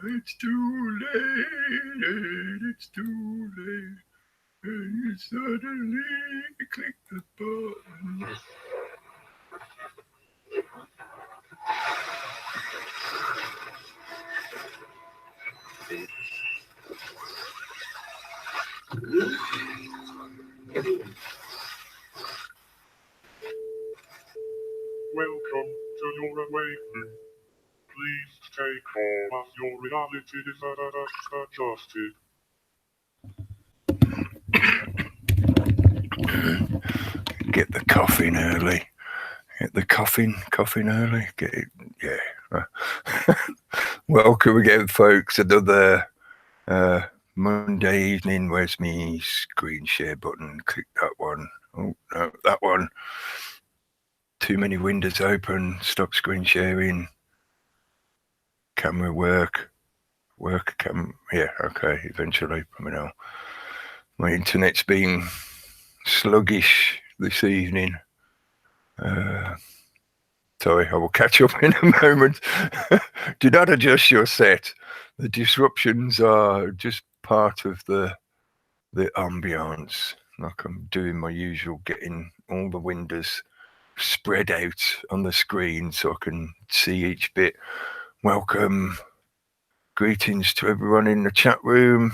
It's too late, and it's too late, and you suddenly click the button. Welcome to your awakening. Please take all as your reality is adjusted. Get the coffin early. Get the coffin early. Get it, yeah. Welcome again, folks. Another Monday evening. Where's me screen share button? Click that one. Oh no, that one. Too many windows open. Stop screen sharing. Camera work. Yeah, okay. Eventually, my internet's being sluggish this evening. Sorry, I will catch up in a moment. Do not adjust your set. The disruptions are just part of the ambience. Like I'm doing my usual, getting all the windows spread out on the screen so I can see each bit. Welcome. Greetings to everyone in the chat room.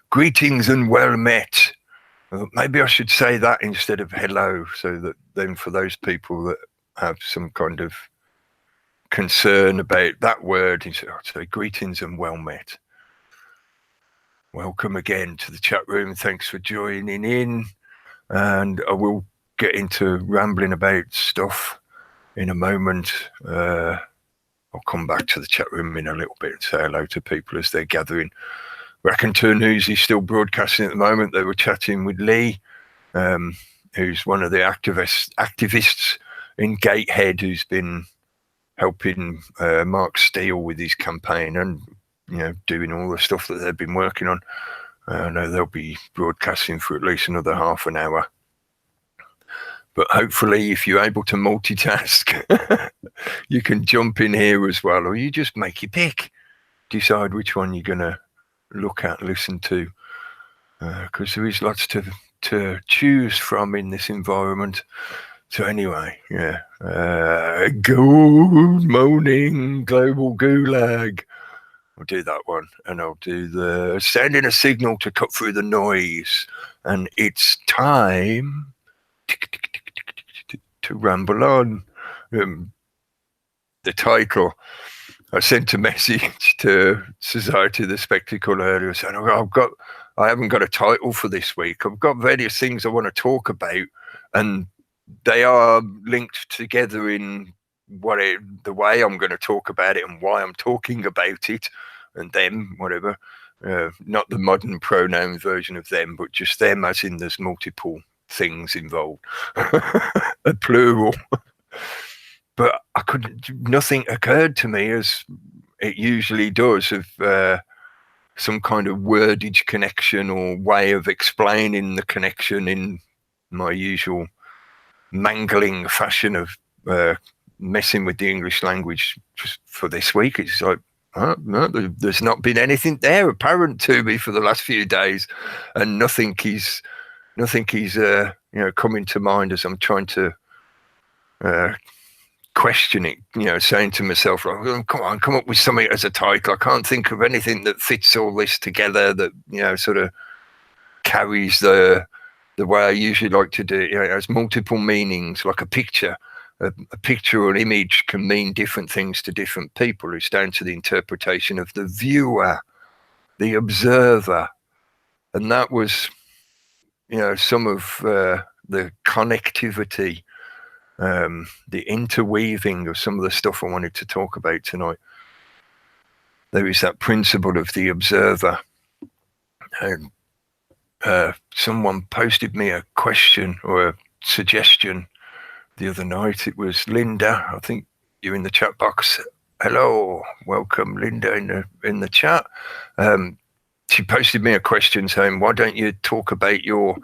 Greetings and well met. Maybe I should say that instead of hello, so that then for those people that have some kind of concern about that word, I'd say greetings and well met. Welcome again to the chat room. Thanks for joining in. And I will get into rambling about stuff in a moment. I'll come back to the chat room in a little bit and say hello to people as they're gathering. Raconteur News is still broadcasting at the moment. They were chatting with Lee, who's one of the activists in Gatehead, who's been helping Mark Steele with his campaign and doing all the stuff that they've been working on. I know they'll be broadcasting for at least another half an hour. But hopefully, if you're able to multitask, you can jump in here as well, or you just make your pick. Decide which one you're going to look at, listen to, because there is lots to choose from in this environment. So anyway, yeah. Good morning, Global Gulag. I'll do that one, and I'll do the sending a signal to cut through the noise. And it's time to ramble on. The title, I sent a message to Society of the Spectacle earlier saying, I haven't got a title for this week. I've got various things I want to talk about, and they are linked together in the way I'm going to talk about it and why I'm talking about it, and them, whatever. Not the modern pronoun version of them, but just them as in there's multiple things involved. A plural. But nothing occurred to me, as it usually does, of some kind of wordage connection or way of explaining the connection in my usual mangling fashion of messing with the English language just for this week. It's like, no, there's not been anything there apparent to me for the last few days, and nothing is coming to mind as I'm trying to question it, saying to myself, come on, come up with something as a title. I can't think of anything that fits all this together, that sort of carries the way I usually like to do it. It has multiple meanings, like a picture. A picture or an image can mean different things to different people. It's down to the interpretation of the viewer, the observer. And that was, some of the connectivity, the interweaving of some of the stuff I wanted to talk about tonight. There is that principle of the observer. And someone posted me a question or a suggestion the other night. It was Linda. I think you're in the chat box. Hello, welcome, Linda, in the chat. She posted me a question saying, "Why don't you talk about your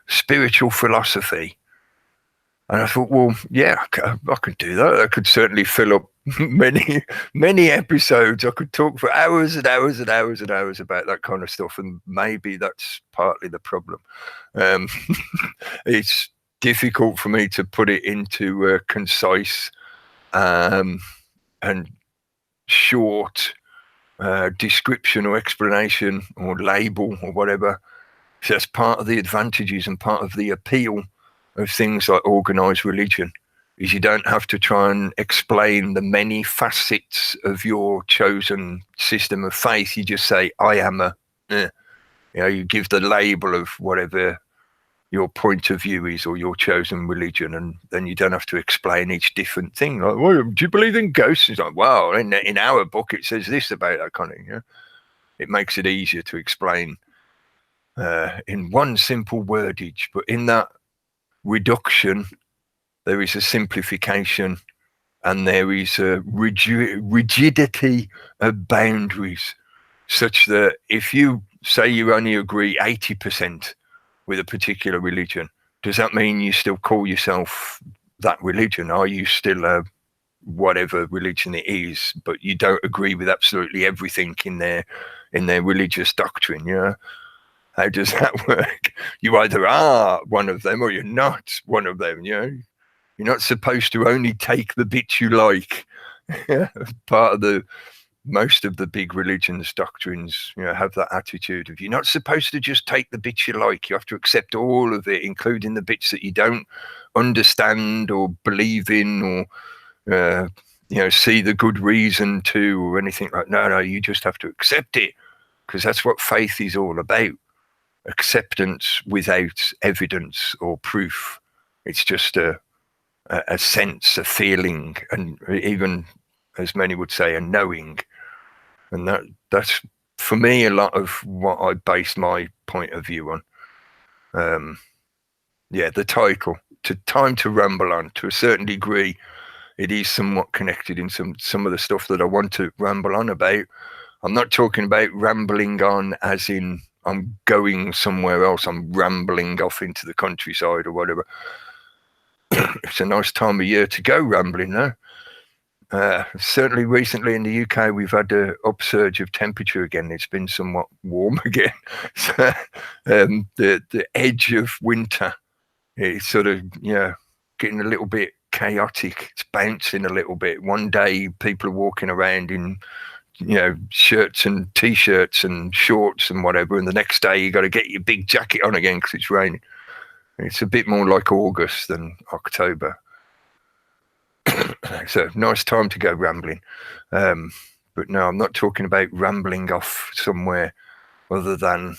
spiritual philosophy?" And I thought, well, yeah, I could do that. I could certainly fill up many episodes. I could talk for hours and hours and hours and hours about that kind of stuff. And maybe that's partly the problem. It's difficult for me to put it into a concise and short description or explanation or label or whatever. So that's part of the advantages and part of the appeal of things like organized religion, is you don't have to try and explain the many facets of your chosen system of faith. You just say, I am a, you give the label of whatever your point of view is or your chosen religion, and then you don't have to explain each different thing. Like, well, do you believe in ghosts? It's like, well, in our book it says this about that kind of thing. It makes it easier to explain in one simple wordage, but in that reduction there is a simplification, and there is a rigidity of boundaries, such that if you say you only agree 80% with a particular religion, does that mean you still call yourself that religion? Are you still a whatever religion it is, but you don't agree with absolutely everything in their religious doctrine? How does that work? You either are one of them or you're not one of them. You're not supposed to only take the bits you like. Part of most of the big religions doctrines have that attitude of, you're not supposed to just take the bits you like. You have to accept all of it, including the bits that you don't understand or believe in or see the good reason to or anything like. No, you just have to accept it, because that's what faith is all about. Acceptance without evidence or proof. It's just a sense, a feeling, and even, as many would say, a knowing. And that's for me a lot of what I base my point of view on. The title, Time to Ramble On, to a certain degree, it is somewhat connected in some of the stuff that I want to ramble on about. I'm not talking about rambling on as in I'm going somewhere else, I'm rambling off into the countryside or whatever. It's a nice time of year to go rambling now. Certainly recently in the UK, we've had an upsurge of temperature again. It's been somewhat warm again. So, the edge of winter, it's sort of, getting a little bit chaotic. It's bouncing a little bit. One day people are walking around in shirts and t-shirts and shorts and whatever, and the next day you got to get your big jacket on again because it's raining. It's a bit more like August than October. So nice time to go rambling. But no, I'm not talking about rambling off somewhere other than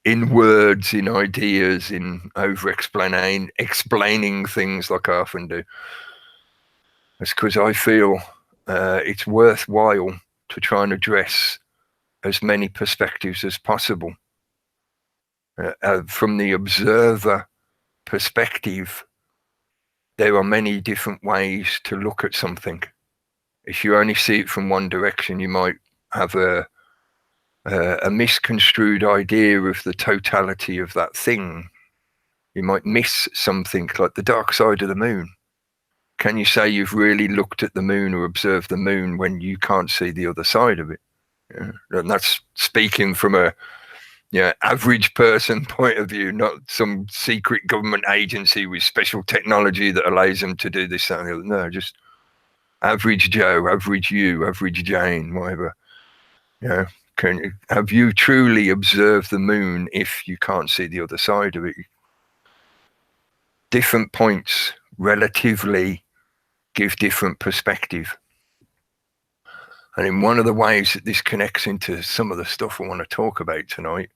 in words, in ideas, in explaining things like I often do. It's because I feel it's worthwhile to try and address as many perspectives as possible. From the observer perspective, there are many different ways to look at something. If you only see it from one direction, you might have a misconstrued idea of the totality of that thing. You might miss something like the dark side of the moon. Can you say you've really looked at the moon or observed the moon when you can't see the other side of it? And that's speaking from a average person point of view, not some secret government agency with special technology that allows them to do this, that, and the other. No, just average Joe, average you, average Jane, whatever. Have you truly observed the moon if you can't see the other side of it? Different points relatively give different perspective. And in one of the ways that this connects into some of the stuff I want to talk about tonight,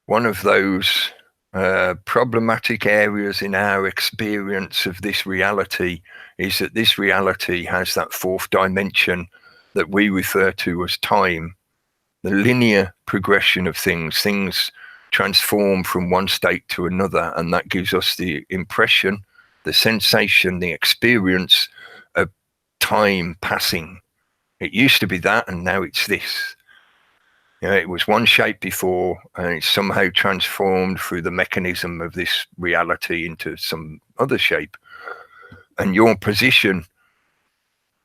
one of those problematic areas in our experience of this reality is that this reality has that fourth dimension that we refer to as time. The linear progression of things transform from one state to another, and that gives us the impression, the sensation, the experience of time passing. It used to be that, and now it's this. It was one shape before, and it's somehow transformed through the mechanism of this reality into some other shape. And your position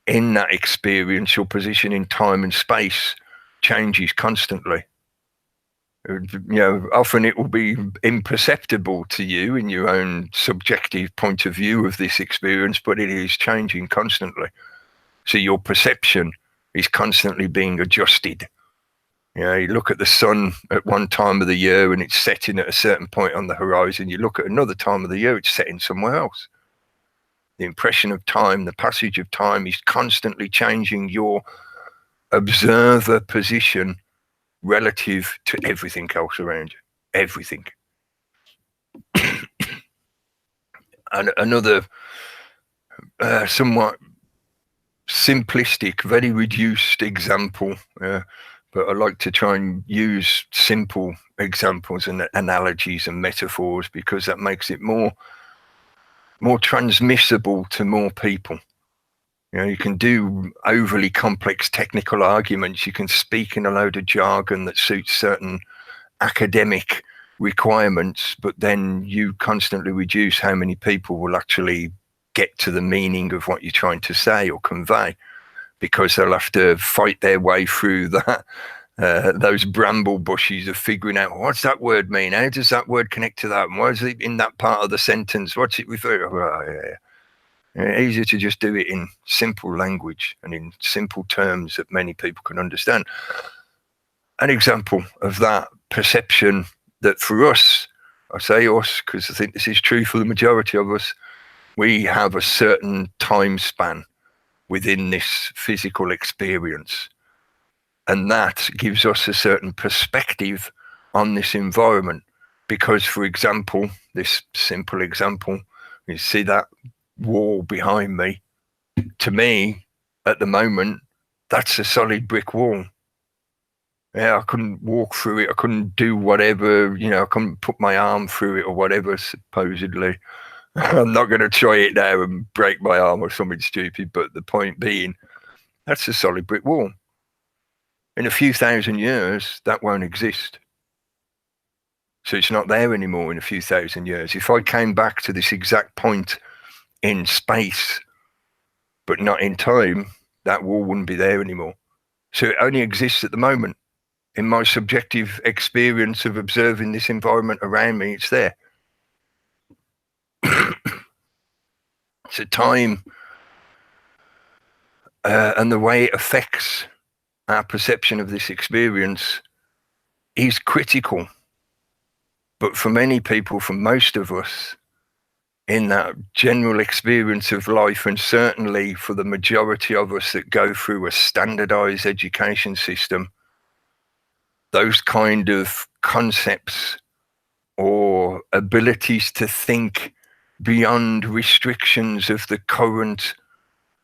in that experience, your position in time and space, changes constantly. Often it will be imperceptible to you in your own subjective point of view of this experience, but it is changing constantly. So your perception is constantly being adjusted. You look at the sun at one time of the year and it's setting at a certain point on the horizon. You look at another time of the year, it's setting somewhere else. The impression of time, the passage of time, is constantly changing your observer position relative to everything else around you. Everything. And another somewhat simplistic, very reduced example, but I like to try and use simple examples and analogies and metaphors, because that makes it more transmissible to more people. You can do overly complex technical arguments. You can speak in a load of jargon that suits certain academic requirements, but then you constantly reduce how many people will actually get to the meaning of what you're trying to say or convey, because they'll have to fight their way through that those bramble bushes of figuring out, what's that word mean? How does that word connect to that? And why is it in that part of the sentence? What's it refer to? Easier to just do it in simple language and in simple terms that many people can understand. An example of that perception that for us, I say us because I think this is true for the majority of us, we have a certain time span within this physical experience. And that gives us a certain perspective on this environment. Because, for example, this simple example, you see that wall behind me? To me, at the moment, that's a solid brick wall. I couldn't walk through it. I couldn't do whatever, I couldn't put my arm through it or whatever, supposedly. I'm not going to try it now and break my arm or something stupid, but the point being, that's a solid brick wall. In a few thousand years, that won't exist. So it's not there anymore in a few thousand years. If I came back to this exact point in space, but not in time, that wall wouldn't be there anymore. So it only exists at the moment. In my subjective experience of observing this environment around me, it's there. So time and the way it affects our perception of this experience is critical. But for many people, for most of us, in that general experience of life, and certainly for the majority of us that go through a standardized education system, those kind of concepts or abilities to think beyond restrictions of the current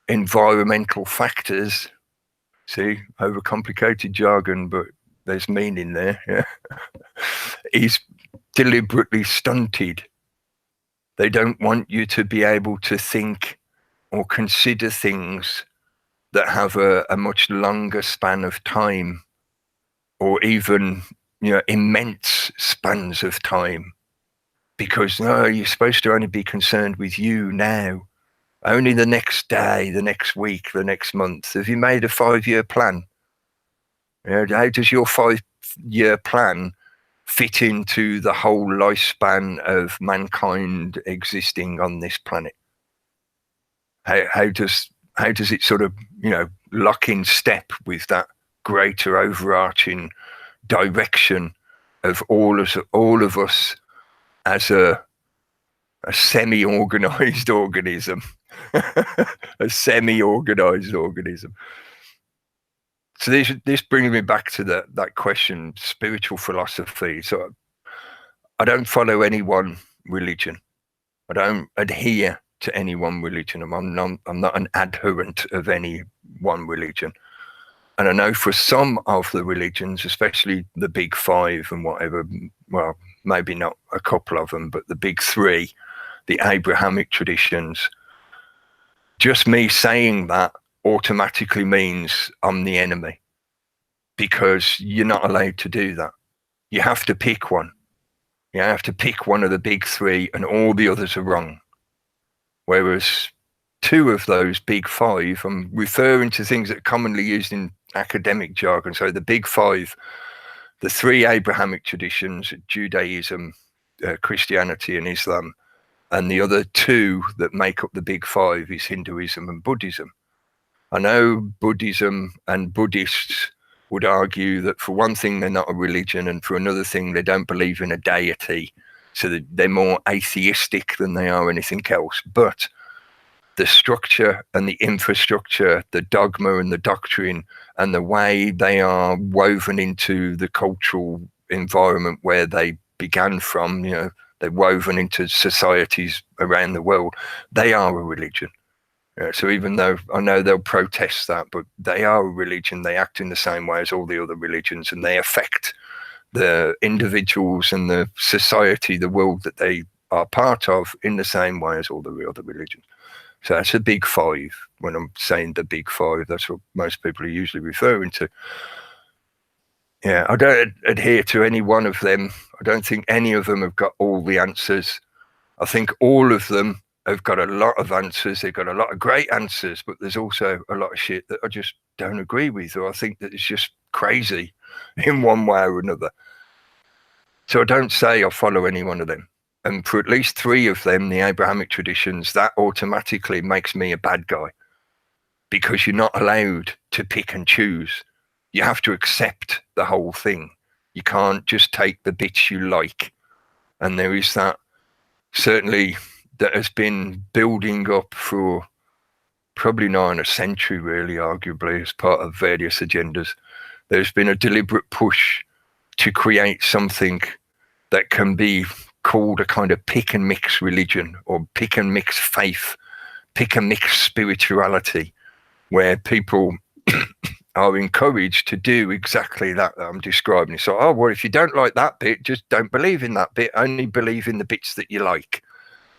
environmental factors, see, overcomplicated jargon, but there's meaning there, is deliberately stunted. They don't want you to be able to think or consider things that have a much longer span of time, or even immense spans of time, because no, you're supposed to only be concerned with you now, only the next day, the next week, the next month. Have you made a 5-year plan? How does your 5-year plan fit into the whole lifespan of mankind existing on this planet? How does it sort of lock in step with that greater overarching direction of all of us as a semi-organized organism? A semi-organized organism. So this brings me back to that question, spiritual philosophy. So I don't follow any one religion. I don't adhere to any one religion. I'm not an adherent of any one religion. And I know for some of the religions, especially the big five and whatever, well, maybe not a couple of them, but the big three, the Abrahamic traditions, just me saying that automatically means I'm the enemy. because you're not allowed to do that. You have to pick one. You have to pick one of the big three, and all the others are wrong. Whereas two of those big five, I'm referring to things that are commonly used in academic jargon. So the big five, the three Abrahamic traditions, Judaism, Christianity and Islam, and the other two that make up the big five is Hinduism and Buddhism. I know Buddhism and Buddhists would argue that for one thing, they're not a religion, and for another thing, they don't believe in a deity. So they're more atheistic than they are anything else. But the structure and the infrastructure, the dogma and the doctrine, and the way they are woven into the cultural environment where they began from, they're woven into societies around the world, they are a religion. So even though I know they'll protest that, but they are a religion. They act in the same way as all the other religions, and they affect the individuals and the society, the world that they are part of, in the same way as all the other religions. So that's a big five. When I'm saying the big five, that's what most people are usually referring to. Yeah, I don't adhere to any one of them. I don't think any of them have got all the answers. I think all of them have got a lot of answers. They've got a lot of great answers, but there's also a lot of shit that I just don't agree with, or I think that it's just crazy in one way or another. So I don't say I follow any one of them. And for at least three of them, the Abrahamic traditions, that automatically makes me a bad guy, because you're not allowed to pick and choose. You have to accept the whole thing. You can't just take the bits you like. And there is that, certainly, that has been building up for probably now in a century, really, arguably, as part of various agendas. There's been a deliberate push to create something that can be called a kind of pick and mix religion, or pick and mix faith, pick and mix spirituality, where people are encouraged to do exactly that I'm describing. So, oh, well, if you don't like that bit, just don't believe in that bit. Only believe in the bits that you like.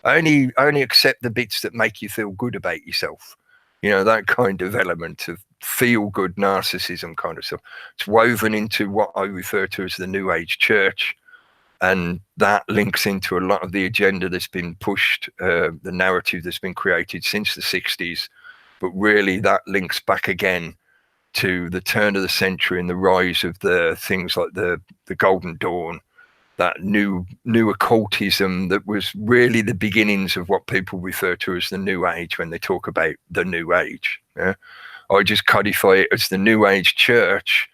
Only accept the bits that make you feel good about yourself. That kind of element of feel-good narcissism kind of stuff. It's woven into what I refer to as the New Age church. And that links into a lot of the agenda that's been pushed, the narrative that's been created since the 60s. But really, that links back again to the turn of the century and the rise of the things like the Golden Dawn, that new occultism that was really the beginnings of what people refer to as the New Age when they talk about the New Age. Yeah? I just codify it as the New Age church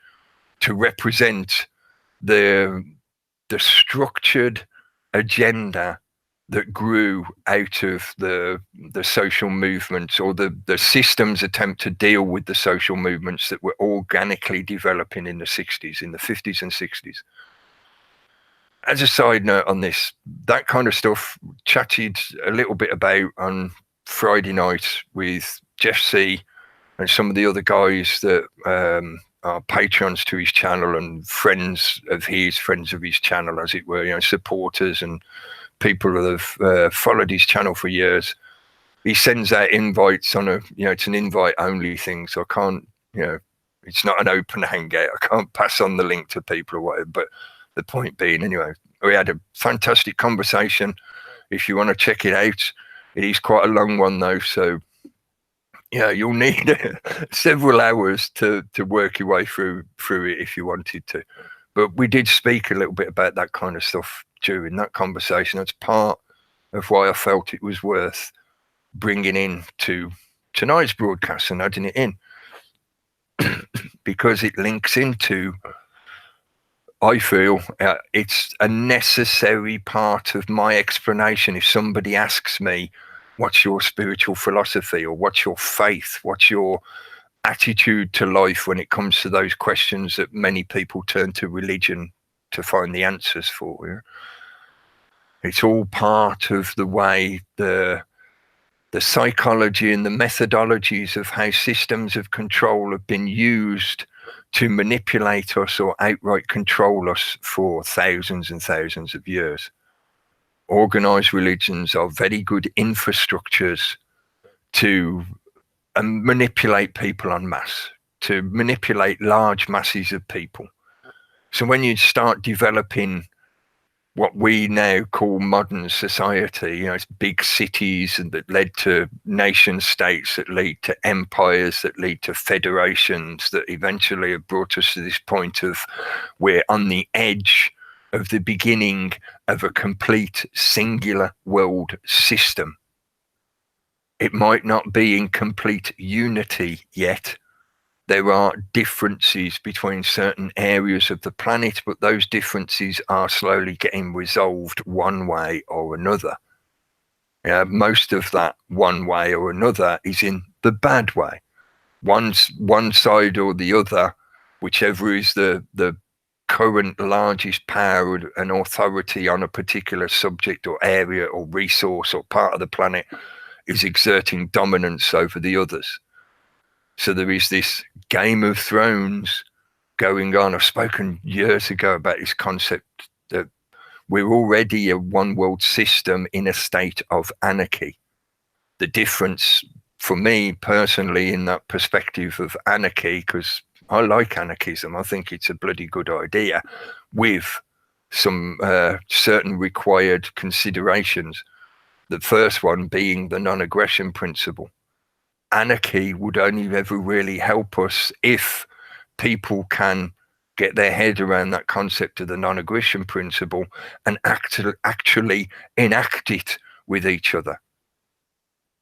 to represent the structured agenda that grew out of the social movements, or the system's attempt to deal with the social movements that were organically developing in the 60s, in the 50s and 60s. As a side note on this, that kind of stuff chatted a little bit about on Friday night with Jeff C. and some of the other guys that are patrons to his channel and friends of his channel, as it were, supporters and people that have followed his channel for years. He sends out invites on it's an invite only thing. So I can't, it's not an open hangout. I can't pass on the link to people or whatever. But the point being, anyway, we had a fantastic conversation. If you want to check it out, it is quite a long one though. So you'll need several hours to work your way through it if you wanted to. But we did speak a little bit about that kind of stuff during that conversation. That's part of why I felt it was worth bringing in to tonight's broadcast and adding it in, because it links into, I feel, it's a necessary part of my explanation. If somebody asks me, what's your spiritual philosophy, or what's your faith, what's your attitude to life, when it comes to those questions that many people turn to religion to find the answers for. It's all part of the way the psychology and the methodologies of how systems of control have been used to manipulate us or outright control us for thousands and thousands of years. Organized religions are very good infrastructures to manipulate people en masse. to manipulate large masses of people. So when you start developing what we now call modern society, you know, it's big cities and that led to nation states, that lead to empires, that lead to federations, that eventually have brought us to this point of we're on the edge of the beginning of a complete singular world system. It might not be in complete unity yet. There are differences between certain areas of the planet, but those differences are slowly getting resolved one way or another. Most of that one way or another is in the bad way. One side or the other, whichever is the current largest power and authority on a particular subject or area or resource or part of the planet, is exerting dominance over the others. So there is this Game of Thrones going on. I've spoken years ago about this concept that we're already a one world system in a state of anarchy. The difference for me personally in that perspective of anarchy, because I like anarchism, I think it's a bloody good idea, with some certain required considerations. The first one being the non-aggression principle. Anarchy would only ever really help us if people can get their head around that concept of the non-aggression principle and actually enact it with each other.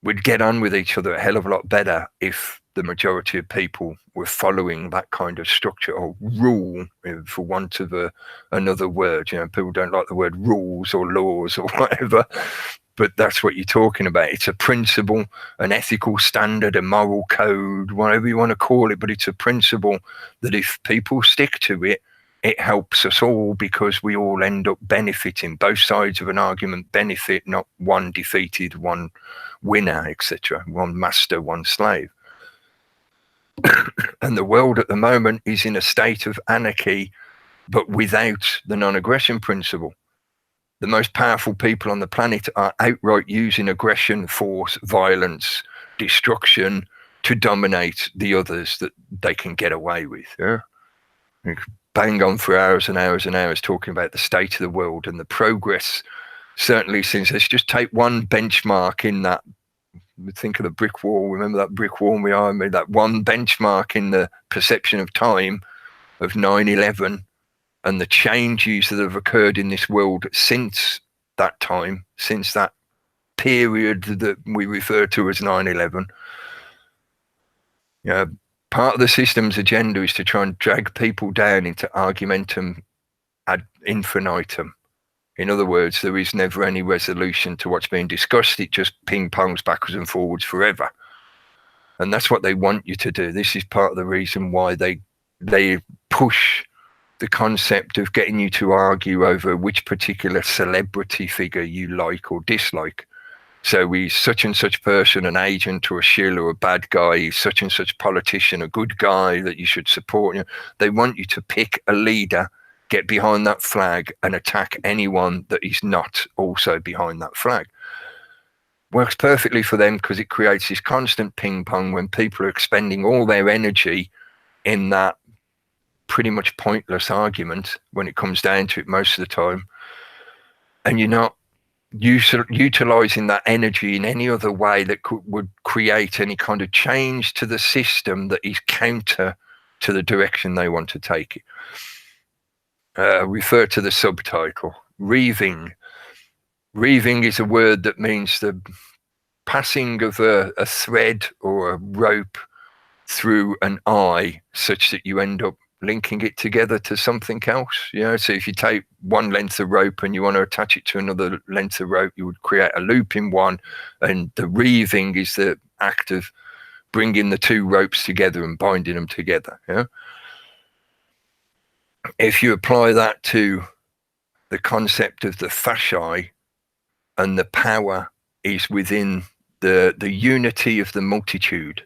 We'd get on with each other a hell of a lot better if the majority of people were following that kind of structure or rule, for want of another word. You know, people don't like the word rules or laws or whatever, but that's what you're talking about. It's a principle, an ethical standard, a moral code, whatever you want to call it, but it's a principle that if people stick to it, it helps us all because we all end up benefiting. Both sides of an argument benefit, not one defeated, one winner, etc. One master, one slave. And the world at the moment is in a state of anarchy, but without the non-aggression principle. The most powerful people on the planet are outright using aggression, force, violence, destruction to dominate the others that they can get away with. Yeah? You can bang on for hours and hours and hours talking about the state of the world and the progress, certainly since, let's just take one benchmark in that. Think of the brick wall. Remember that brick wall behind me? That one benchmark in the perception of time of 9/11 and the changes that have occurred in this world since that time, since that period that we refer to as 9/11. Part of the system's agenda is to try and drag people down into argumentum ad infinitum. In other words, there is never any resolution to what's being discussed. It just ping-pongs backwards and forwards forever. And that's what they want you to do. This is part of the reason why they push the concept of getting you to argue over which particular celebrity figure you like or dislike. So is such and such person an agent or a shill or a bad guy? Is such and such politician a good guy that you should support? You know, they want you to pick a leader, get behind that flag and attack anyone that is not also behind that flag. Works perfectly for them because it creates this constant ping pong when people are expending all their energy in that pretty much pointless argument when it comes down to it most of the time. And you're not utilizing that energy in any other way that would create any kind of change to the system that is counter to the direction they want to take it. Refer to the subtitle, reeving. Reeving is a word that means the passing of a thread or a rope through an eye such that you end up linking it together to something else. You know, so if you take one length of rope and you want to attach it to another length of rope, you would create a loop in one, and the reeving is the act of bringing the two ropes together and binding them together. Yeah. If you apply that to the concept of the fasci, and the power is within the unity of the multitude,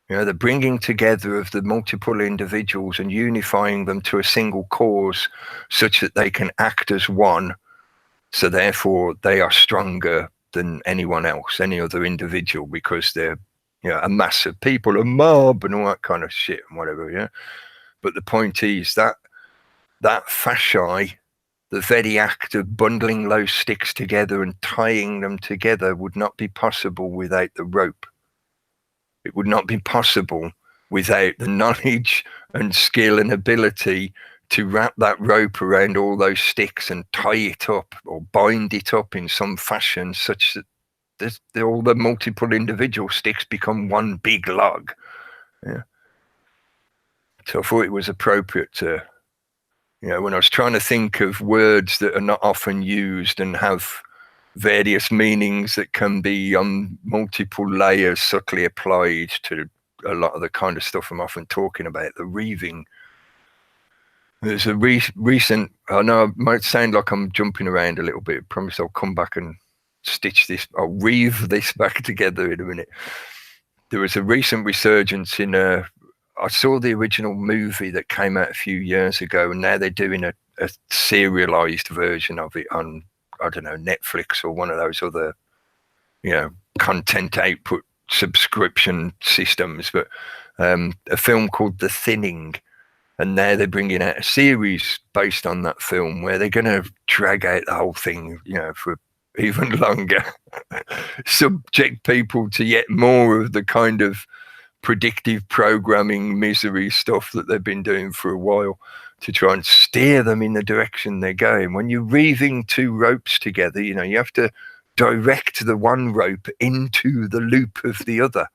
you know, the bringing together of the multiple individuals and unifying them to a single cause such that they can act as one. So therefore they are stronger than anyone else, any other individual, because they're a mass of people, a mob, and all that kind of shit and whatever. Yeah, but the point is that fasci, the very act of bundling those sticks together and tying them together, would not be possible without the rope. It would not be possible without the knowledge and skill and ability to wrap that rope around all those sticks and tie it up or bind it up in some fashion such that all the multiple individual sticks become one big log. Yeah. So I thought it was appropriate to, when I was trying to think of words that are not often used and have various meanings that can be on multiple layers subtly applied to a lot of the kind of stuff I'm often talking about, the reeving. There's a recent, I know it might sound like I'm jumping around a little bit. I promise I'll come back and I'll reeve this back together in a minute. There was a recent resurgence in I saw the original movie that came out a few years ago, and now they're doing a serialized version of it on, I don't know, Netflix or one of those other, content output subscription systems. But a film called The Thinning, and now they're bringing out a series based on that film where they're going to drag out the whole thing, for even longer, subject people to yet more of the kind of predictive programming misery stuff that they've been doing for a while to try and steer them in the direction they're going. When you're reeving two ropes together, you have to direct the one rope into the loop of the other.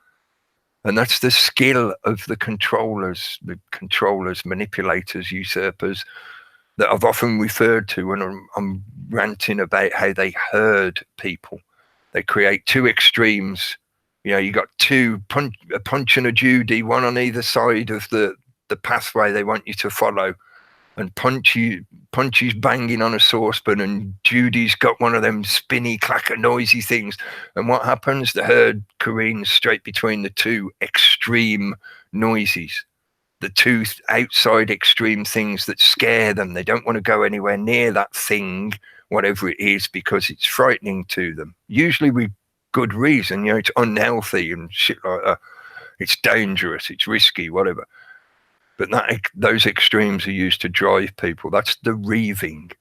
And that's the skill of the controllers, manipulators, usurpers, that I've often referred to when I'm ranting about how they herd people. They create two extremes. You got a punch and a Judy, one on either side of the pathway they want you to follow. And Punchy's banging on a saucepan, and Judy's got one of them spinny, clacker, noisy things. And what happens? The herd careens straight between the two extreme noises, the two outside extreme things that scare them. They don't want to go anywhere near that thing, whatever it is, because it's frightening to them. Usually with good reason. It's unhealthy and shit like that. It's dangerous. It's risky, whatever. But those extremes are used to drive people. That's the reeving.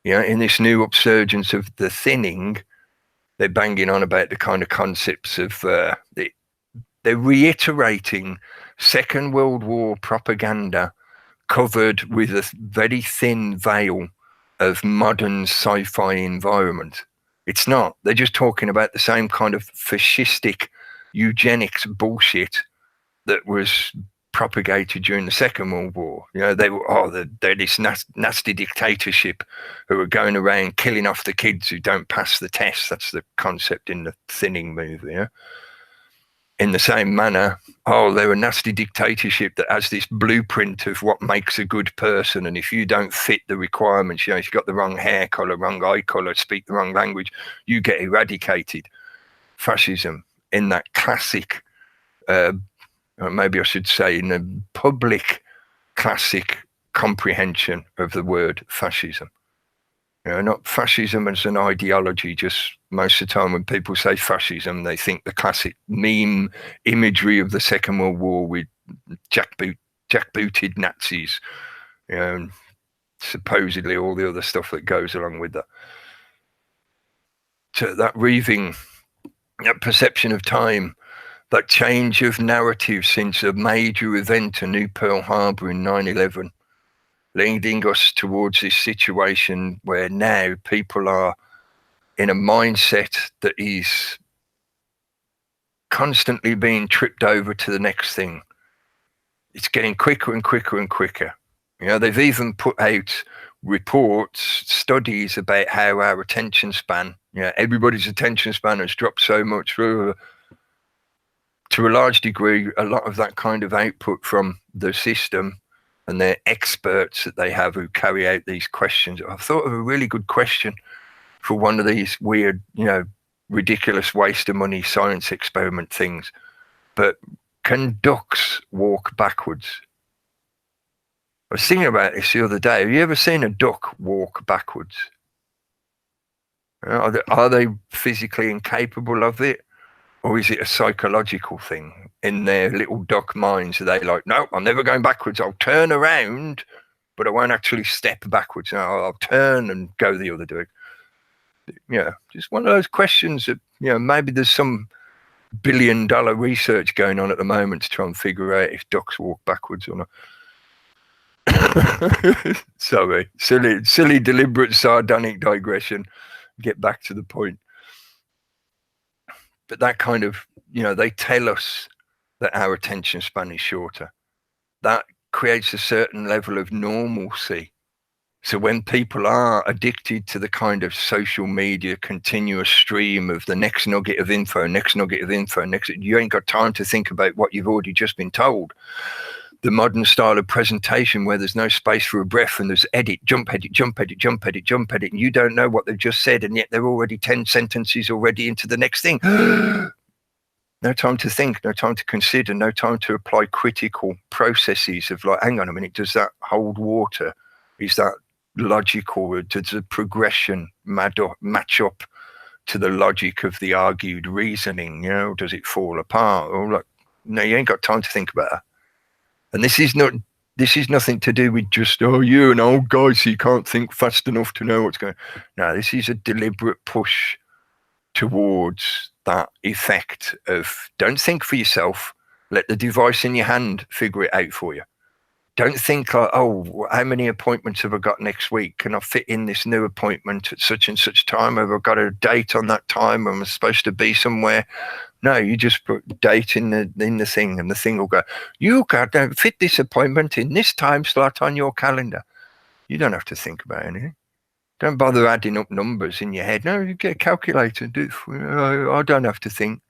In this new upsurgence of the thinning, they're banging on about the kind of concepts of they're reiterating Second World War propaganda covered with a very thin veil of modern sci-fi environment. It's not. They're just talking about the same kind of fascistic eugenics bullshit that was propagated during the Second World War. They're this nasty dictatorship who are going around killing off the kids who don't pass the test. That's the concept in the Thinning movie. Yeah? In the same manner, they're a nasty dictatorship that has this blueprint of what makes a good person, and if you don't fit the requirements, if you've got the wrong hair color, wrong eye color, speak the wrong language, you get eradicated. Fascism, in that classic, maybe I should say in a public classic comprehension of the word fascism. Not fascism as an ideology. Just most of the time when people say fascism, they think the classic meme imagery of the Second World War with jackbooted Nazis, and supposedly all the other stuff that goes along with that. So that reeving, that perception of time, that change of narrative since a major event, a new Pearl Harbor in 9/11, leading us towards this situation where now people are in a mindset that is constantly being tripped over to the next thing. It's getting quicker and quicker and quicker. They've even put out reports, studies about how our attention span, everybody's attention span has dropped so much. To a large degree, a lot of that kind of output from the system and their experts that they have who carry out these questions. I thought of a really good question for one of these weird, ridiculous waste of money science experiment things. But can ducks walk backwards? I was thinking about this the other day. Have you ever seen a duck walk backwards? Are they physically incapable of it? Or is it a psychological thing in their little duck minds? Are they like, no, I'm never going backwards. I'll turn around, but I won't actually step backwards. No, I'll turn and go the other direction. Yeah, just one of those questions that, maybe there's some billion-dollar research going on at the moment to try and figure out if ducks walk backwards or not. Sorry, silly, deliberate, sardonic digression. Get back to the point. But that kind of, they tell us that our attention span is shorter. That creates a certain level of normalcy. So when people are addicted to the kind of social media continuous stream of the next nugget of info, you ain't got time to think about what you've already just been told. The modern style of presentation where there's no space for a breath and there's jump edit, and you don't know what they've just said, and yet they're already 10 sentences already into the next thing. No time to think, no time to consider, no time to apply critical processes of like, hang on a minute, does that hold water? Is that logical? Does the progression match up to the logic of the argued reasoning? Does it fall apart? Or like, no, you ain't got time to think about that. And this is nothing to do with just, you're an old guy, so you can't think fast enough to know what's going on. No, this is a deliberate push towards that effect of don't think for yourself, let the device in your hand figure it out for you. Don't think like, how many appointments have I got next week? Can I fit in this new appointment at such and such time? Have I got a date on that time? Am I supposed to be somewhere? No, you just put date in the thing, and the thing will go, you got to fit this appointment in this time slot on your calendar. You don't have to think about anything. Don't bother adding up numbers in your head. No, you get a calculator. I don't have to think.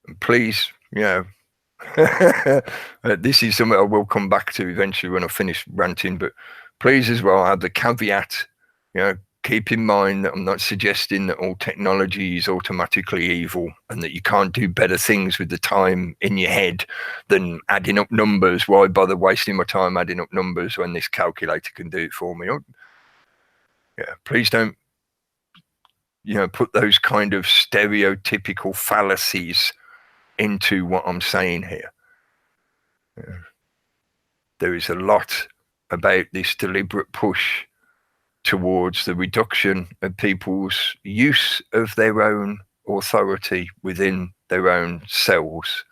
And please, this is something I will come back to eventually when I finish ranting, but please as well add the caveat, keep in mind that I'm not suggesting that all technology is automatically evil and that you can't do better things with the time in your head than adding up numbers. Why bother wasting my time adding up numbers when this calculator can do it for me? Please don't, put those kind of stereotypical fallacies into what I'm saying here. There is a lot about this deliberate push towards the reduction of people's use of their own authority within their own selves.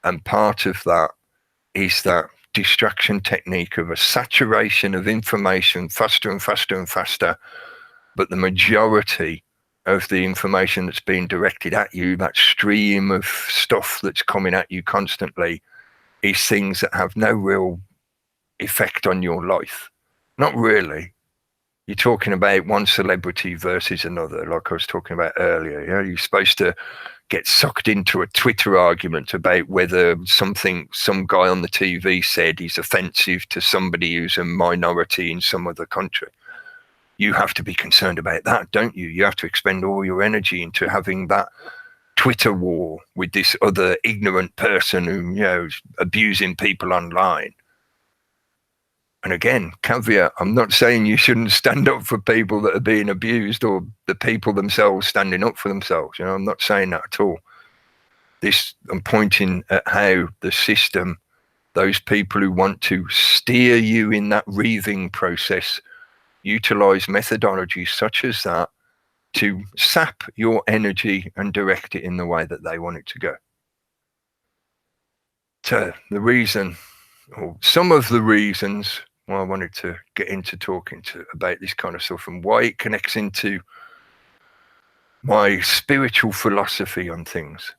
And part of that is that distraction technique of a saturation of information faster and faster and faster. But the majority of the information that's being directed at you, that stream of stuff that's coming at you constantly, is things that have no real effect on your life. Not really. You're talking about one celebrity versus another, like I was talking about earlier. You're supposed to get sucked into a Twitter argument about whether some guy on the TV said is offensive to somebody who's a minority in some other country. You have to be concerned about that, don't you? You have to expend all your energy into having that Twitter war with this other ignorant person who, is abusing people online. And again, caveat, I'm not saying you shouldn't stand up for people that are being abused or the people themselves standing up for themselves. I'm not saying that at all. I'm pointing at how the system, those people who want to steer you in that reeving process, utilize methodologies such as that to sap your energy and direct it in the way that they want it to go. So the reason, or some of the reasons why I wanted to get into talking about this kind of stuff and why it connects into my spiritual philosophy on things.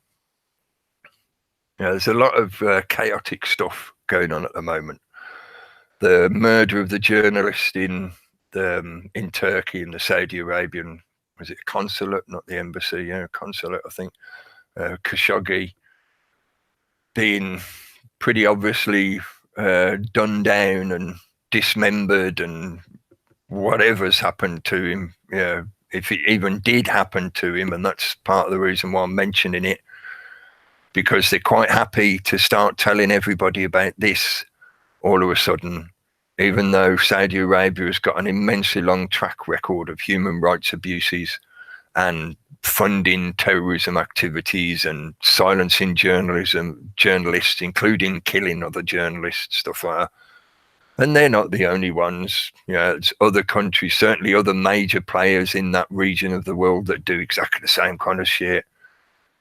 There's a lot of chaotic stuff going on at the moment. The murder of the journalist in Turkey, in the Saudi Arabian, was it consulate, not the embassy, consulate, I think, Khashoggi, being pretty obviously done down and dismembered, and whatever's happened to him, if it even did happen to him, and that's part of the reason why I'm mentioning it, because they're quite happy to start telling everybody about this all of a sudden, even though Saudi Arabia has got an immensely long track record of human rights abuses and funding terrorism activities and silencing journalists, including killing other journalists, stuff like that. And they're not the only ones. It's other countries, certainly other major players in that region of the world that do exactly the same kind of shit.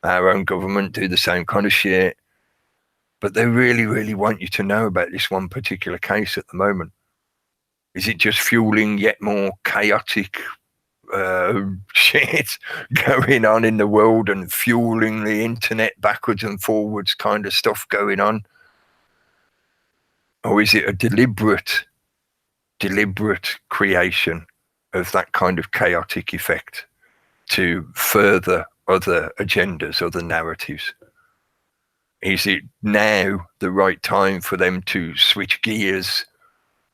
Our own government do the same kind of shit. But they really, really want you to know about this one particular case at the moment. Is it just fueling yet more chaotic shit going on in the world and fueling the internet backwards and forwards kind of stuff going on? Or is it a deliberate creation of that kind of chaotic effect to further other agendas, other narratives? Is it now the right time for them to switch gears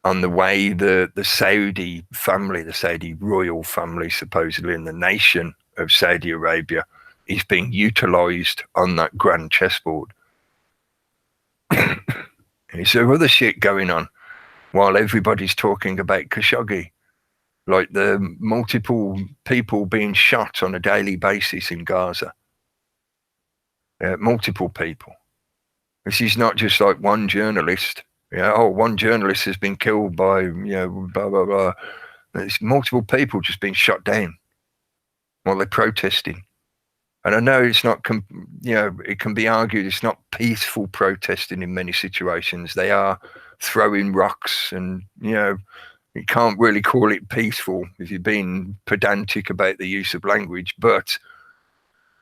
on the way the Saudi family, the Saudi royal family, supposedly, in the nation of Saudi Arabia, is being utilized on that grand chessboard? Is there other shit going on while everybody's talking about Khashoggi? Like the multiple people being shot on a daily basis in Gaza. Multiple people. This is not just like one journalist. One journalist has been killed by, blah, blah, blah. There's multiple people just being shot down while they're protesting. And I know it's not, it can be argued it's not peaceful protesting in many situations. They are throwing rocks and, you can't really call it peaceful if you're being pedantic about the use of language, but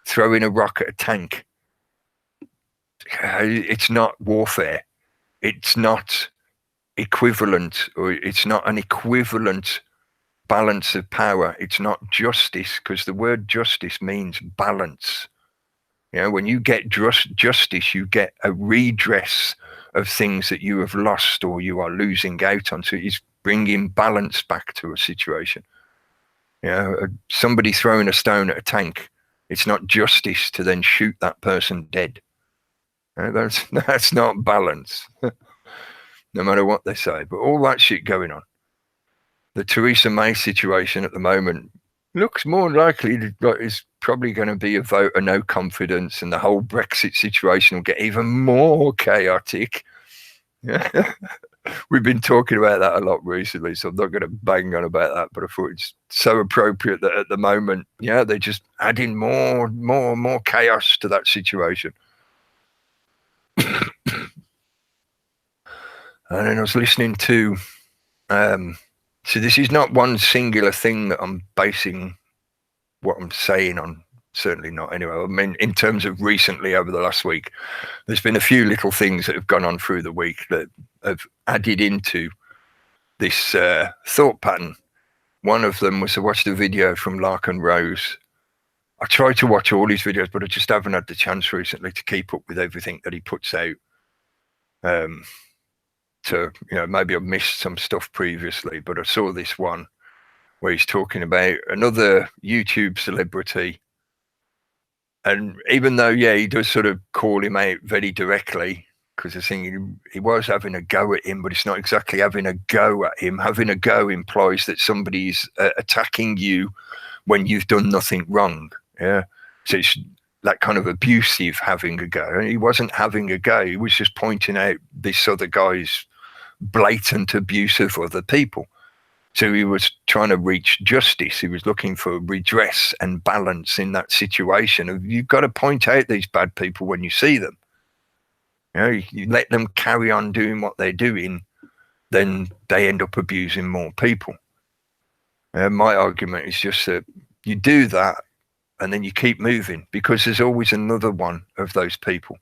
throwing a rock at a tank, it's not warfare. It's not equivalent, or it's not an equivalent balance of power. It's not justice, because the word justice means balance. When you get justice, you get a redress of things that you have lost or you are losing out on. So it's bringing balance back to a situation. Somebody throwing a stone at a tank, it's not justice to then shoot that person dead. That's not balance, no matter what they say. But all that shit going on. The Theresa May situation at the moment looks more likely that it's probably going to be a vote of no confidence, and the whole Brexit situation will get even more chaotic. We've been talking about that a lot recently, so I'm not going to bang on about that, but I thought it's so appropriate that at the moment, they're just adding more chaos to that situation. And then I was listening to, so this is not one singular thing that I'm basing what I'm saying on, certainly not anyway. I mean, in terms of recently over the last week, there's been a few little things that have gone on through the week that have added into this thought pattern. One of them was I watched a video from Larkin Rose. I try to watch all his videos, but I just haven't had the chance recently to keep up with everything that he puts out. Maybe I've missed some stuff previously, but I saw this one where he's talking about another YouTube celebrity. And even though, he does sort of call him out very directly, because I think he was having a go at him, but it's not exactly having a go at him. Having a go implies that somebody's attacking you when you've done nothing wrong. So it's that kind of abusive having a go. And he wasn't having a go. He was just pointing out this other guy's blatant abuse of other people. So he was trying to reach justice. He was looking for redress and balance in that situation. You've got to point out these bad people when you see them. You let them carry on doing what they're doing, then they end up abusing more people. My argument is just that you do that and then you keep moving, because there's always another one of those people.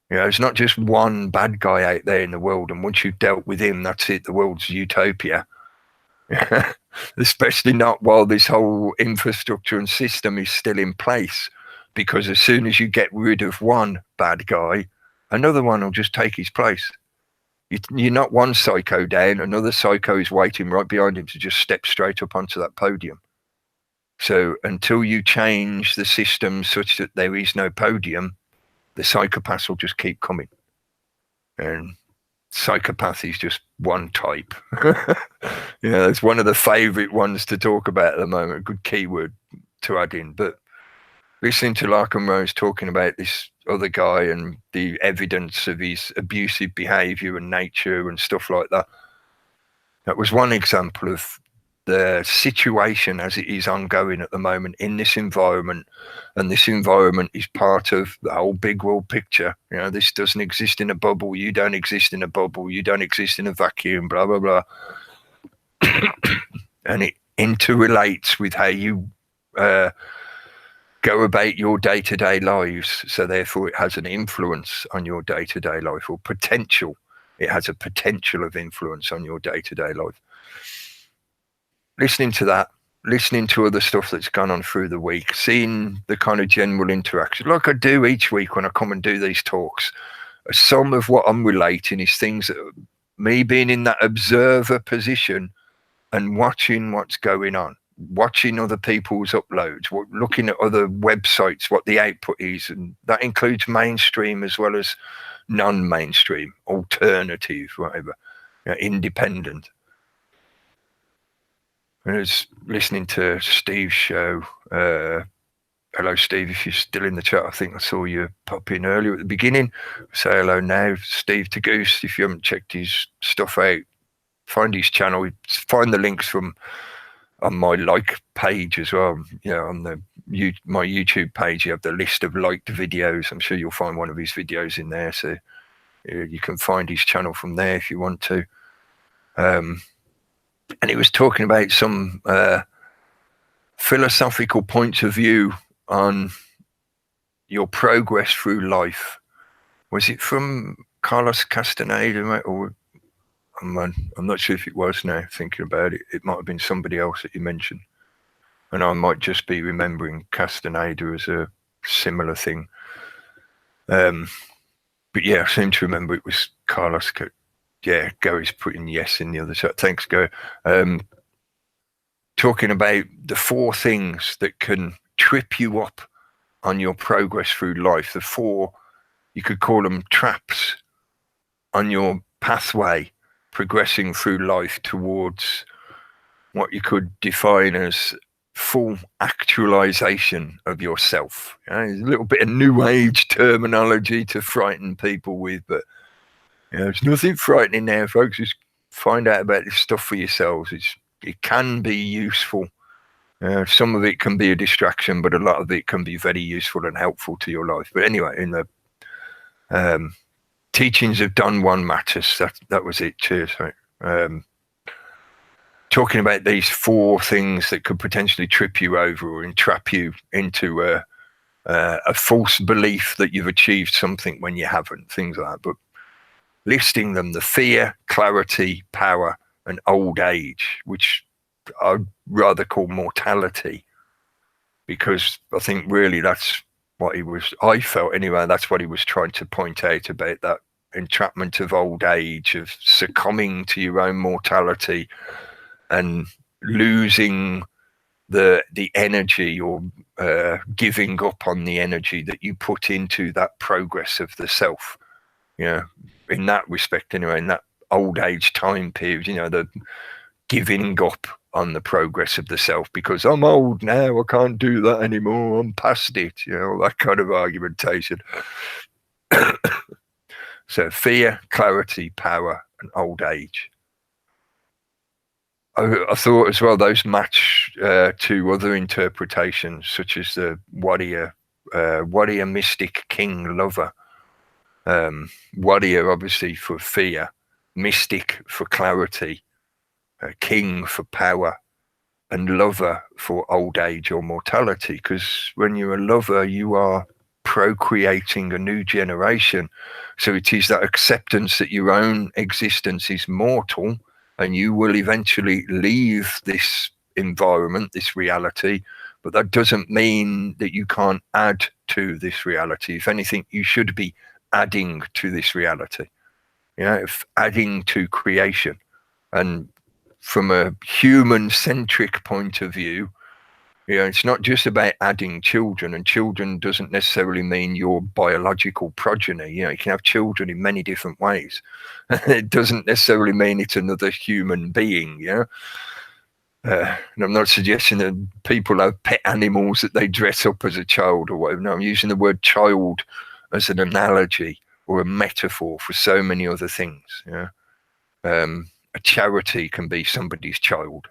It's not just one bad guy out there in the world, and once you've dealt with him, that's it. The world's utopia. Especially not while this whole infrastructure and system is still in place, because as soon as you get rid of one bad guy, another one will just take his place. You're not one psycho down, another psycho is waiting right behind him to just step straight up onto that podium. So until you change the system such that there is no podium, the psychopaths will just keep coming. And psychopath is just one type. It's one of the favorite ones to talk about at the moment. Good keyword, to add in, but listening to Larkin Rose talking about this other guy and the evidence of his abusive behavior and nature and stuff like that, that was one example of the situation as it is ongoing at the moment in this environment. And this environment is part of the whole big world picture. You know, this doesn't exist in a bubble. You don't exist in a bubble. You don't exist in a vacuum, blah, blah, blah. And it interrelates with how you go about your day-to-day lives. So therefore it has an influence on your day-to-day life, or potential. It has a potential of influence on your day-to-day life. Listening to that, listening to other stuff that's gone on through the week, seeing the kind of general interaction, like I do each week when I come and do these talks. Some of what I'm relating is things that me being in that observer position and watching what's going on, watching other people's uploads, looking at other websites, what the output is, and that includes mainstream as well as non-mainstream, alternative, whatever, independent. I was listening to Steve's show. Hello, Steve, if you're still in the chat. I think I saw you pop in earlier at the beginning. Say hello now, Steve to Goose. If you haven't checked his stuff out, find his channel. Find the links on my like page as well. You know, on my YouTube page, you have the list of liked videos. I'm sure you'll find one of his videos in there. So you can find his channel from there if you want to. And he was talking about some philosophical points of view on your progress through life. Was it from Carlos Castaneda, or I'm not sure if it was now, thinking about it. It might have been somebody else that you mentioned. And I might just be remembering Castaneda as a similar thing. But yeah, I seem to remember it was Carlos. Yeah, Gary's putting yes in the other chat. Thanks, Gary. Talking about the 4 things that can trip you up on your progress through life. The 4, you could call them traps on your pathway progressing through life towards what you could define as full actualization of yourself. You know, a little bit of new age terminology to frighten people with, but you know, there's nothing frightening there, folks. Just find out about this stuff for yourselves. It can be useful. Some of it can be a distraction, but a lot of it can be very useful and helpful to your life. But anyway, in the teachings of Don Juan Matus, that was it. Cheers. Talking about these 4 things that could potentially trip you over or entrap you into a false belief that you've achieved something when you haven't, things like that. But listing them: the fear, clarity, power, and old age, which I'd rather call mortality, because I think really that's what I felt anyway, that's what he was trying to point out about that entrapment of old age, of succumbing to your own mortality and losing the energy, or giving up on the energy that you put into that progress of the self. You know, in that respect anyway, in that old age time period, you know, the giving up on the progress of the self because I'm old now, I can't do that anymore, I'm past it, you know, that kind of argumentation. So fear, clarity, power, and old age. I thought as well those match to other interpretations, such as the warrior mystic king lover. Warrior obviously for fear, mystic for clarity, king for power, and lover for old age or mortality. Because when you're a lover, you are procreating a new generation. So it is that acceptance that your own existence is mortal and you will eventually leave this environment, this reality. But that doesn't mean that you can't add to this reality. If anything, you should be adding to this reality, you know, adding to creation. And from a human-centric point of view, you know, it's not just about adding children, and children doesn't necessarily mean your biological progeny. You know, you can have children in many different ways. It doesn't necessarily mean it's another human being, you And I'm not suggesting that people have pet animals that they dress up as a child or whatever. No, I'm using the word child as an analogy or a metaphor for so many other things. Yeah, a charity can be somebody's child.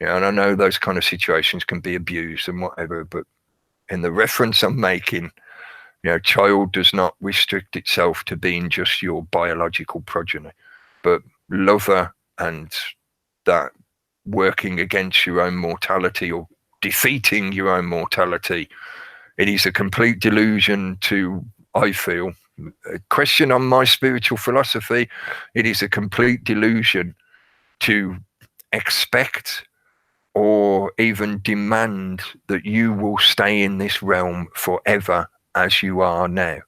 Yeah, and I know those kind of situations can be abused and whatever, but in the reference I'm making, child does not restrict itself to being just your biological progeny, but lover and that working against your own mortality or defeating your own mortality. It is a complete delusion to, I feel, a question on my spiritual philosophy. It is a complete delusion to expect or even demand that you will stay in this realm forever as you are now.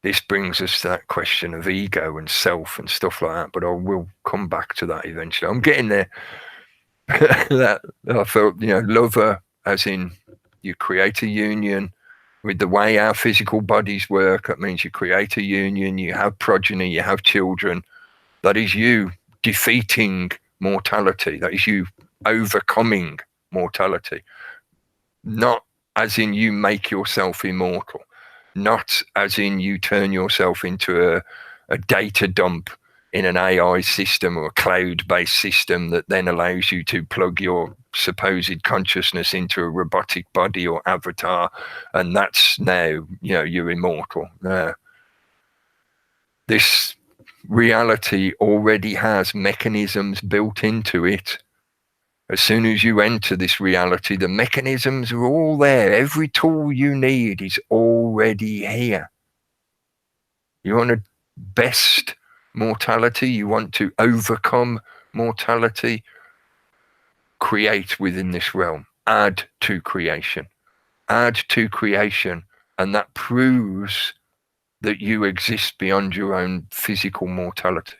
This brings us to that question of ego and self and stuff like that, but I will come back to that eventually. I'm getting there. That I felt, lover, as in you create a union with the way our physical bodies work. That means you create a union, you have progeny, you have children. That is you defeating mortality. That is you overcoming mortality. Not as in you make yourself immortal. Not as in you turn yourself into a data dump in an AI system or a cloud-based system that then allows you to plug your supposed consciousness into a robotic body or avatar, and that's now, you're immortal. This reality already has mechanisms built into it. As soon as you enter this reality, the mechanisms are all there. Every tool you need is already here. You want to best mortality, you want to overcome mortality, create within this realm. Add to creation. Add to creation. And that proves that you exist beyond your own physical mortality.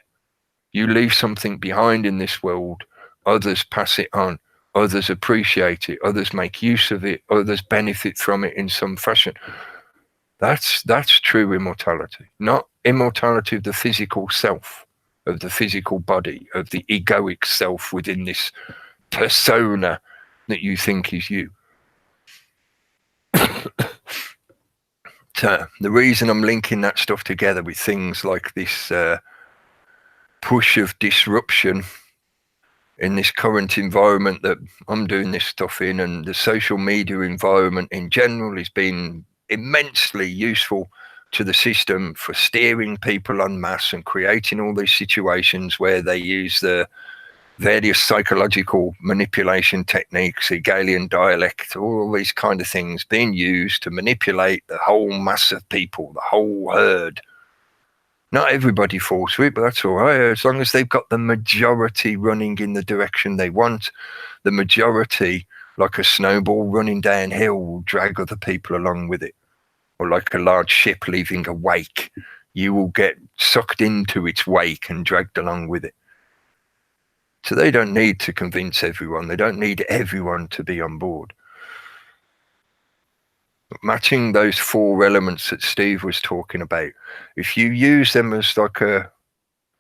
You leave something behind in this world, others pass it on, others appreciate it, others make use of it, others benefit from it in some fashion. That's true immortality, not immortality of the physical self, of the physical body, of the egoic self within this persona that you think is you. So the reason I'm linking that stuff together with things like this push of disruption in this current environment that I'm doing this stuff in, and the social media environment in general has been immensely useful to the system for steering people en masse and creating all these situations where they use the various psychological manipulation techniques, Hegelian dialect, all these kind of things being used to manipulate the whole mass of people, the whole herd. Not everybody falls for it, but that's all right, as long as they've got the majority running in the direction they want. The majority, like a snowball running downhill, will drag other people along with it. Or like a large ship leaving a wake, you will get sucked into its wake and dragged along with it. So they don't need to convince everyone. They don't need everyone to be on board. But matching those four elements that Steve was talking about, if you use them as like an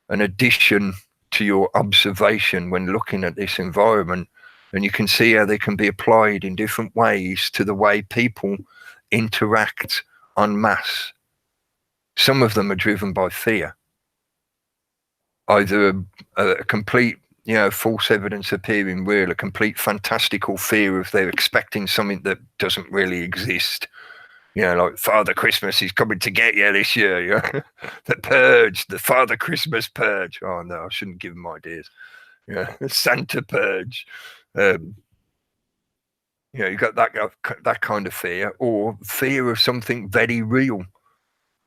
addition to your observation when looking at this environment, then you can see how they can be applied in different ways to the way people interact en masse. Some of them are driven by fear. Either a complete, false evidence appearing real, a complete fantastical fear of they're expecting something that doesn't really exist. Like Father Christmas is coming to get you this year. The purge, the Father Christmas purge. Oh no, I shouldn't give them ideas. Santa purge. You got that kind of fear, or fear of something very real.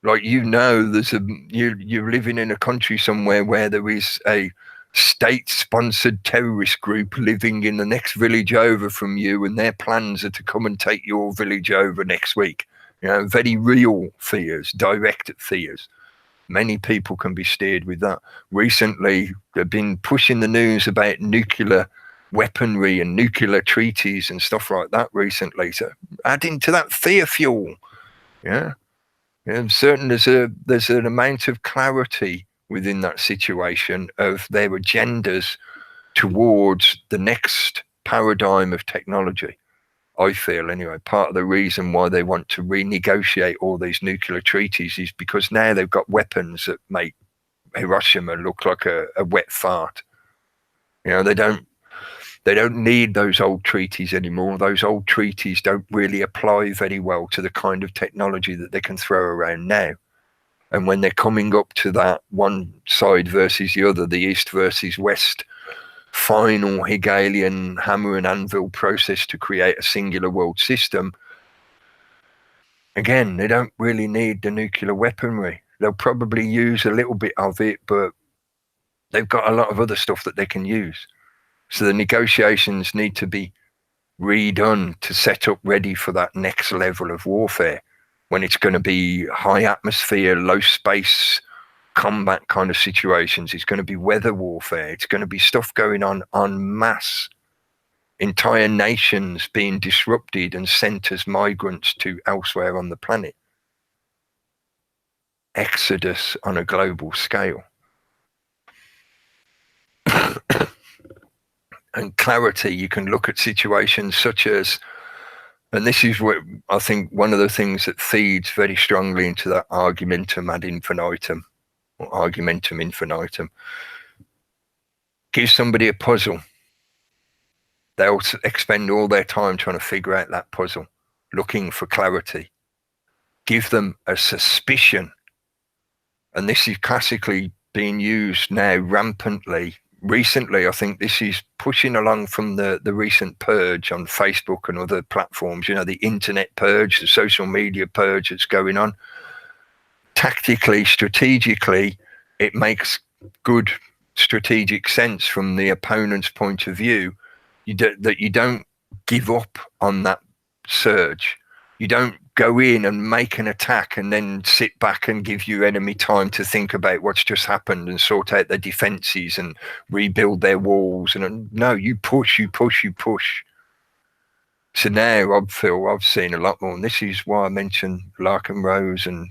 Like there's you're living in a country somewhere where there is a state-sponsored terrorist group living in the next village over from you, and their plans are to come and take your village over next week. Very real fears, direct fears. Many people can be steered with that. Recently, they've been pushing the news about nuclear weaponry and nuclear treaties and stuff like that recently. So adding to that fear fuel, And certain there's an amount of clarity within that situation of their agendas towards the next paradigm of technology. I feel, anyway, part of the reason why they want to renegotiate all these nuclear treaties is because now they've got weapons that make Hiroshima look like a wet fart. You know, they don't need those old treaties anymore. Those old treaties don't really apply very well to the kind of technology that they can throw around now. And when they're coming up to that one side versus the other, the East versus West, final Hegelian hammer and anvil process to create a singular world system, again, they don't really need the nuclear weaponry. They'll probably use a little bit of it, but they've got a lot of other stuff that they can use. So the negotiations need to be redone to set up ready for that next level of warfare, when it's going to be high atmosphere, low space combat kind of situations. It's going to be weather warfare. It's going to be stuff going on en masse. Entire nations being disrupted and sent as migrants to elsewhere on the planet. Exodus on a global scale. And clarity, you can look at situations such as, and this is what I think one of the things that feeds very strongly into that argumentum ad infinitum, or argumentum infinitum. Give somebody a puzzle. They'll expend all their time trying to figure out that puzzle, looking for clarity. Give them a suspicion. And this is classically being used now rampantly. Recently, I think this is pushing along from the recent purge on Facebook and other platforms, you know, the internet purge, the social media purge that's going on. Tactically, strategically, it makes good strategic sense from the opponent's point of view, that you don't give up on that surge. You don't go in and make an attack and then sit back and give your enemy time to think about what's just happened and sort out their defenses and rebuild their walls. And no, you push, you push, you push. So now I feel I've seen a lot more, and this is why I mentioned Larkin Rose and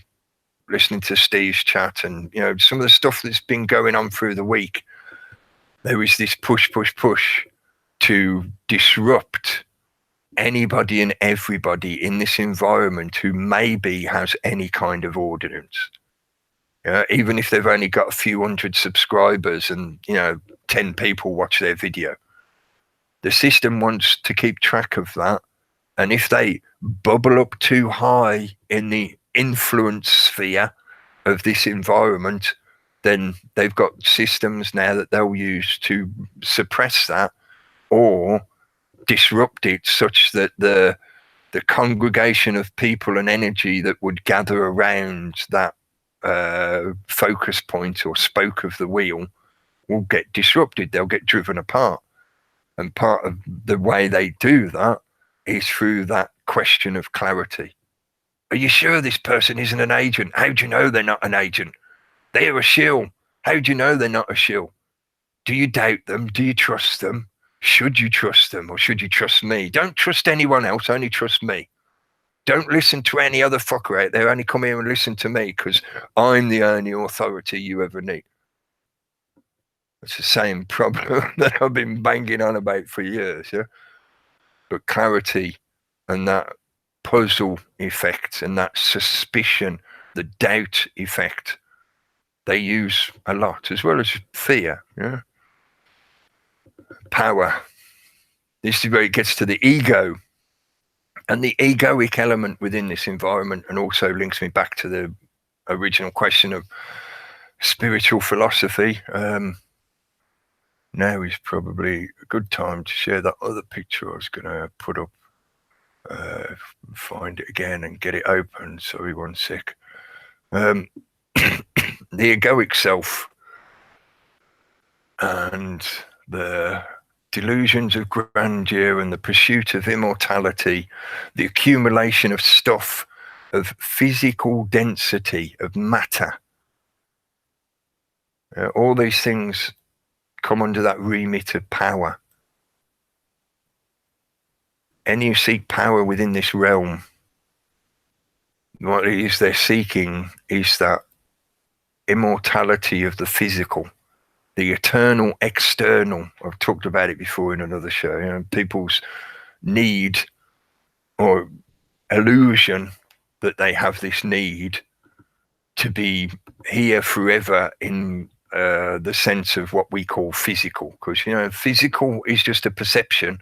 listening to Steve's chat and, you know, some of the stuff that's been going on through the week. There is this push, push, push to disrupt anybody and everybody in this environment who maybe has any kind of ordinance. Even if they've only got a few hundred subscribers and, you know, 10 people watch their video. The system wants to keep track of that. And if they bubble up too high in the influence sphere of this environment, then they've got systems now that they'll use to suppress that or disrupt it, such that the congregation of people and energy that would gather around that focus point or spoke of the wheel will get disrupted. They'll get driven apart. And part of the way they do that is through that question of clarity. Are you sure this person isn't an agent? How do you know they're not an agent? They're a shill. How do you know they're not a shill? Do you doubt them? Do you trust them? Should you trust them, or should you trust me? Don't trust anyone else, only trust me. Don't listen to any other fucker out there, only come here and listen to me, because I'm the only authority you ever need. It's the same problem that I've been banging on about for years, yeah? But clarity and that puzzle effect and that suspicion, the doubt effect, they use a lot, as well as fear, yeah? Power. This is where it gets to the ego and the egoic element within this environment, and also links me back to the original question of spiritual philosophy. Now is probably a good time to share that other picture I was going to put up. Find it again and get it open. Sorry, one sec. The egoic self and the delusions of grandeur and the pursuit of immortality, the accumulation of stuff, of physical density, of matter. All these things come under that remit of power. And you seek power within this realm. What it is they're seeking is that immortality of the physical, the eternal external. I've talked about it before in another show. You know, people's need or illusion that they have this need to be here forever in the sense of what we call physical, because, you know, physical is just a perception.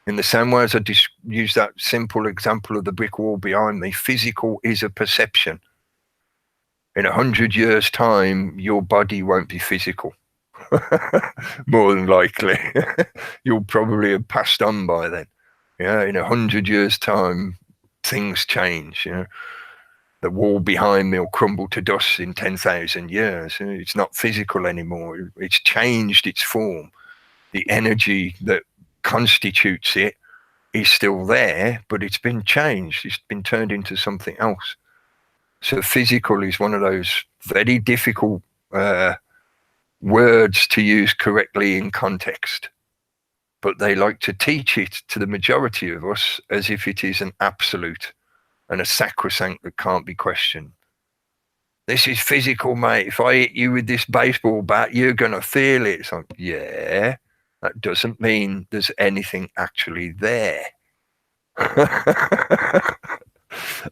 In the same way as I just use that simple example of the brick wall behind me, physical is a perception. In 100 years' time, your body won't be physical. More than likely. You'll probably have passed on by then. Yeah, in 100 years' time, things change. You know, the wall behind me will crumble to dust in 10,000 years. It's not physical anymore. It's changed its form. The energy that constitutes it is still there, but it's been changed. It's been turned into something else. So physical is one of those very difficult words to use correctly in context. But they like to teach it to the majority of us as if it is an absolute and a sacrosanct that can't be questioned. This is physical, mate. If I hit you with this baseball bat, you're going to feel it. It's like, yeah, that doesn't mean there's anything actually there.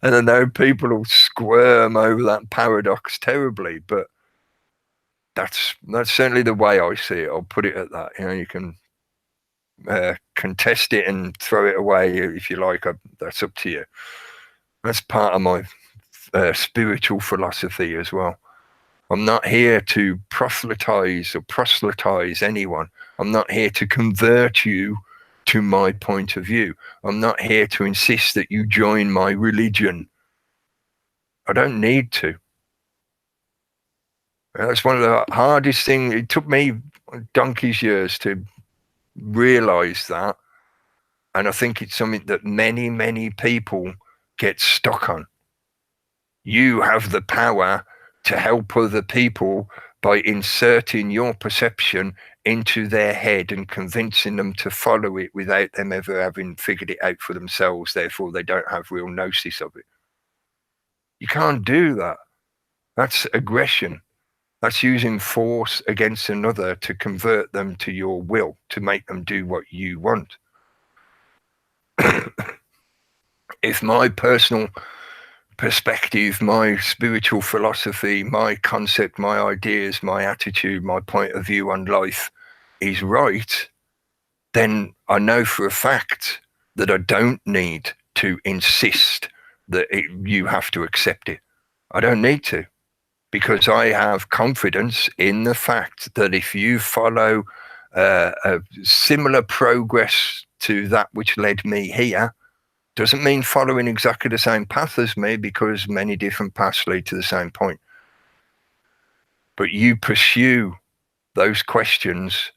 And I know people will squirm over that paradox terribly, but that's certainly the way I see it. I'll put it at that. You know, you can contest it and throw it away if you like. That's up to you. That's part of my spiritual philosophy as well. I'm not here to proselytize anyone. I'm not here to convert you to my point of view. I'm not here to insist that you join my religion. I don't need to. That's one of the hardest things. It took me donkey's years to realize that. And I think it's something that many, many people get stuck on. You have the power to help other people by inserting your perception into their head and convincing them to follow it without them ever having figured it out for themselves. Therefore, they don't have real gnosis of it. You can't do that. That's aggression. That's using force against another to convert them to your will, to make them do what you want. If my personal perspective, my spiritual philosophy, my concept, my ideas, my attitude, my point of view on life is right, then I know for a fact that I don't need to insist that you have to accept it. I don't need to, because I have confidence in the fact that if you follow a similar progress to that which led me here, doesn't mean following exactly the same path as me, because many different paths lead to the same point. But you pursue those questions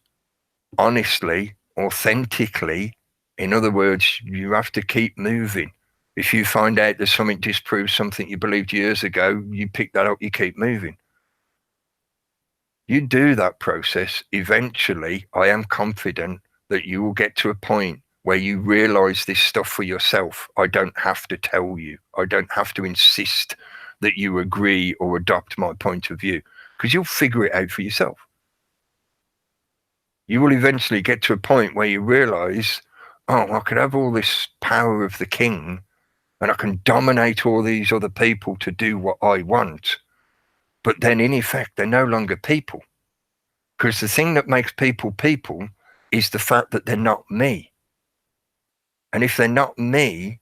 honestly, authentically. In other words, you have to keep moving. If you find out that something disproves something you believed years ago, you pick that up, you keep moving. You do that process. Eventually, I am confident that you will get to a point where you realize this stuff for yourself. I don't have to tell you. I don't have to insist that you agree or adopt my point of view, because you'll figure it out for yourself. You will eventually get to a point where you realize, oh, I could have all this power of the king and I can dominate all these other people to do what I want. But then in effect, they're no longer people. Because the thing that makes people people is the fact that they're not me. And if they're not me,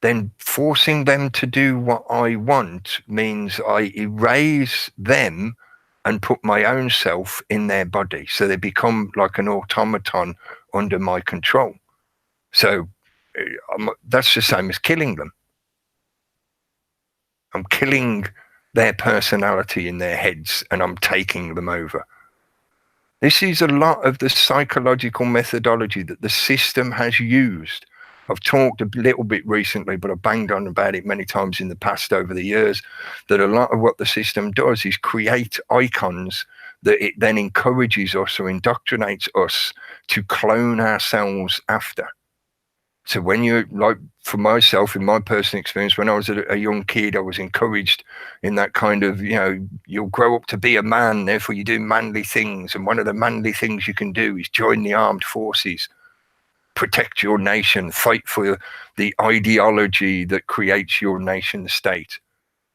then forcing them to do what I want means I erase them and put my own self in their body. So they become like an automaton under my control. So that's the same as killing them. I'm killing their personality in their heads and I'm taking them over. This is a lot of the psychological methodology that the system has used. I've talked a little bit recently, but I've banged on about it many times in the past over the years, that a lot of what the system does is create icons that it then encourages us or indoctrinates us to clone ourselves after. So when you're like, for myself, in my personal experience, when I was a young kid, I was encouraged in that kind of, you'll grow up to be a man, therefore you do manly things. And one of the manly things you can do is join the armed forces, protect your nation, fight for the ideology that creates your nation state,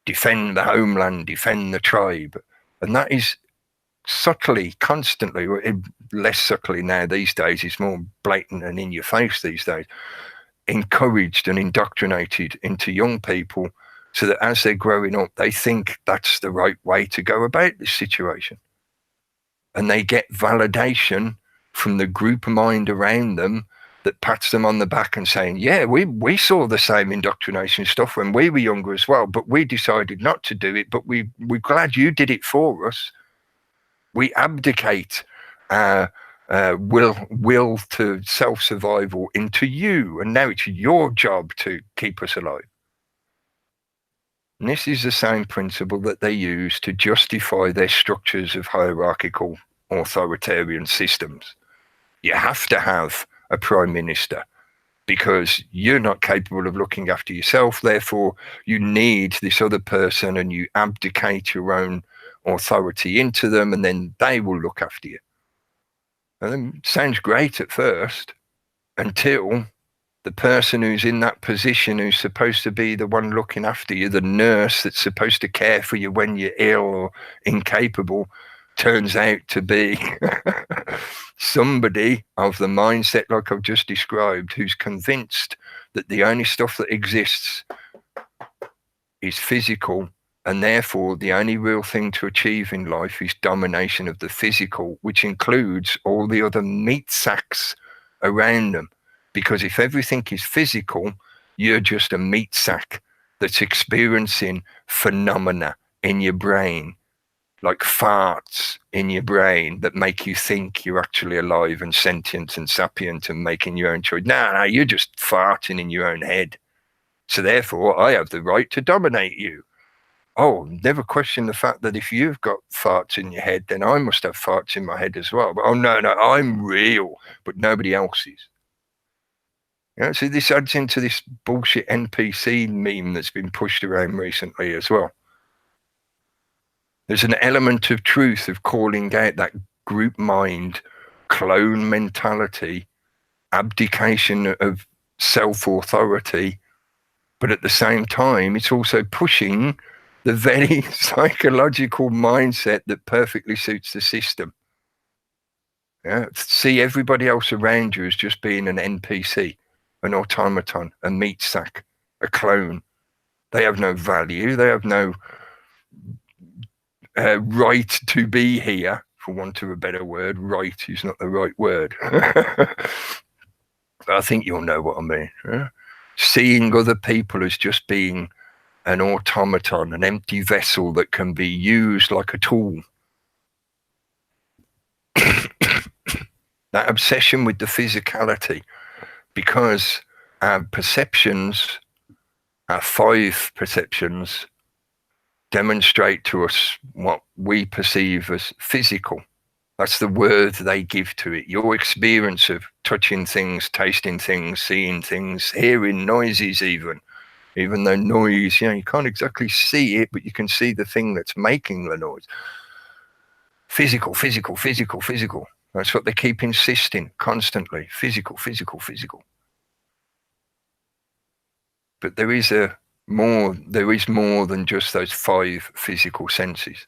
defend the homeland, defend the tribe. And that is subtly, constantly, less subtly now these days, it's more blatant and in your face these days, encouraged and indoctrinated into young people, so that as they're growing up, they think that's the right way to go about this situation. And they get validation from the group mind around them that pats them on the back and saying, yeah, we saw the same indoctrination stuff when we were younger as well, but we decided not to do it, but we're glad you did it for us. We abdicate our will to self-survival into you, and now it's your job to keep us alive. And this is the same principle that they use to justify their structures of hierarchical authoritarian systems. You have to have a prime minister because you're not capable of looking after yourself. Therefore, you need this other person, and you abdicate your own authority into them, and then they will look after you. And it sounds great at first, until the person who's in that position, who's supposed to be the one looking after you, the nurse that's supposed to care for you when you're ill or incapable, turns out to be somebody of the mindset like I've just described, who's convinced that the only stuff that exists is physical, and therefore the only real thing to achieve in life is domination of the physical, which includes all the other meat sacks around them. Because if everything is physical, you're just a meat sack that's experiencing phenomena in your brain, like farts in your brain, that make you think you're actually alive and sentient and sapient and making your own choice. No, you're just farting in your own head. So therefore, I have the right to dominate you. Oh, never question the fact that if you've got farts in your head, then I must have farts in my head as well. But oh, no, I'm real, but nobody else is. So this adds into this bullshit NPC meme that's been pushed around recently as well. There's an element of truth of calling out that group mind, clone mentality, abdication of self-authority, but at the same time, it's also pushing the very psychological mindset that perfectly suits the system. See everybody else around you as just being an NPC, an automaton, a meat sack, a clone. They have no value. They have no right to be here, for want of a better word. Right is not the right word. But I think you'll know what I mean. Seeing other people as just being an automaton, an empty vessel that can be used like a tool. That obsession with the physicality, because our perceptions, our 5 perceptions, demonstrate to us what we perceive as physical. That's the word they give to it. Your experience of touching things, tasting things, seeing things, hearing noises even though noise, you can't exactly see it, but you can see the thing that's making the noise. Physical, physical, physical, physical. That's what they keep insisting constantly. Physical, physical, physical. But there is more than just those 5 physical senses.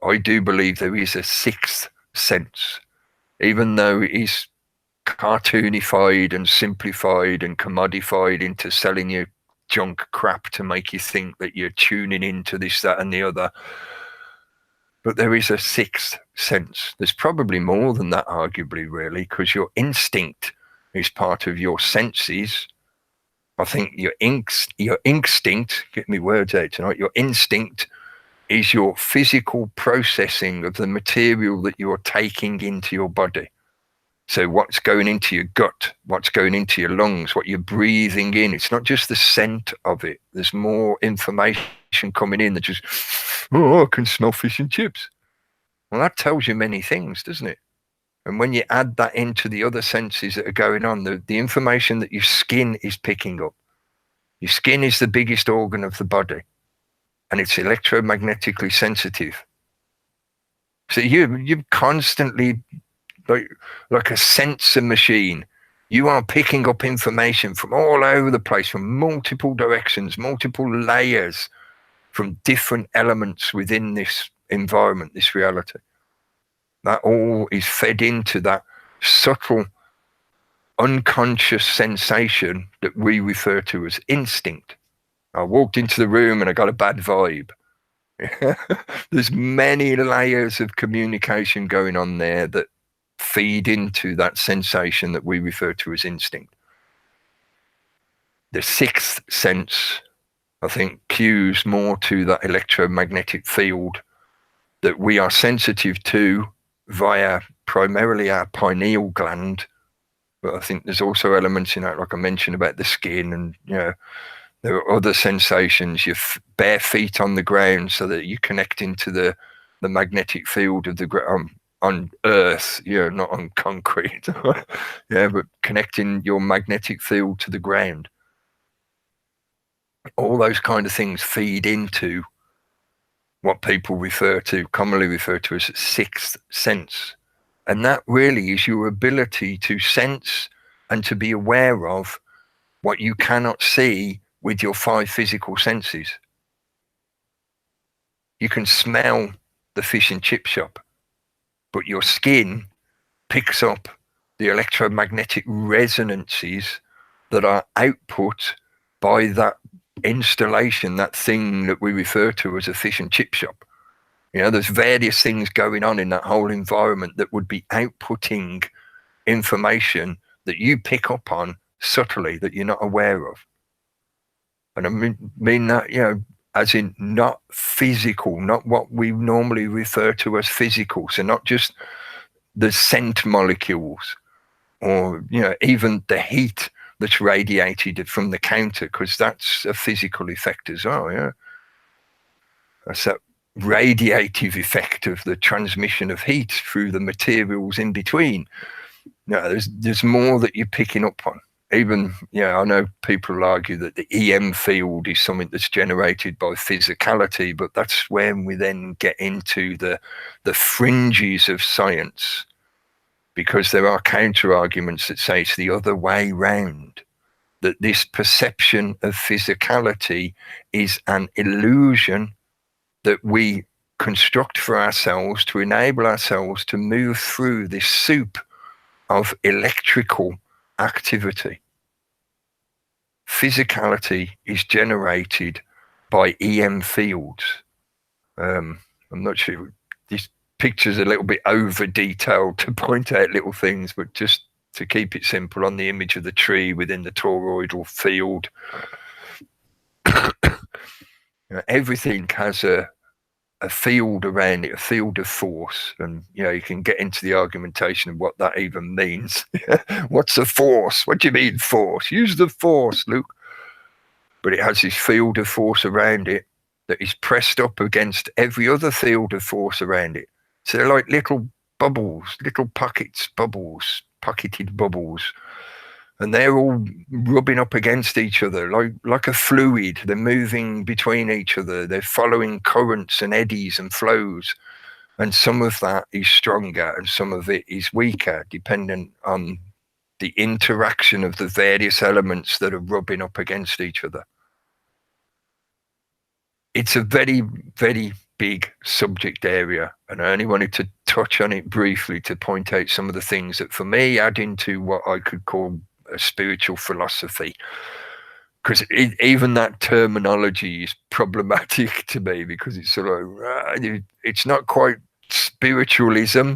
I do believe there is a 6th sense, even though it is cartoonified and simplified and commodified into selling you junk crap to make you think that you're tuning into this, that, and the other. But there is a 6th sense. There's probably more than that, arguably, really, because your instinct is part of your senses. I think your instinct, get me words out tonight, your instinct is your physical processing of the material that you're taking into your body. So what's going into your gut, what's going into your lungs, what you're breathing in. It's not just the scent of it. There's more information coming in that just, I can smell fish and chips. Well, that tells you many things, doesn't it? And when you add that into the other senses that are going on, the information that your skin is picking up. Your skin is the biggest organ of the body, and it's electromagnetically sensitive. So you're constantly like a sensor machine. You are picking up information from all over the place, from multiple directions, multiple layers, from different elements within this environment, this reality. That all is fed into that subtle, unconscious sensation that we refer to as instinct. I walked into the room and I got a bad vibe. There's many layers of communication going on there that feed into that sensation that we refer to as instinct. The sixth sense, I think, cues more to that electromagnetic field that we are sensitive to via primarily our pineal gland. But I think there's also elements in that, like I mentioned about the skin, and there are other sensations. Your bare feet on the ground, so that you connect into the magnetic field of the ground on Earth, not on concrete. But connecting your magnetic field to the ground. All those kind of things feed into what people commonly refer to as sixth sense. And that really is your ability to sense and to be aware of what you cannot see with your five physical senses. You can smell the fish and chip shop, but your skin picks up the electromagnetic resonances that are output by that installation, that thing that we refer to as a fish and chip shop. There's various things going on in that whole environment that would be outputting information that you pick up on subtly that you're not aware of. And I mean that, as in not physical, not what we normally refer to as physical. So not just the scent molecules or, even the heat that's radiated from the counter, because that's a physical effect as well. Yeah, that's that radiative effect of the transmission of heat through the materials in between. There's more that you're picking up on. Even, I know people argue that the EM field is something that's generated by physicality, but that's when we then get into the fringes of science, because there are counter arguments that say it's the other way round, that this perception of physicality is an illusion that we construct for ourselves to enable ourselves to move through this soup of electrical activity. Physicality is generated by EM fields. I'm not sure, this picture's a little bit over detailed to point out little things, but just to keep it simple, on the image of the tree within the toroidal field, everything has a field around it, a field of force. And, you can get into the argumentation of what that even means. What's a force? What do you mean force? Use the force, Luke. But it has this field of force around it that is pressed up against every other field of force around it. So they're like little bubbles, little pocketed bubbles. And they're all rubbing up against each other like a fluid. They're moving between each other. They're following currents and eddies and flows. And some of that is stronger and some of it is weaker, depending on the interaction of the various elements that are rubbing up against each other. It's a very, very big subject area, and I only wanted to touch on it briefly to point out some of the things that, for me, add into what I could call a spiritual philosophy, because even that terminology is problematic to me, because it's sort of it's not quite spiritualism,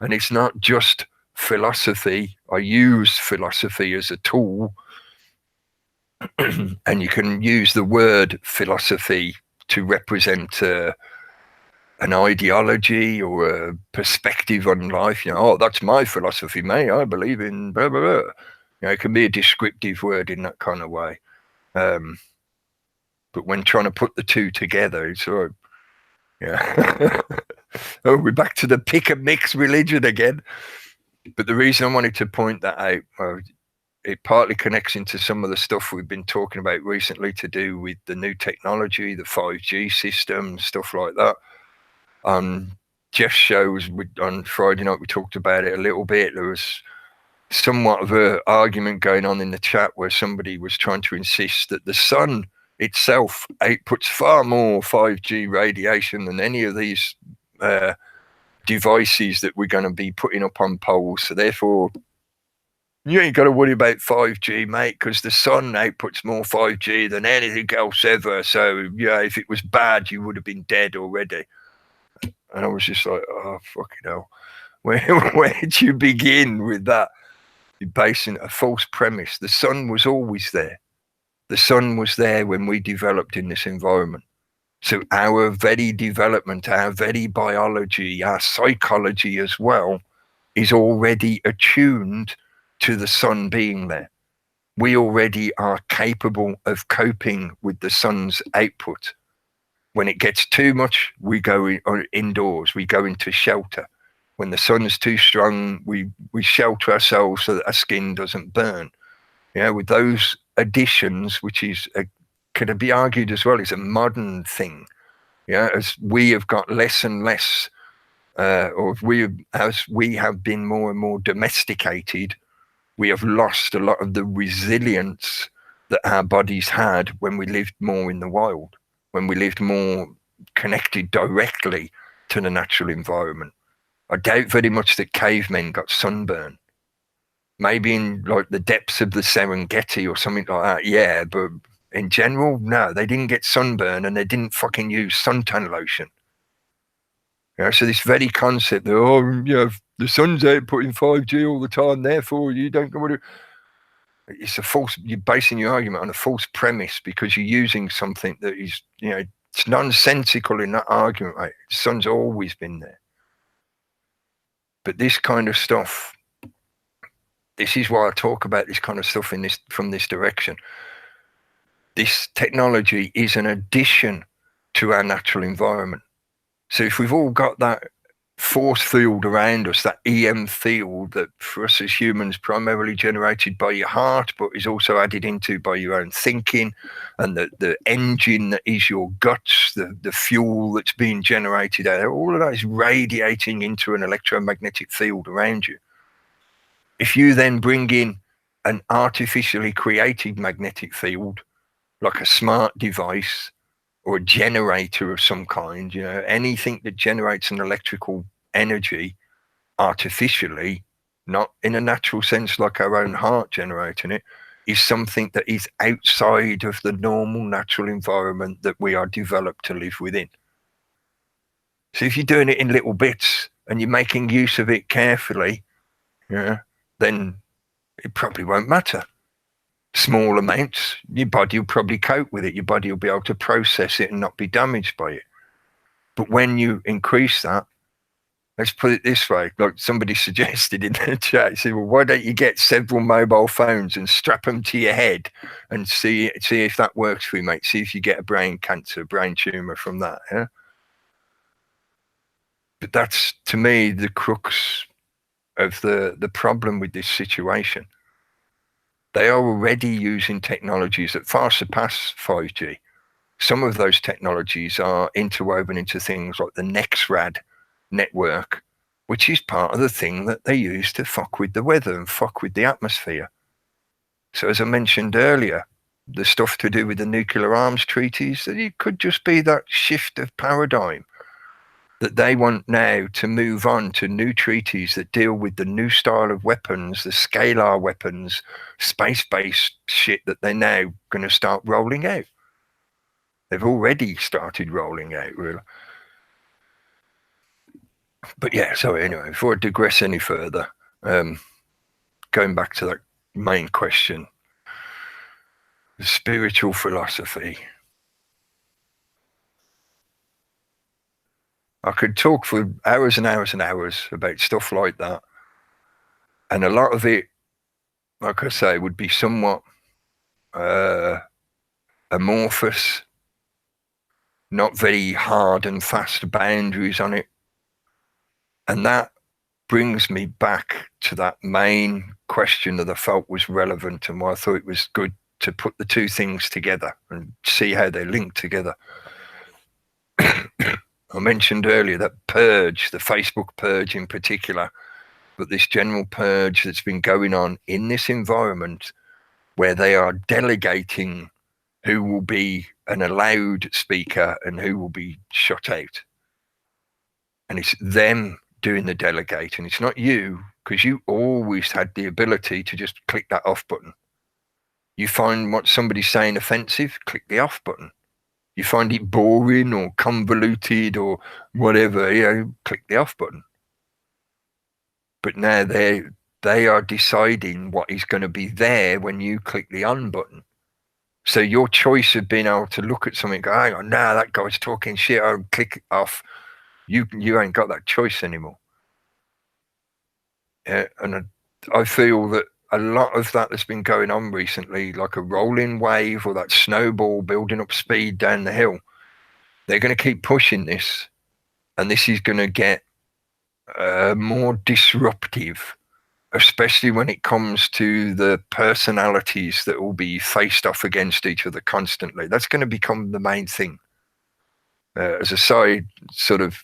and it's not just philosophy. I use philosophy as a tool, and you can use the word philosophy to represent an ideology or a perspective on life. That's my philosophy, mate. I believe in blah, blah, blah. It can be a descriptive word in that kind of way. But when trying to put the two together, it's sort of, yeah. Oh, we're back to the pick and mix religion again. But the reason I wanted to point that out, well, it partly connects into some of the stuff we've been talking about recently to do with the new technology, the 5G system, stuff like that. On Jeff's shows on Friday night, we talked about it a little bit. There was somewhat of an argument going on in the chat where somebody was trying to insist that the sun itself outputs far more 5G radiation than any of these devices that we're going to be putting up on poles. So therefore, you ain't got to worry about 5G, mate, because the sun outputs more 5G than anything else ever. So, yeah, if it was bad, you would have been dead already. And I was just like, oh, fucking hell. Where did you begin with that? You're basing a false premise. The sun was always there. The sun was there when we developed in this environment. So our very development, our very biology, our psychology as well is already attuned to the sun being there. We already are capable of coping with the sun's output. When it gets too much, we go indoors, we go into shelter. When the sun's too strong, we shelter ourselves so that our skin doesn't burn. Yeah, with those additions, which is could be argued as well, is a modern thing. Yeah, as we have got less and less, as we have been more and more domesticated, we have lost a lot of the resilience that our bodies had when we lived more in the wild, when we lived more connected directly to the natural environment. I doubt very much that cavemen got sunburn. Maybe in like the depths of the Serengeti or something like that, yeah, but in general, no, they didn't get sunburn and they didn't fucking use suntan lotion. So this very concept that, oh, the sun's out putting 5G all the time, therefore you don't go to. It's a false, you're basing your argument on a false premise because you're using something that is, it's nonsensical in that argument, right? The sun's always been there. But this kind of stuff, this is why I talk about this kind of stuff from this direction. This technology is an addition to our natural environment. So if we've all got that force field around us, that EM field that for us as humans primarily generated by your heart, but is also added into by your own thinking, and the engine that is your guts, the fuel that's being generated out there, all of that is radiating into an electromagnetic field around you. If you then bring in an artificially created magnetic field, like a smart device, or a generator of some kind, anything that generates an electrical energy artificially, not in a natural sense like our own heart generating it, is something that is outside of the normal natural environment that we are developed to live within. So if you're doing it in little bits and you're making use of it carefully, then it probably won't matter. Small amounts, your body will probably cope with it. Your body will be able to process it and not be damaged by it. But when you increase that, let's put it this way, like somebody suggested in the chat, say, well, why don't you get several mobile phones and strap them to your head and see if that works for you, mate. See if you get a brain cancer, brain tumor from that. Yeah? But that's, to me, the crux of the problem with this situation. They are already using technologies that far surpass 5G. Some of those technologies are interwoven into things like the NextRad network, which is part of the thing that they use to fuck with the weather and fuck with the atmosphere. So as I mentioned earlier, the stuff to do with the nuclear arms treaties, that it could just be that shift of paradigm that they want now to move on to new treaties that deal with the new style of weapons, the scalar weapons, space-based shit that they're now going to start rolling out. They've already started rolling out, really. But yeah, so anyway, before I digress any further, going back to that main question, the spiritual philosophy. I could talk for hours and hours and hours about stuff like that. And a lot of it, like I say, would be somewhat amorphous, not very hard and fast boundaries on it. And that brings me back to that main question that I felt was relevant and why I thought it was good to put the two things together and see how they link together. I mentioned earlier that purge, the Facebook purge in particular, but this general purge that's been going on in this environment where they are delegating who will be an allowed speaker and who will be shut out. And it's them doing the delegating. It's not you, because you always had the ability to just click that off button. You find what somebody's saying offensive, click the off button. You find it boring or convoluted or whatever, click the off button. But now they are deciding what is going to be there when you click the on button. So your choice of being able to look at something and go, hang on, nah, that guy's talking shit, I'll click it off. You ain't got that choice anymore. And I feel that a lot of that that's been going on recently, like a rolling wave or that snowball building up speed down the hill, they're going to keep pushing this. And this is going to get more disruptive, especially when it comes to the personalities that will be faced off against each other constantly. That's going to become the main thing. As a side sort of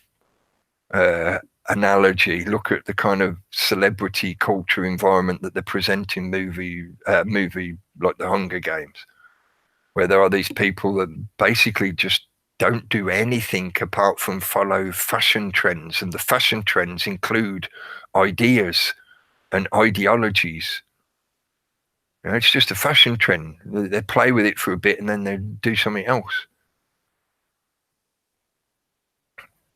analogy, look at the kind of celebrity culture environment that they present in movie like The Hunger Games, where there are these people that basically just don't do anything apart from follow fashion trends, and the fashion trends include ideas and ideologies. It's just a fashion trend. They play with it for a bit and then they do something else.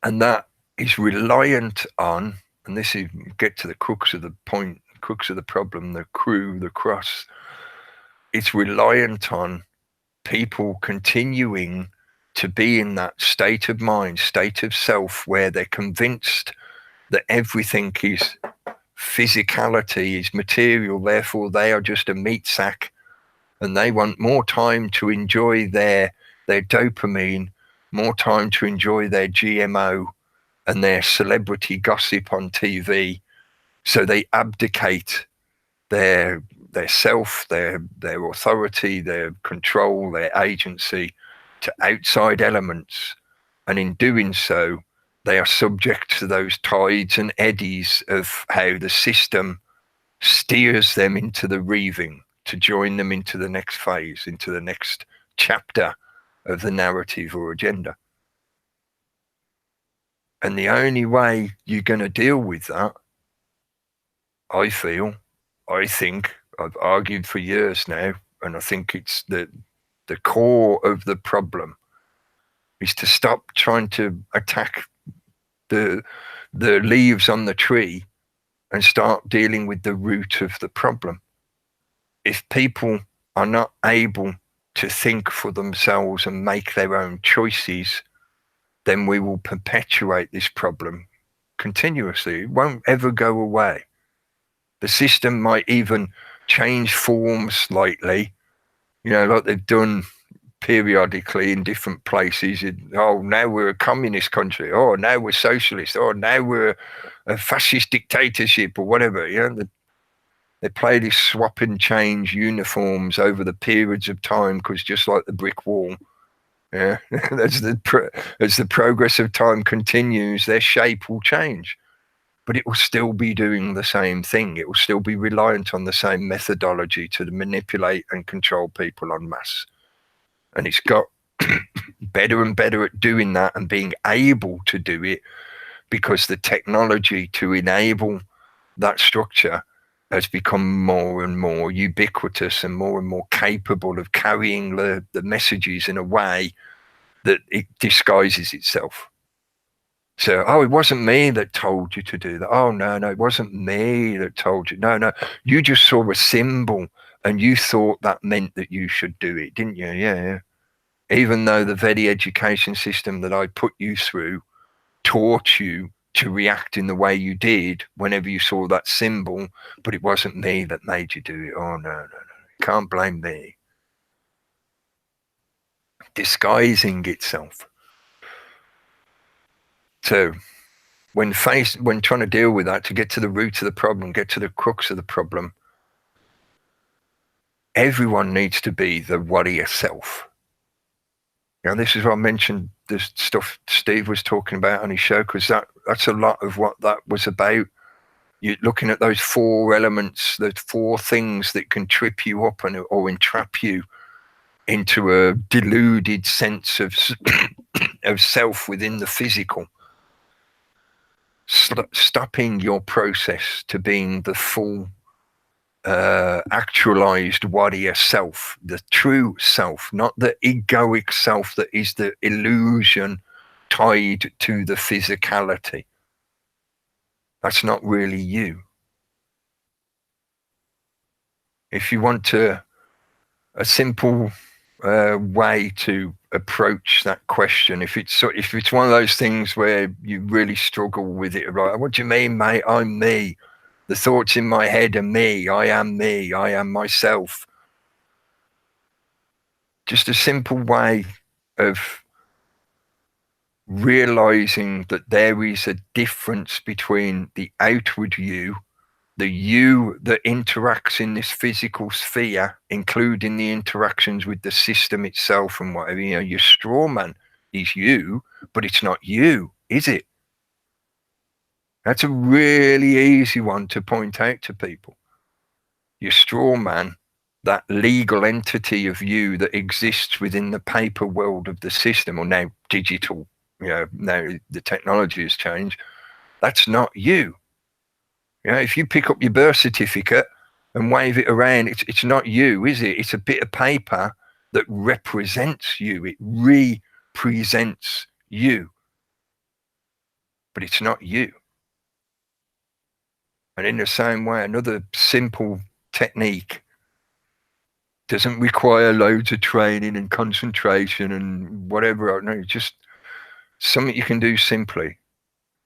And that is reliant on, and this is get to the crux of the point, crux of the problem, the cross. It's reliant on people continuing to be in that state of mind, state of self, where they're convinced that everything is physicality, is material, therefore they are just a meat sack, and they want more time to enjoy their dopamine, more time to enjoy their GMO and their celebrity gossip on TV. So they abdicate their self, their authority, their control, their agency to outside elements. And in doing so, they are subject to those tides and eddies of how the system steers them into the reeving to join them into the next phase, into the next chapter of the narrative or agenda. And the only way you're going to deal with that, I think, I've argued for years now, and I think it's the core of the problem, is to stop trying to attack the leaves on the tree and start dealing with the root of the problem. If people are not able to think for themselves and make their own choices, then we will perpetuate this problem continuously. It won't ever go away. The system might even change form slightly, like they've done periodically in different places. Now we're a communist country. Oh, now we're socialist. Oh, now we're a fascist dictatorship or whatever. They play this swap and change uniforms over the periods of time, because just like the brick wall, as the progress of time continues, their shape will change, but it will still be doing the same thing. It will still be reliant on the same methodology to manipulate and control people en masse. And it's got better and better at doing that and being able to do it, because the technology to enable that structure has become more and more ubiquitous and more capable of carrying the messages in a way that it disguises itself. So, it wasn't me that told you to do that. Oh, no, it wasn't me that told you. No, you just saw a symbol and you thought that meant that you should do it, didn't you? Yeah. Even though the very education system that I put you through taught you to react in the way you did whenever you saw that symbol, but it wasn't me that made you do it. Oh, no. You can't blame me. Disguising itself. So when trying to deal with that, to get to the root of the problem, get to the crux of the problem, everyone needs to be the warrior self. This is what I mentioned, this stuff Steve was talking about on his show, because that's a lot of what that was about. You're looking at those 4 elements, those 4 things that can trip you up or entrap you into a deluded sense of self within the physical. Stopping your process to being the full actualized warrior self, the true self, not the egoic self that is the illusion tied to the physicality. That's not really you. If you want a simple way to approach that question, if it's one of those things where you really struggle with it, right? What do you mean, mate? I'm me. The thoughts in my head are me. I am myself. Just a simple way of realizing that there is a difference between the outward you, the you that interacts in this physical sphere, including the interactions with the system itself and whatever. Your straw man is you, but it's not you, is it? That's a really easy one to point out to people. Your straw man, that legal entity of you that exists within the paper world of the system, or now digital, now the technology has changed, that's not you. If you pick up your birth certificate and wave it around, it's not you, is it? It's a bit of paper that represents you. It represents you. But it's not you. And in the same way, another simple technique doesn't require loads of training and concentration and whatever. No, just something you can do simply.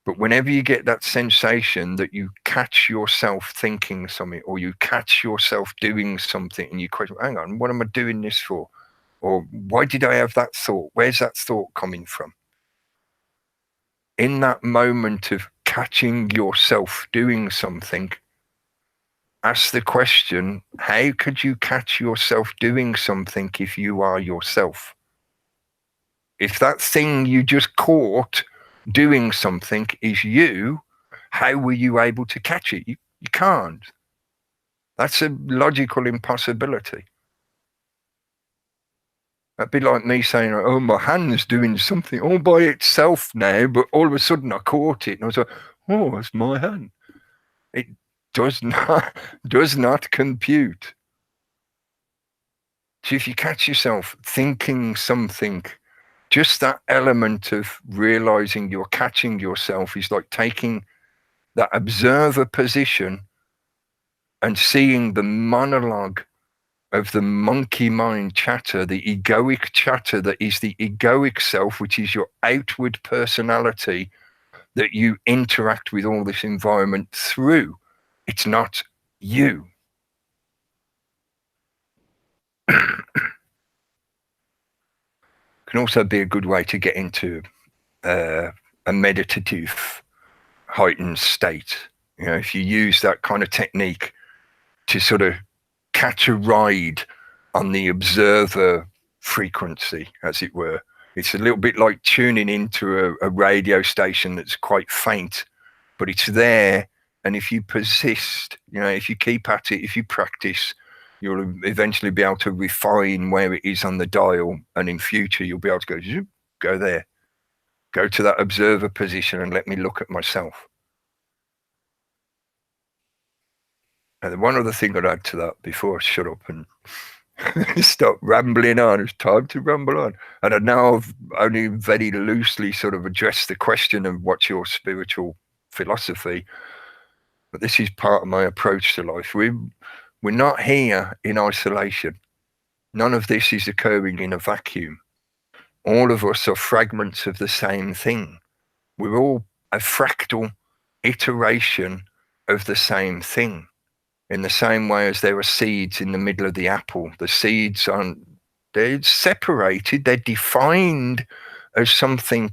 But whenever you get that sensation that you catch yourself thinking something, or you catch yourself doing something, and you question, hang on, what am I doing this for? Or why did I have that thought? Where's that thought coming from? In that moment of catching yourself doing something, ask the question, how could you catch yourself doing something if you are yourself? If that thing you just caught doing something is you, how were you able to catch it? You can't. That's a logical impossibility. That'd be like me saying, oh, my hand's doing something all by itself now, but all of a sudden I caught it and I was like, oh, it's my hand. It does not compute. So if you catch yourself thinking something, just that element of realizing you're catching yourself is like taking that observer position and seeing the monologue of the monkey mind chatter, the egoic chatter that is the egoic self, which is your outward personality that you interact with all this environment through. It's not you. Can also be a good way to get into a meditative heightened state. If you use that kind of technique to sort of catch a ride on the observer frequency, as it were. It's a little bit like tuning into a radio station that's quite faint, but it's there. And if you persist, if you keep at it, if you practice, you'll eventually be able to refine where it is on the dial. And in future, you'll be able to go there, go to that observer position and let me look at myself. And one other thing I'd add to that before I shut up and stop rambling on. It's time to ramble on. And I know I've only very loosely sort of addressed the question of what's your spiritual philosophy, but this is part of my approach to life. We're not here in isolation. None of this is occurring in a vacuum. All of us are fragments of the same thing. We're all a fractal iteration of the same thing. In the same way as there are seeds in the middle of the apple, the seeds they're separated, they're defined as something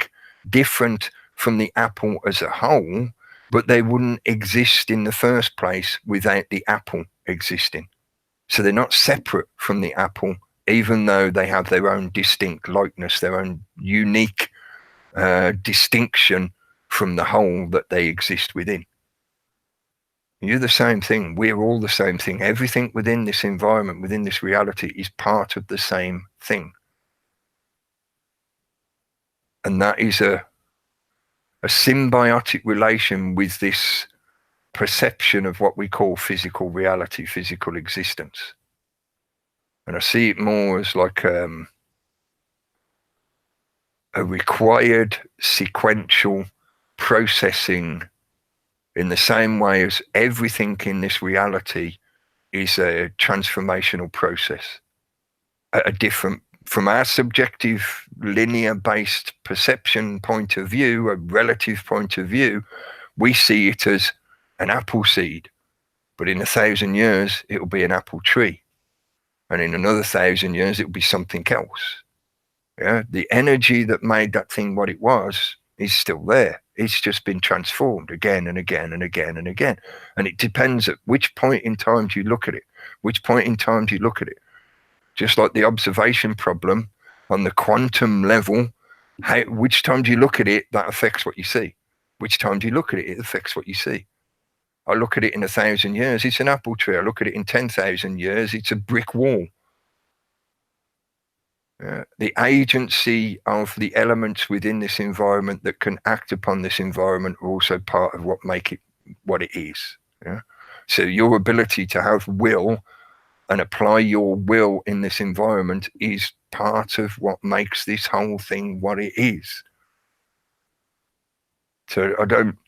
different from the apple as a whole, but they wouldn't exist in the first place without the apple existing. So they're not separate from the apple, even though they have their own distinct likeness, their own unique distinction from the whole that they exist within. You're the same thing. We're all the same thing. Everything within this environment, within this reality, is part of the same thing. And that is a symbiotic relation with this perception of what we call physical reality, physical existence. And I see it more as like a required sequential processing, in the same way as everything in this reality is a transformational process. A different, from our subjective linear-based perception point of view, a relative point of view, we see it as an apple seed, but in 1,000 years it will be an apple tree, and in another 1,000 years it will be something else. Yeah, the energy that made that thing what it was is still there. It's just been transformed again and again and again and again. And it depends at which point in time do you look at it. Which point in time do you look at it? Just like the observation problem on the quantum level, which time do you look at it, that affects what you see. Which time do you look at it, it affects what you see. I look at it in 1,000 years, it's an apple tree. I look at it in 10,000 years, it's a brick wall. The agency of the elements within this environment that can act upon this environment are also part of what make it what it is. Yeah? So your ability to have will and apply your will in this environment is part of what makes this whole thing what it is. So I don't,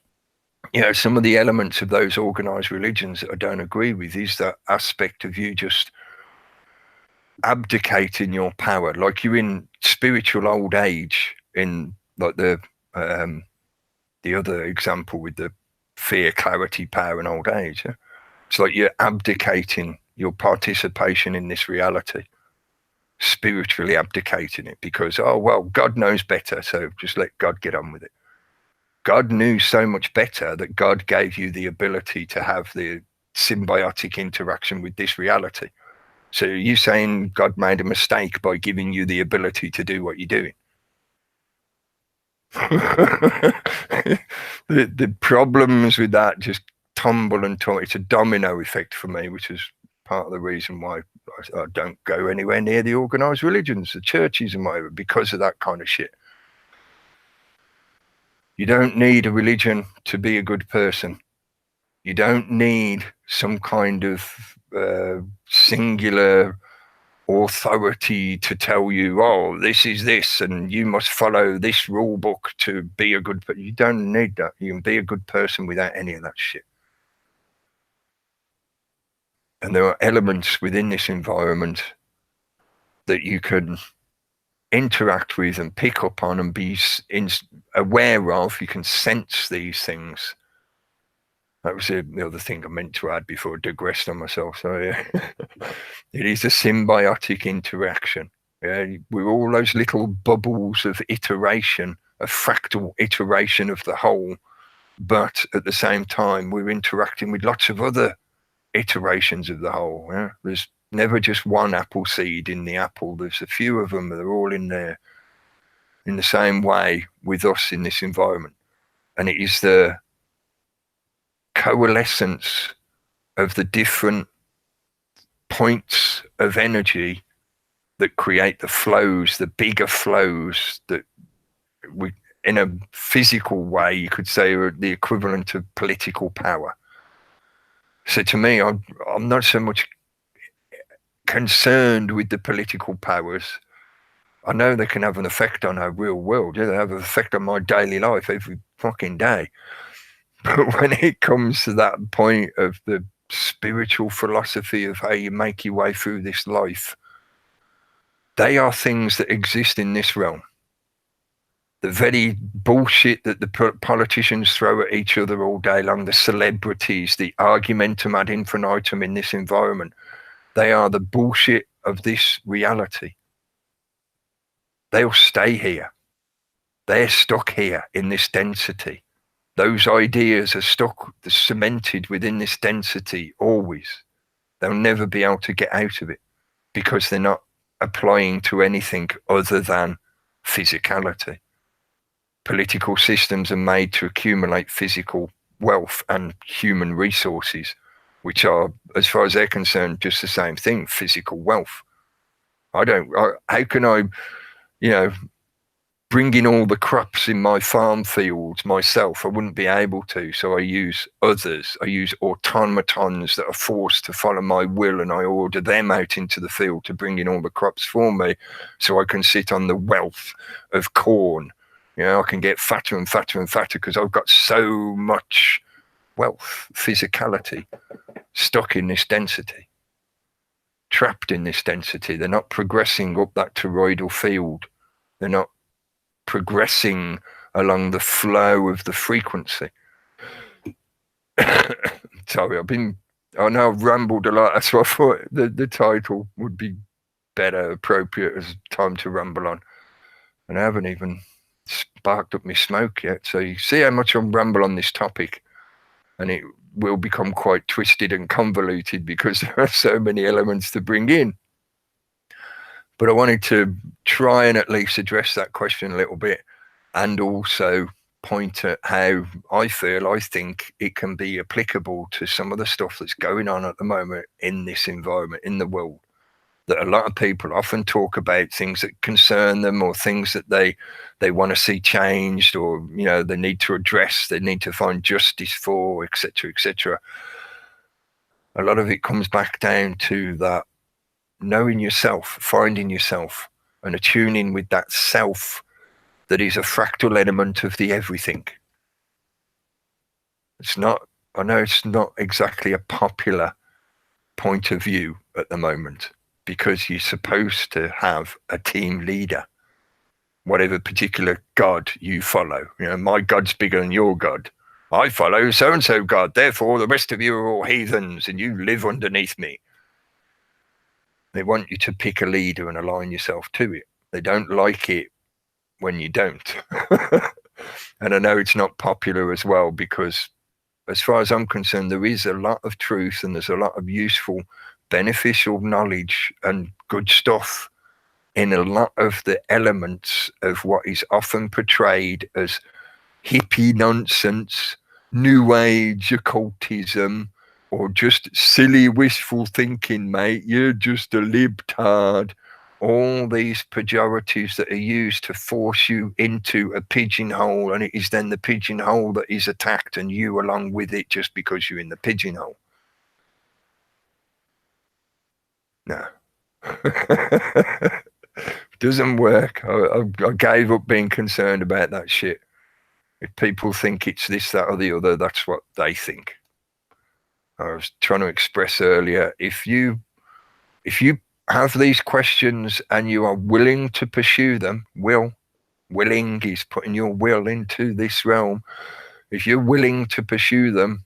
some of the elements of those organized religions that I don't agree with is that aspect of you just abdicating your power, like you're in spiritual old age, in like the other example with the fear, clarity, power, and old age. Yeah? It's like you're abdicating your participation in this reality, spiritually abdicating it, because, oh, well, God knows better, so just let God get on with it. God knew so much better that God gave you the ability to have the symbiotic interaction with this reality. So are you saying God made a mistake by giving you the ability to do what you're doing? the problems with that just tumble and tumble. It's a domino effect for me, which is part of the reason why I don't go anywhere near the organized religions, the churches and whatever, because of that kind of shit. You don't need a religion to be a good person. You don't need some kind of singular authority to tell you, oh, this is this, and you must follow this rule book to be a good person. You don't need that. You can be a good person without any of that shit. And there are elements within this environment that you can interact with and pick up on and be aware of. You can sense these things. That was the other thing I meant to add before I digressed on myself. So yeah, it is a symbiotic interaction. Yeah, we're all those little bubbles of iteration, a fractal iteration of the whole, but at the same time, we're interacting with lots of other iterations of the whole. Yeah? There's never just one apple seed in the apple. There's a few of them. They're all in there in the same way with us in this environment. And it is the coalescence of the different points of energy that create the flows, the bigger flows that we, in a physical way, you could say are the equivalent of political power. So to me, I'm not so much concerned with the political powers. I know they can have an effect on our real world. Yeah, they have an effect on my daily life every fucking day. But when it comes to that point of the spiritual philosophy of how you make your way through this life, they are things that exist in this realm. The very bullshit that the politicians throw at each other all day long, the celebrities, the argumentum ad infinitum in this environment, they are the bullshit of this reality. They'll stay here. They're stuck here in this density. Those ideas are stuck, cemented within this density always. They'll never be able to get out of it because they're not applying to anything other than physicality. Political systems are made to accumulate physical wealth and human resources, which are, as far as they're concerned, just the same thing, physical wealth. How can I, bring in all the crops in my farm fields myself? I wouldn't be able to. So I use others. I use automatons that are forced to follow my will, and I order them out into the field to bring in all the crops for me so I can sit on the wealth of corn. I can get fatter and fatter and fatter because I've got so much wealth, physicality, stuck in this density, trapped in this density. They're not progressing up that toroidal field. They're not progressing along the flow of the frequency. Sorry, I know I've rambled a lot. That's why I thought the title would be better, appropriate as time to ramble on. And I haven't even sparked up my smoke yet. So you see how much I ramble on this topic, and it will become quite twisted and convoluted because there are so many elements to bring in. But I wanted to try and at least address that question a little bit, and also point at how I think it can be applicable to some of the stuff that's going on at the moment in this environment, in the world. That a lot of people often talk about things that concern them, or things that they want to see changed, or they need to address, they need to find justice for, etc., etc. A lot of it comes back down to that knowing yourself, finding yourself, and attuning with that self that is a fractal element of the everything. I know it's not exactly a popular point of view at the moment, because you're supposed to have a team leader, whatever particular God you follow. My God's bigger than your God. I follow so-and-so God, therefore the rest of you are all heathens and you live underneath me. They want you to pick a leader and align yourself to it. They don't like it when you don't. And I know it's not popular as well, because as far as I'm concerned, there is a lot of truth and there's a lot of useful, beneficial knowledge and good stuff in a lot of the elements of what is often portrayed as hippie nonsense, new age occultism, or just silly wishful thinking, mate. You're just a libtard. All these pejoratives that are used to force you into a pigeonhole, and it is then the pigeonhole that is attacked and you along with it just because you're in the pigeonhole. No. Doesn't work. I gave up being concerned about that shit. If people think it's this, that, or the other, that's what they think. I was trying to express earlier, if you have these questions and you are willing to pursue them, willing is putting your will into this realm. If you're willing to pursue them,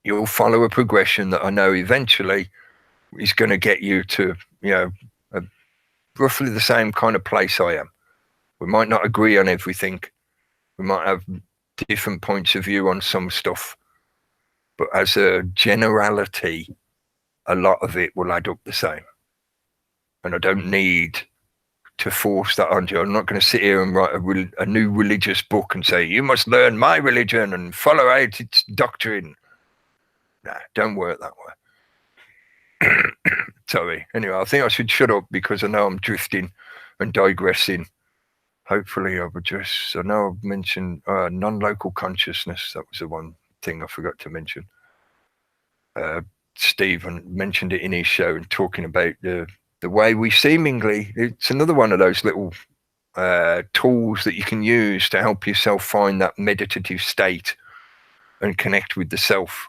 you'll follow a progression that I know eventually is going to get you to, roughly the same kind of place I am. We might not agree on everything. We might have different points of view on some stuff. But as a generality, a lot of it will add up the same. And I don't need to force that on you. I'm not going to sit here and write a new religious book and say, you must learn my religion and follow out its doctrine. Nah, don't work that way. Sorry. Anyway, I think I should shut up because I know I'm drifting and digressing. Hopefully I've addressed, I know I've mentioned non-local consciousness. That was the one thing I forgot to mention. Stephen mentioned it in his show and talking about the way we seemingly, it's another one of those little tools that you can use to help yourself find that meditative state and connect with the self.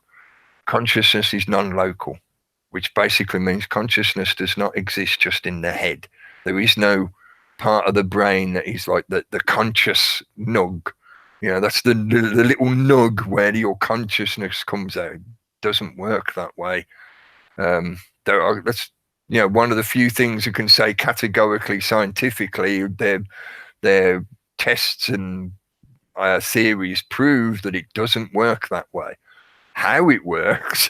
Consciousness is non-local, which basically means consciousness does not exist just in the head. There is no part of the brain that is like the conscious nug. That's the little nug where your consciousness comes out. It doesn't work that way. That's one of the few things you can say categorically, scientifically, they're tests and theories prove that it doesn't work that way. How it works,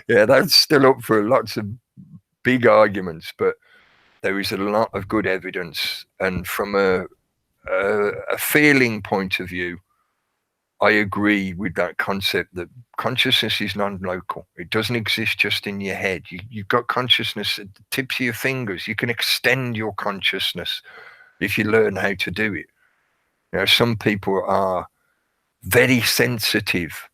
yeah, that's still up for lots of big arguments, but there is a lot of good evidence. And from a feeling point of view, I agree with that concept that consciousness is non-local. It doesn't exist just in your head. You've got consciousness at the tips of your fingers. You can extend your consciousness if you learn how to do it. You know, some people are very sensitive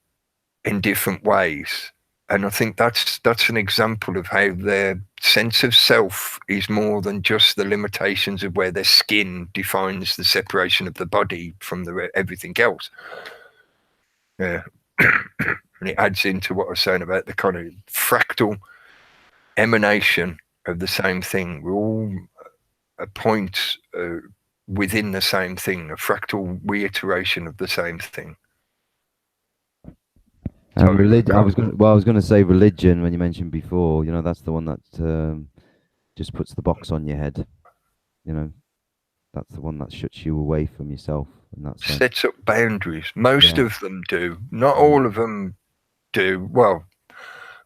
in different ways. And I think that's an example of how their sense of self is more than just the limitations of where their skin defines the separation of the body from everything else. Yeah. And it adds into what I was saying about the kind of fractal emanation of the same thing. We're all a point within the same thing, a fractal reiteration of the same thing. Religion. I was going to say religion when you mentioned before. You know, that's the one that just puts the box on your head. You know, that's the one that shuts you away from yourself, and that sets up boundaries. Most of them do. Not all of them do. Well,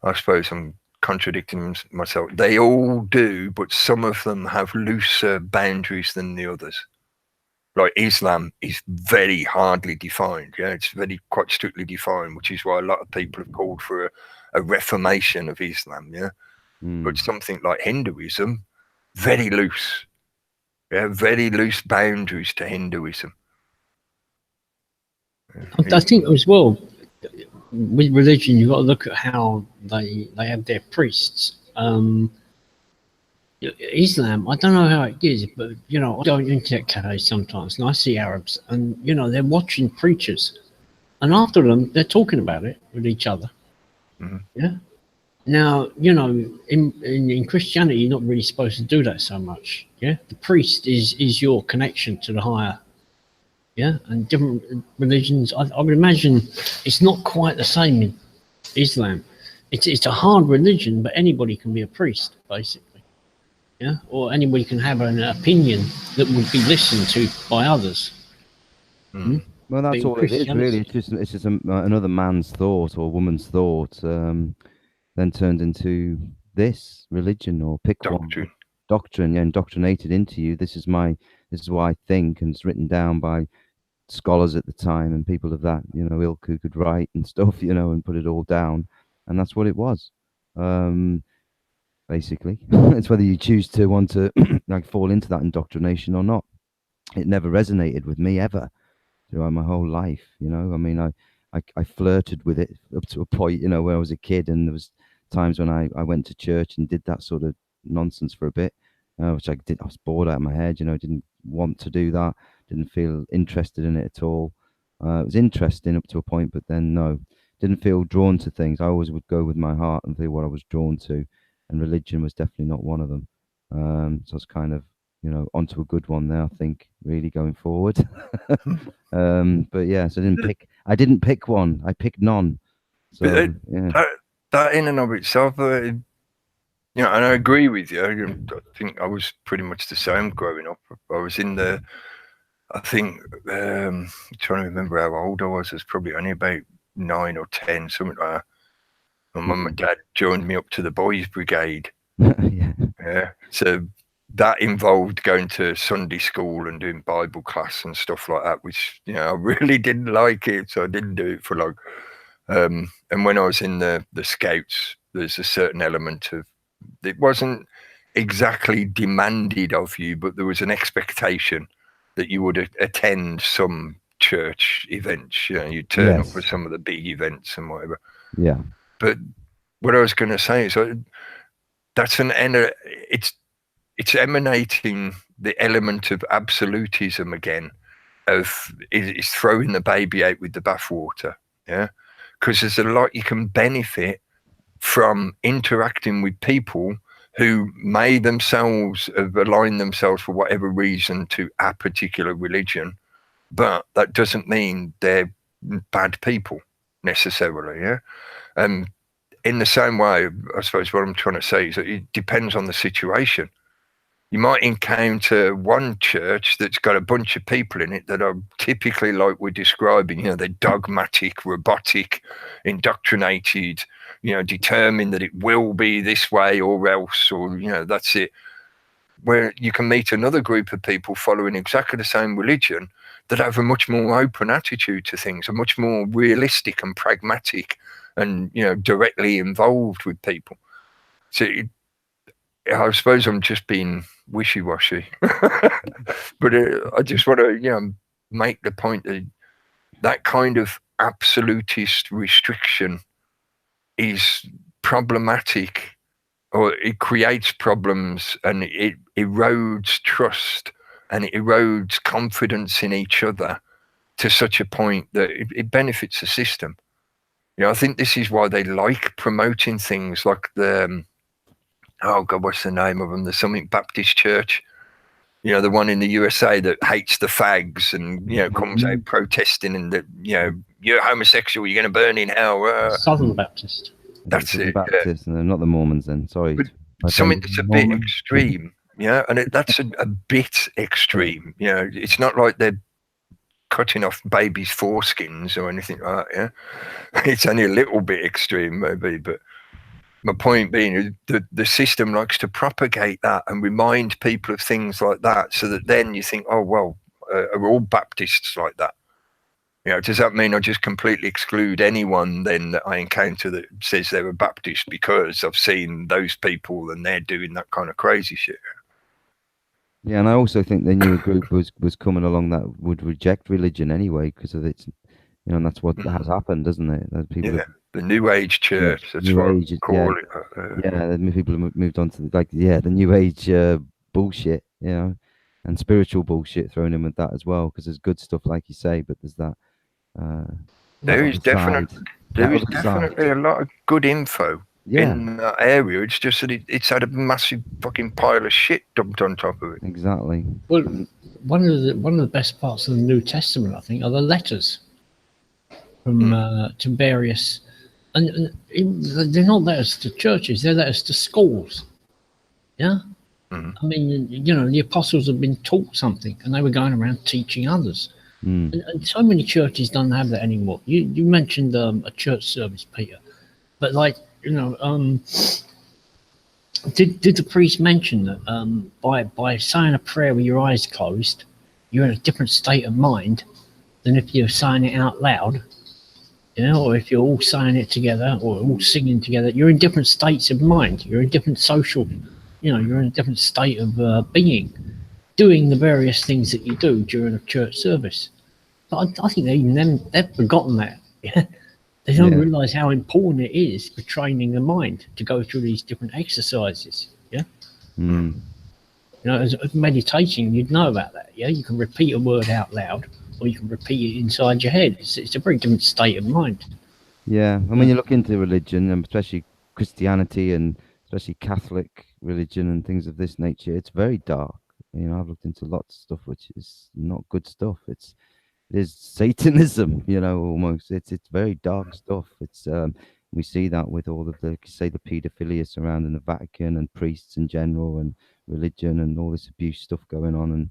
I suppose I'm contradicting myself. They all do, but some of them have looser boundaries than the others. Like Islam is very hardly defined. Yeah, it's quite strictly defined, which is why a lot of people have called for a reformation of Islam. Yeah, but something like Hinduism, very loose. Yeah, very loose boundaries to Hinduism. I think as well with religion, you've got to look at how they have their priests. Islam, I don't know how it is, but you know, I go into internet cafes sometimes and I see Arabs, and you know, they're watching preachers, and after them, they're talking about it with each other. Yeah. Now, you know, in Christianity, you're not really supposed to do that so much. Yeah, the priest is your connection to the higher. Yeah, and different religions. I would imagine it's not quite the same in Islam. It's a hard religion, but anybody can be a priest, basically. Yeah, or anybody can have an opinion that would be listened to by others. Well, that's all it is, really. It's just another man's thought or woman's thought, then turned into this religion or pick one doctrine, indoctrinated into you. This is what I think, and it's written down by scholars at the time and people of that, you know, ilk who could write and stuff, you know, and put it all down, and that's what it was. Basically, it's whether you choose to want to like fall into that indoctrination or not. It never resonated with me ever throughout my whole life. You know, I mean, I flirted with it up to a point, you know, where I was a kid, and there was times when I went to church and did that sort of nonsense for a bit, which I did. I was bored out of my head, you know, didn't want to do that, didn't feel interested in it at all. It was interesting up to a point, but then no, didn't feel drawn to things. I always would go with my heart and feel what I was drawn to. And religion was definitely not one of them. So it's kind of, you know, onto a good one there, I think, really going forward. But yeah, so I didn't pick one. I picked none. So that in and of itself, you know, and I agree with you. I think I was pretty much the same growing up. I was in the, I think, I'm trying to remember how old I was. I was probably only about 9 or 10, something like that. My mum and dad joined me up to the boys' brigade. Yeah. So that involved going to Sunday school and doing Bible class and stuff like that, which, you know, I really didn't like it, so I didn't do it for long. And when I was in the Scouts, there's a certain element of, it wasn't exactly demanded of you, but there was an expectation that you would attend some church events. You know, you'd turn up for some of the big events and whatever. Yeah. But what I was going to say is that's it's emanating the element of absolutism again, of it's throwing the baby out with the bathwater. Yeah, because there's a lot you can benefit from interacting with people who may themselves have aligned themselves for whatever reason to a particular religion, but that doesn't mean they're bad people necessarily. Yeah. In the same way, I suppose what I'm trying to say is that it depends on the situation. You might encounter one church that's got a bunch of people in it that are typically like we're describing, they're dogmatic, robotic, indoctrinated, determined that it will be this way or else, or, that's it. Where you can meet another group of people following exactly the same religion that have a much more open attitude to things, are much more realistic and pragmatic and, directly involved with people. So I suppose I'm just being wishy-washy, but I just want to, make the point that that kind of absolutist restriction is problematic, or it creates problems, and it erodes trust and it erodes confidence in each other to such a point that it benefits the system. I think this is why they like promoting things like the oh God, what's the name of them? The Something Baptist Church. The one in the USA that hates the fags and, comes out protesting and that, you're homosexual, you're going to burn in hell. Southern Baptist. That's it. Baptist, no, not the Mormons then. Sorry. But something that's a bit extreme. And that's a bit extreme. It's not like they're cutting off babies' foreskins or anything like that. Yeah. It's only a little bit extreme maybe, but my point being the system likes to propagate that and remind people of things like that, so that then you think, oh, well, are all Baptists like that? Does that mean I just completely exclude anyone then that I encounter that says they're a Baptist because I've seen those people and they're doing that kind of crazy shit? Yeah, and I also think the new group was coming along that would reject religion anyway because of its, and that's what has happened, doesn't it? That people the New Age church. That's New what Age, I call it. People have moved on to the New Age bullshit, and spiritual bullshit thrown in with that as well. Because there's good stuff, like you say, but there's that. There is definitely a lot of good info in that area. It's just that it's had a massive fucking pile of shit dumped on top of it. Exactly. Well, one of the best parts of the New Testament, I think, are the letters from to various, and they're not letters to churches; they're letters to schools. Yeah, I mean, the apostles have been taught something, and they were going around teaching others. And so many churches don't have that anymore. You mentioned a church service, Peter, but did the priest mention that by saying a prayer with your eyes closed, you're in a different state of mind than if you're saying it out loud, or if you're all saying it together or all singing together? You're in different states of mind. You're in different social, you're in a different state of being, doing the various things that you do during a church service. But I think they've forgotten that. They don't realise how important it is for training the mind to go through these different exercises. As meditation, you'd know about that. You can repeat a word out loud, or you can repeat it inside your head. It's a very different state of mind. Yeah, and when you look into religion, and especially Christianity and especially Catholic religion and things of this nature, it's very dark. I've looked into lots of stuff which is not good stuff. It is Satanism, almost. It's very dark stuff. It's we see that with all of the paedophilia surrounding the Vatican and priests in general and religion and all this abuse stuff going on, and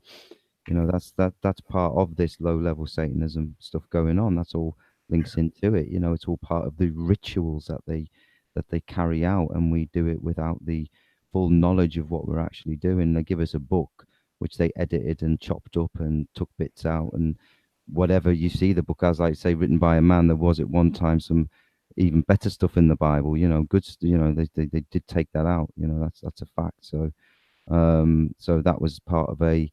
that's part of this low level Satanism stuff going on. That's all links into it. It's all part of the rituals that they carry out, and we do it without the full knowledge of what we're actually doing. They give us a book which they edited and chopped up and took bits out, and whatever you see the book as, like say, written by a man, there was at one time some even better stuff in the Bible, good, they did take that out, that's a fact. So so that was part of a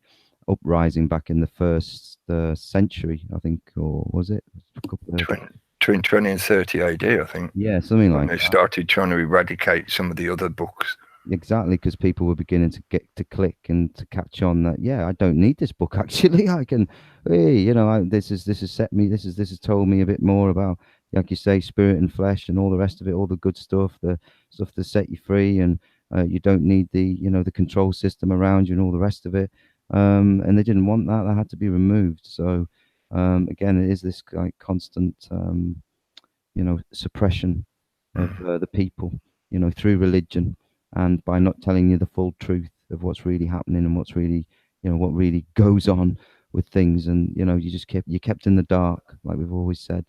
uprising back in the first century, I think, or was it between 20 and 30 AD, I think. Yeah, something like that. They started trying to eradicate some of the other books. Exactly, because people were beginning to get to click and to catch on that I don't need this book. Actually, I can, this has set me. This has told me a bit more about, like you say, spirit and flesh and all the rest of it, all the good stuff, the stuff to set you free, and you don't need the the control system around you and all the rest of it. And they didn't want that. That had to be removed. So again, it is this constant, suppression of the people, through religion. And by not telling you the full truth of what's really happening and what's really, you know, what really goes on with things. And you know, you kept in the dark, like we've always said.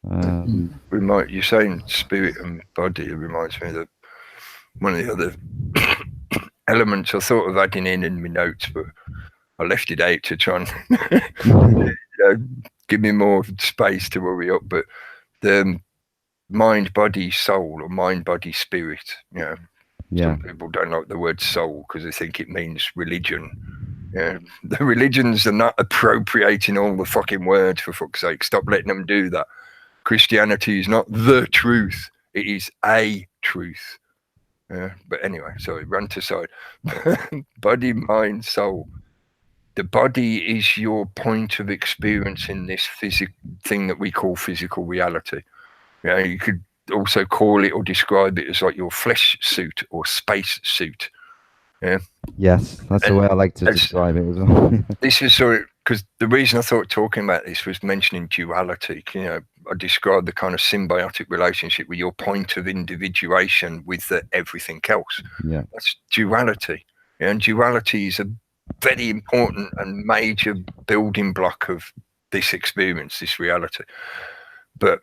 You're saying spirit and body. It reminds me that one of the other elements I thought of adding in my notes, but I left it out to try and give me more space to worry up. But the mind, body, soul, or mind, body, spirit. You know, some people don't like the word soul because they think it means religion. Yeah, the religions are not appropriating all the fucking words, for fuck's sake. Stop letting them do that. Christianity is not the truth; it is a truth. But anyway, sorry, rant aside. Body, mind, soul. The body is your point of experience in this physical thing that we call physical reality. Yeah, you could also call it or describe it as like your flesh suit or space suit. Yeah. Yes, that's the way I like to describe it as well. This is sort of because the reason I thought talking about this was mentioning duality. You know, I described the kind of symbiotic relationship with your point of individuation with everything else. Yeah, that's duality. Yeah, and duality is a very important and major building block of this experience, this reality. But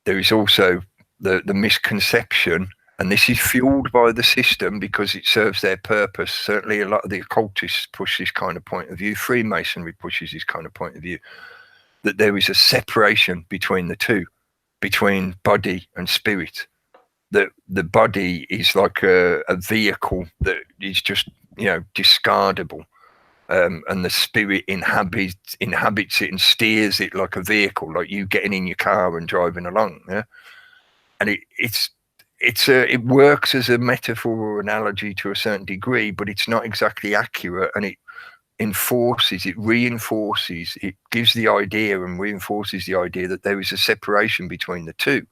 there is also the misconception, and this is fueled by the system because it serves their purpose. Certainly a lot of the occultists push this kind of point of view. Freemasonry pushes this kind of point of view, that there is a separation between the two, between body and spirit. That the body is like a vehicle that is just, you know, discardable. And the spirit inhabits it and steers it like a vehicle, like you getting in your car and driving along. Yeah, and it works as a metaphor or analogy to a certain degree, but it's not exactly accurate, and it reinforces, it gives the idea and reinforces the idea that there is a separation between the two.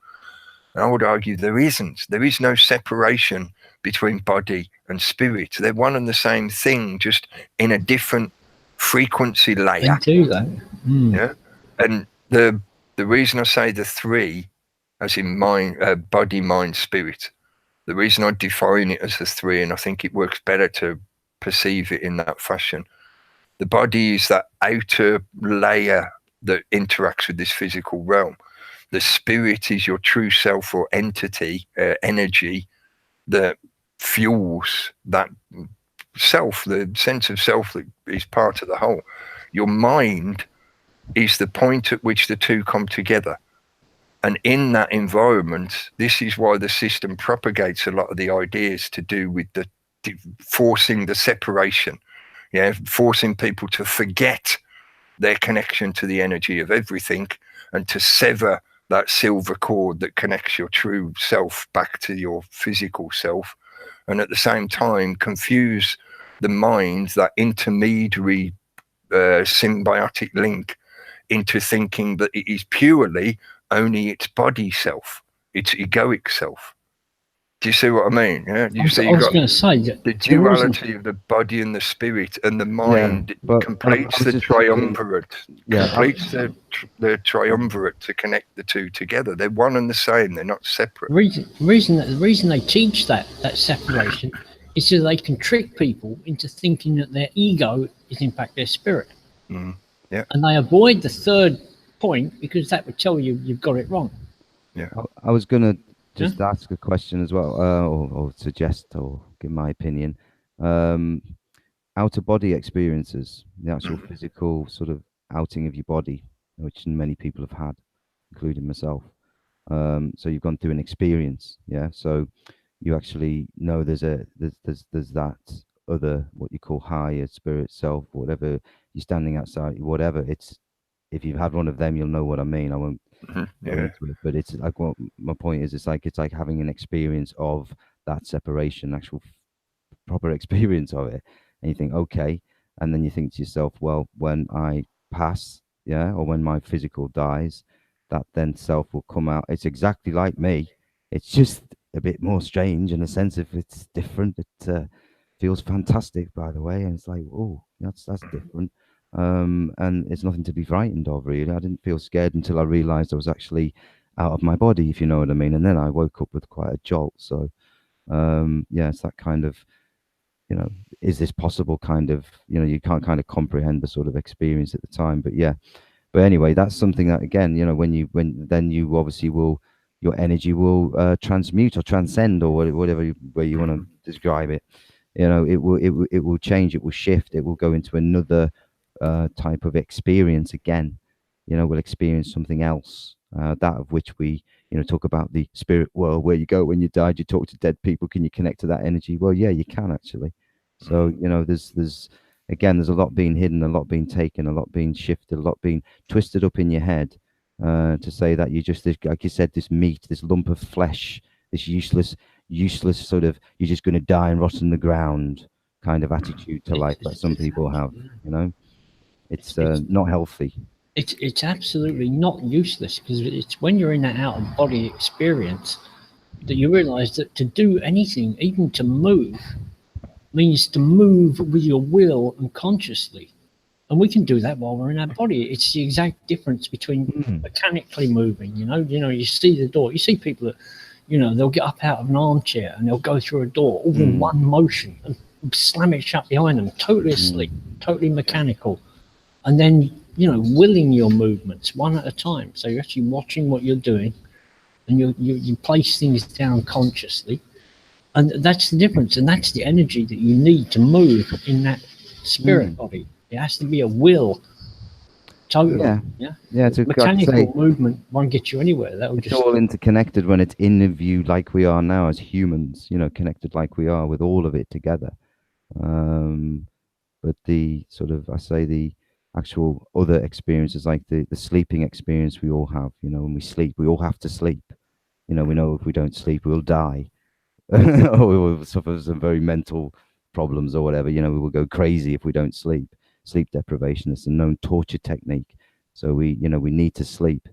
And I would argue there isn't. There is no separation between body and spirit. They're one and the same thing, just in a different frequency layer. They do that. Yeah, and the reason I say the three, as in mind, body, mind, spirit, the reason I define it as the three, and I think it works better to perceive it in that fashion. The body is that outer layer that interacts with this physical realm. The spirit is your true self or entity, energy that fuels that self, the sense of self that is part of the whole. Your mind is the point at which the two come together. And in that environment, this is why the system propagates a lot of the ideas to do with the forcing the separation, forcing people to forget their connection to the energy of everything and to sever that silver cord that connects your true self back to your physical self, and at the same time confuse the mind, that intermediary symbiotic link, into thinking that it is purely only its body self, its egoic self. Do you see what I mean? Yeah. I was going to say that the duality of the body and the spirit and the mind completes the triumvirate. Completes the triumvirate to connect the two together. They're one and the same. They're not separate. The reason they teach that separation is so they can trick people into thinking that their ego is in fact their spirit. Yeah. And they avoid the third point because that would tell you you've got it wrong. Yeah. I was going to just ask a question as well, or suggest or give my opinion. Outer body experiences, the actual physical sort of outing of your body, which many people have had, including myself. So you've gone through an experience, yeah. So you actually know there's that other, what you call higher spirit self, whatever. You're standing outside, whatever. It's, if you've had one of them, you'll know what I mean. I won't. But it's like, what my point is, it's like having an experience of that separation, actual proper experience of it, and you think, okay, and then you think to yourself, well, when I pass, or when my physical dies, that then self will come out. It's exactly like me. It's just a bit more strange in a sense if it's different. It feels fantastic, by the way, and it's like, oh, that's different. And it's nothing to be frightened of, really. I didn't feel scared until I realized I was actually out of my body, if you know what I mean. And then I woke up with quite a jolt. So, it's that kind of, you know, is this possible kind of, you know, you can't kind of comprehend the sort of experience at the time. But yeah, but anyway, that's something that, again, you know, when then you obviously will, your energy will transmute or transcend, or whatever way you want to describe it. You know, it will change, it will shift, it will go into another type of experience again. You know, we'll experience something else, that of which we, you know, talk about the spirit world, where you go when you died, you talk to dead people. Can you connect to that energy? Well, yeah, you can actually. So, you know, there's again, there's a lot being hidden, a lot being taken, a lot being shifted, a lot being twisted up in your head, to say that you just, like you said, this meat, this lump of flesh, this useless sort of, you're just going to die and rot in the ground kind of attitude to life that some people have. You know, it's not healthy. It's absolutely not useless, because it's when you're in that out of body experience that you realize that to do anything, even to move, means to move with your will and consciously. And we can do that while we're in our body. It's the exact difference between mechanically moving, you know, you see the door, you see people that, you know, they'll get up out of an armchair and they'll go through a door all in one motion and slam it shut behind them, totally asleep, totally mechanical. And then, you know, willing your movements one at a time. So you're actually watching what you're doing, and you place things down consciously. And that's the difference. And that's the energy that you need to move in that spirit body. It has to be a will. Totally. Yeah. It's a, mechanical movement won't get you anywhere. That would it's all interconnected when it's in a view like we are now as humans, you know, connected like we are with all of it together. But the sort of, I say, the actual other experiences, like the sleeping experience we all have, you know, when we sleep, we all have to sleep. You know, we know if we don't sleep, we'll die. Or we will suffer some very mental problems or whatever. You know, we will go crazy if we don't sleep. Sleep deprivation is a known torture technique. So we, you know, we need to sleep.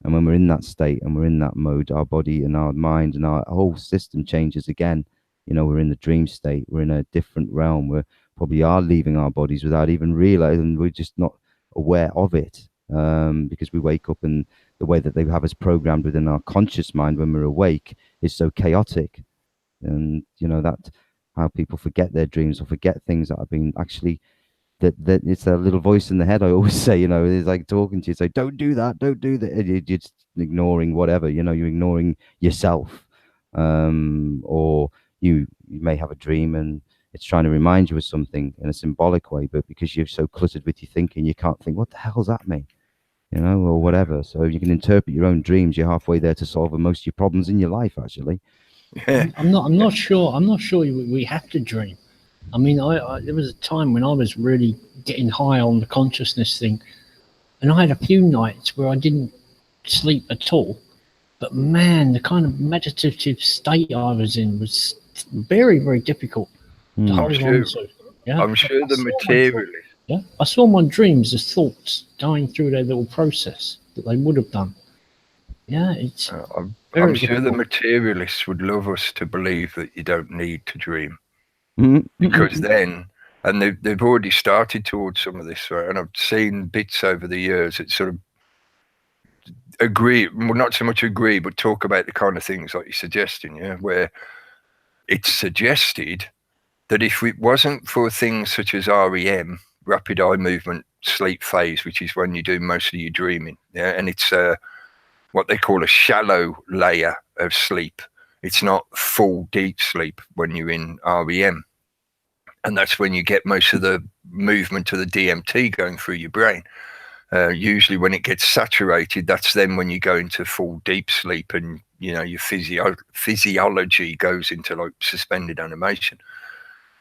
And when we're in that state and we're in that mode, our body and our mind and our whole system changes again. You know, we're in the dream state. We're in a different realm. We're probably are leaving our bodies without even realizing. We're just not aware of it, because we wake up, and the way that they have us programmed within our conscious mind when we're awake is so chaotic. And, you know, that how people forget their dreams or forget things that have been actually, that it's a little voice in the head. I always say, you know, it's like talking to you, say, don't do that, don't do that. You're just ignoring whatever, you know, you're ignoring yourself. Or you may have a dream and it's trying to remind you of something in a symbolic way, but because you're so cluttered with your thinking, you can't think, what the hell's that mean? You know, or whatever. So you can interpret your own dreams. You're halfway there to solve most of your problems in your life, actually. I'm not sure we have to dream. I mean, there was a time when I was really getting high on the consciousness thing, and I had a few nights where I didn't sleep at all. But man, the kind of meditative state I was in was very, very difficult to hold on to. Yeah, I'm sure the materialist. Yeah, I saw my dreams as thoughts going through their little process that they would have done. Yeah, it's. I'm sure the materialists would love us to believe that you don't need to dream, because then, and they've already started towards some of this, right? And I've seen bits over the years that sort of agree, well, not so much agree, but talk about the kind of things like you're suggesting, yeah, where it's suggested that if it wasn't for things such as REM, rapid eye movement sleep phase, which is when you do most of your dreaming, yeah, and it's what they call a shallow layer of sleep. It's not full deep sleep when you're in REM. And that's when you get most of the movement of the DMT going through your brain. Usually when it gets saturated, that's then when you go into full deep sleep, and, you know, your physiology goes into like suspended animation.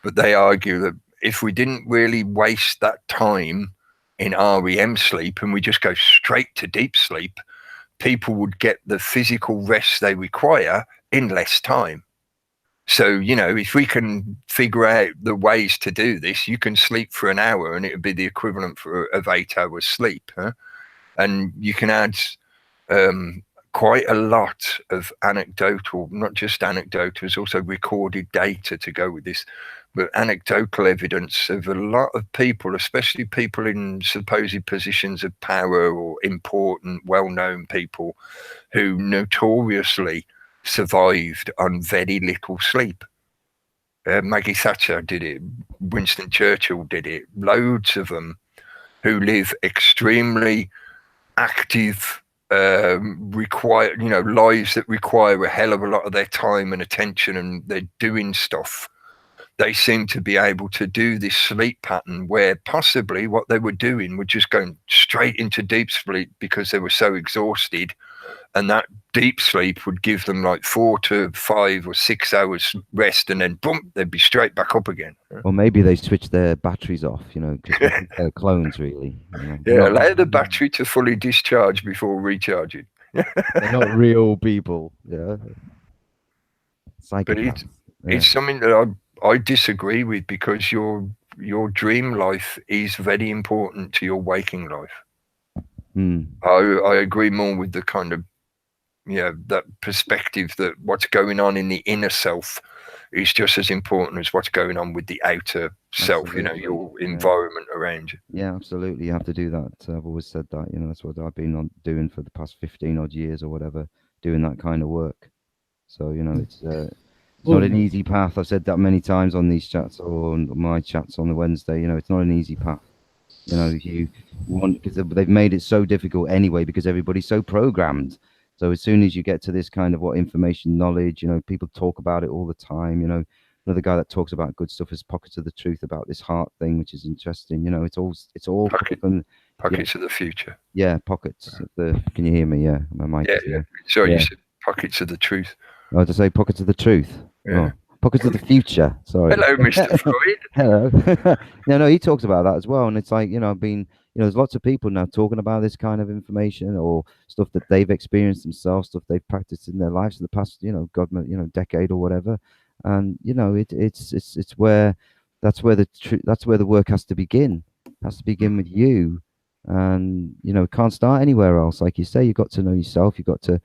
But they argue that if we didn't really waste that time in REM sleep and we just go straight to deep sleep, people would get the physical rest they require in less time. So, you know, if we can figure out the ways to do this, you can sleep for an hour and it would be the equivalent of 8 hours sleep. Huh? And you can add quite a lot of anecdotal, not just anecdotal, there's also recorded data to go with this, but anecdotal evidence of a lot of people, especially people in supposed positions of power or important, well-known people, who notoriously survived on very little sleep. Maggie Thatcher did it. Winston Churchill did it. Loads of them who live extremely active, require, you know, lives that require a hell of a lot of their time and attention, and they're doing stuff. They seem to be able to do this sleep pattern where possibly what they were doing were just going straight into deep sleep because they were so exhausted, and that deep sleep would give them like 4 to 5 or 6 hours rest, and then boom, they'd be straight back up again. Or maybe they switch their batteries off, you know, because they're clones, really. You know? Yeah, allow the battery to fully discharge before recharging. They're not real people. Yeah. But it's something that I disagree with, because your dream life is very important to your waking life. I agree more with the kind of, that perspective that what's going on in the inner self is just as important as what's going on with the outer self, you know, your environment around you. Yeah, absolutely. You have to do that. I've always said that, you know, that's what I've been doing for the past 15 odd years or whatever, doing that kind of work. So, you know, it's not an easy path. I've said that many times on these chats or on my chats on the Wednesday. You know, it's not an easy path. You know, you want, because they've made it so difficult anyway, because everybody's so programmed. So as soon as you get to this kind of information, knowledge, you know, people talk about it all the time. You know, another guy that talks about good stuff is Pockets of the Truth, about this heart thing, which is interesting. You know, it's all Pockets of the Future. Yeah, pockets of the. Can you hear me? Yeah, my mic. Yeah. Sorry, you said Pockets of the Truth. Oh, to say Pockets of the Truth. Yeah. Oh, Pockets of the Future. Sorry. Hello, Mr. Freud. Hello. No, he talks about that as well, and it's like, you know, there's lots of people now talking about this kind of information or stuff that they've experienced themselves, stuff they've practiced in their lives in the past, you know, decade or whatever, and you know, it's where that's where the work has to begin. It has to begin with you, and you know, it can't start anywhere else. Like you say, you've got to know yourself. You've got to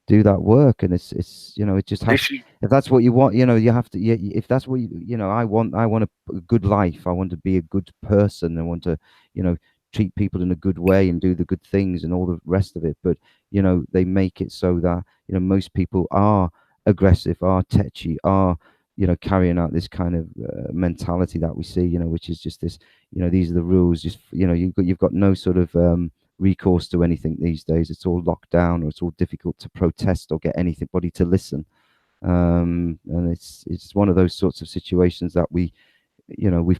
do that work, and it's you know, it just has. If that's what you want, you know, you have to. If that's what you know, I want a good life. I want to be a good person. I want to, you know, treat people in a good way and do the good things and all the rest of it. But you know, they make it so that, you know, most people are aggressive, are tetchy, are, you know, carrying out this kind of mentality that we see, you know, which is just this, you know, these are the rules. Just, you know, you've got no sort of recourse to anything these days. It's all locked down, or it's all difficult to protest or get anybody to listen. And it's one of those sorts of situations that we've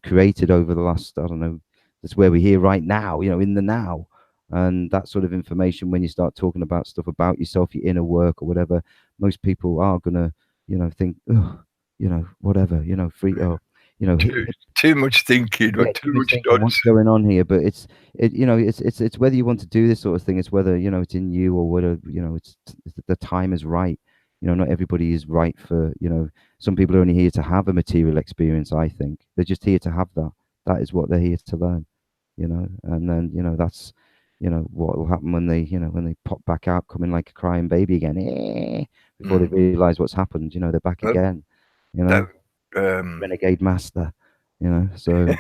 created over the last, I don't know, that's where we're here right now, you know, in the now. And that sort of information, when you start talking about stuff about yourself, your inner work or whatever, most people are gonna, you know, think, oh, you know, whatever, you know, free, oh, you know, too much thinking, or too much nonsense. What's going on here? But it's whether you want to do this sort of thing. It's whether, you know, it's in you, or whether, you know, it's the time is right. You know, not everybody is right for, you know, some people are only here to have a material experience. I think they're just here to have that. That is what they're here to learn, you know. And then, you know, that's, you know, what will happen when they pop back out, coming like a crying baby again, before they realize what's happened. You know, they're back again. You know, renegade master. You know, so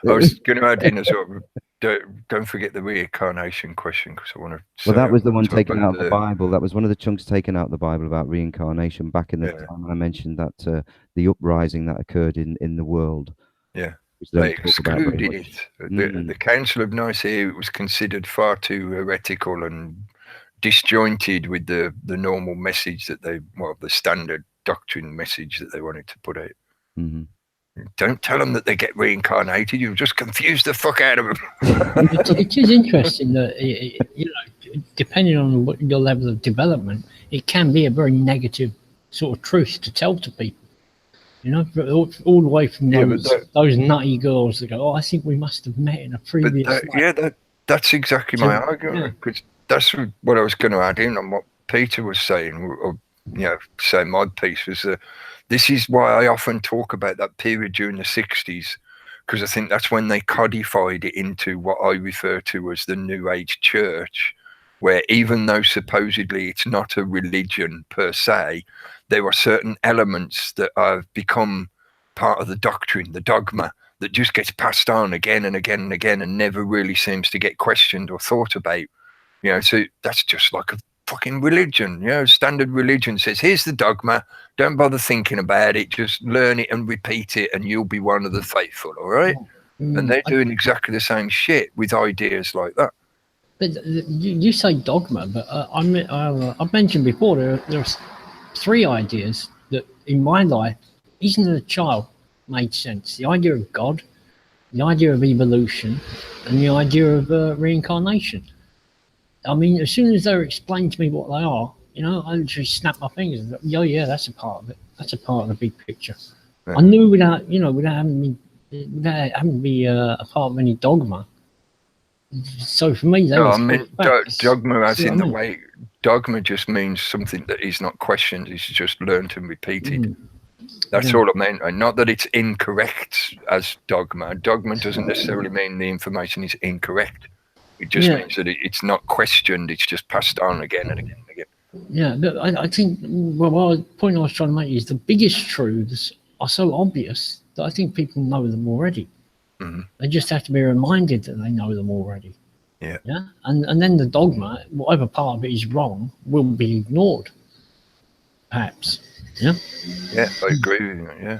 I was going to add in as well. Don't forget the reincarnation question, because I want to. Well, that was the one taken out of the Bible. That was one of the chunks taken out of the Bible about reincarnation back in the time. I mentioned that the uprising that occurred in the world. Yeah. They excluded it. The Council of Nicaea, it was considered far too heretical and disjointed with the normal message that the standard doctrine message that they wanted to put out. Mm-hmm. Don't tell them that they get reincarnated. You'll just confuse the fuck out of them. It is interesting that, you know, depending on what your level of development, it can be a very negative sort of truth to tell to people. You know, all the way from those nutty girls that go, oh, I think we must have met in a previous life. That's exactly my argument, because that's what I was going to add in on what Peter was saying, or, you know, say my piece was this is why I often talk about that period during the 60s, because I think that's when they codified it into what I refer to as the New Age Church, where even though supposedly it's not a religion per se, there are certain elements that have become part of the doctrine, the dogma, that just gets passed on again and again and again and never really seems to get questioned or thought about. You know, so that's just like fucking religion. You know, standard religion says, here's the dogma. Don't bother thinking about it. Just learn it and repeat it, and you'll be one of the faithful. All right. And they're doing exactly the same shit with ideas like that. But you say dogma, but I've mentioned before there are 3 ideas that in my life, even as a child, made sense. The idea of God, the idea of evolution, and the idea of reincarnation. I mean, as soon as they're explained to me what they are, you know, I literally snap my fingers and go, yeah, that's a part of it. That's a part of the big picture. Yeah. I knew without having to be a part of any dogma. So for me, dogma as in the way, dogma just means something that is not questioned, it's just learned and repeated. That's all I meant. And not that it's incorrect as dogma. Dogma doesn't necessarily mean the information is incorrect. It just means that it's not questioned, it's just passed on again and again and again. Yeah, but I think, the point I was trying to make is the biggest truths are so obvious that I think people know them already. They just have to be reminded that they know them already. Yeah. And then the dogma, whatever part of it is wrong, will be ignored. Perhaps. Yeah. Yeah, I agree with you. Yeah.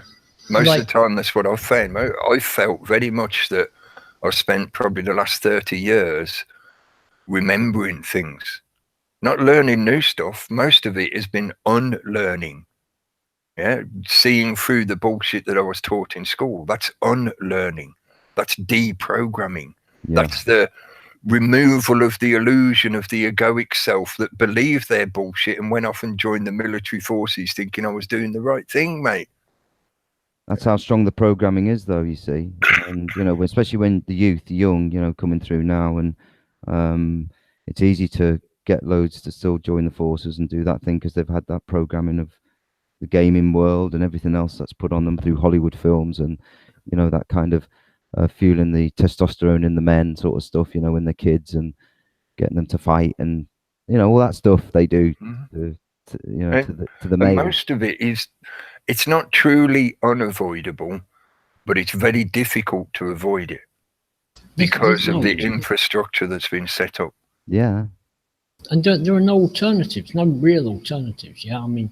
Most of the time, that's what I've found. I felt very much that I've spent probably the last 30 years remembering things, not learning new stuff. Most of it has been unlearning. Yeah, seeing through the bullshit that I was taught in school. That's unlearning. That's deprogramming. Yeah. That's the removal of the illusion of the egoic self that believed their bullshit and went off and joined the military forces thinking I was doing the right thing, mate. That's how strong the programming is, though, you see. And, you know, especially when the youth, the young, you know, coming through now, and it's easy to get loads to still join the forces and do that thing because they've had that programming of the gaming world and everything else that's put on them through Hollywood films, and you know, that kind of fueling the testosterone in the men sort of stuff, you know, when they're kids, and getting them to fight, and you know, all that stuff they do to the male. Most of it is, it's not truly unavoidable, but it's very difficult to avoid it because of the infrastructure that's been set up. Yeah. And there are no alternatives, no real alternatives. Yeah, I mean,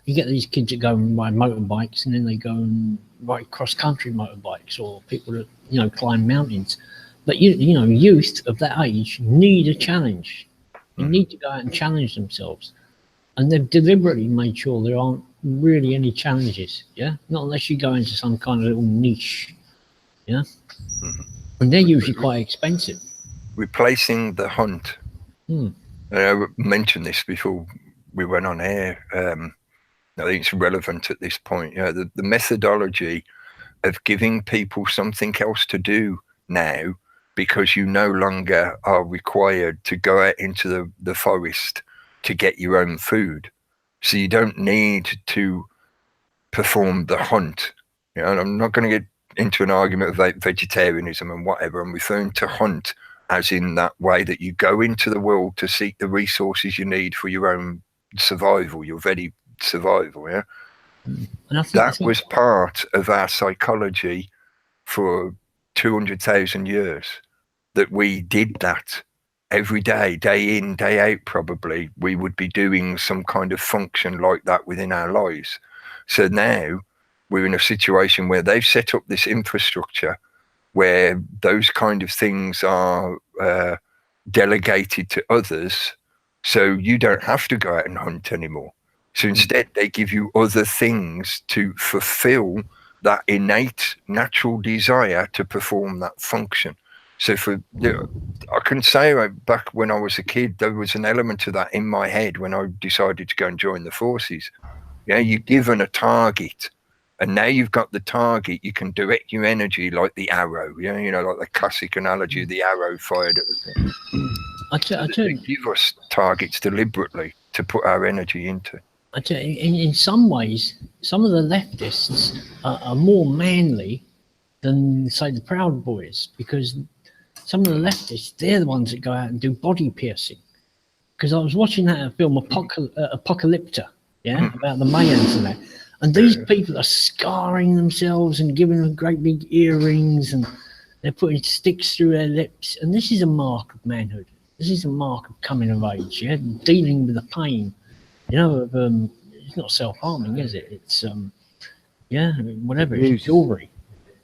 you get these kids that go and ride motorbikes, and then they go and ride cross-country motorbikes, or people that, you know, climb mountains. But you know, youth of that age need a challenge. They need to go out and challenge themselves, and they've deliberately made sure there aren't really any challenges. Yeah, not unless you go into some kind of little niche. Yeah, and they're usually quite expensive. Replacing the hunt. I mentioned this before we went on air. I think it's relevant at this point. Yeah, the methodology of giving people something else to do now, because you no longer are required to go out into the forest to get your own food. So you don't need to perform the hunt. You know, and I'm not going to get into an argument about vegetarianism and whatever. I'm referring to hunt as in that way that you go into the world to seek the resources you need for your own survival, your very survival. Yeah, that was part of our psychology for 200,000 years, that we did that every day, day in, day out. Probably we would be doing some kind of function like that within our lives. So now we're in a situation where they've set up this infrastructure where those kind of things are delegated to others, so you don't have to go out and hunt anymore. So instead, they give you other things to fulfill that innate natural desire to perform that function. So I can say back when I was a kid, there was an element of that in my head when I decided to go and join the forces. Yeah, you're given a target, and now you've got the target, you can direct your energy like the arrow. Yeah, you know, like the classic analogy of the arrow fired at the thing. They give us targets deliberately to put our energy into. In some ways, some of the leftists are more manly than, say, the Proud Boys, because some of the leftists, they're the ones that go out and do body piercing. Because I was watching that film Apocalypta, yeah, about the Mayans and that. And these people are scarring themselves and giving them great big earrings, and they're putting sticks through their lips. And this is a mark of manhood. This is a mark of coming of age. Yeah, dealing with the pain. You know, it's not self-harming, is it? It's yeah, whatever. It's Abuse. jewelry.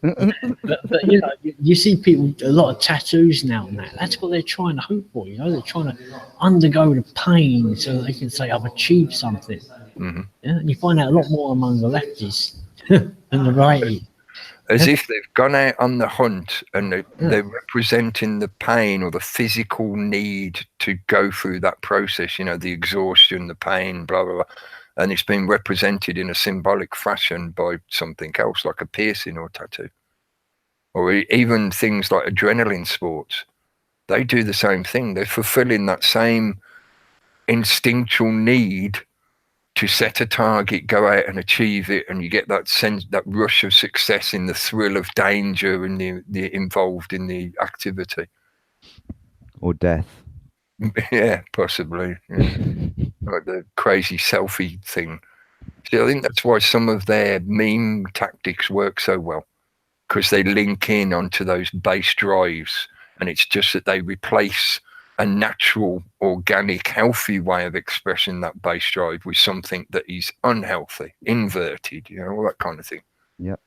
But you know, you see people a lot of tattoos now and that. That's what they're trying to hope for. You know, they're trying to undergo the pain so they can say, "I've achieved something." Mm-hmm. Yeah, and you find out a lot more among the lefties than the righties. As if they've gone out on the hunt and Yeah. they're representing the pain or the physical need to go through that process, you know, the exhaustion, the pain, blah, blah, blah. And it's been represented in a symbolic fashion by something else, like a piercing or tattoo. Or even things like adrenaline sports. They do the same thing. They're fulfilling that same instinctual need to set a target, go out and achieve it, and you get that sense, that rush of success in the thrill of danger and the involved in the activity. Or death. Yeah, possibly. Yeah. Like the crazy selfie thing. See, I think that's why some of their meme tactics work so well, because they link in onto those base drives, and it's just that they replace a natural, organic, healthy way of expressing that base drive with something that is unhealthy, inverted, you know, all that kind of thing. Yep.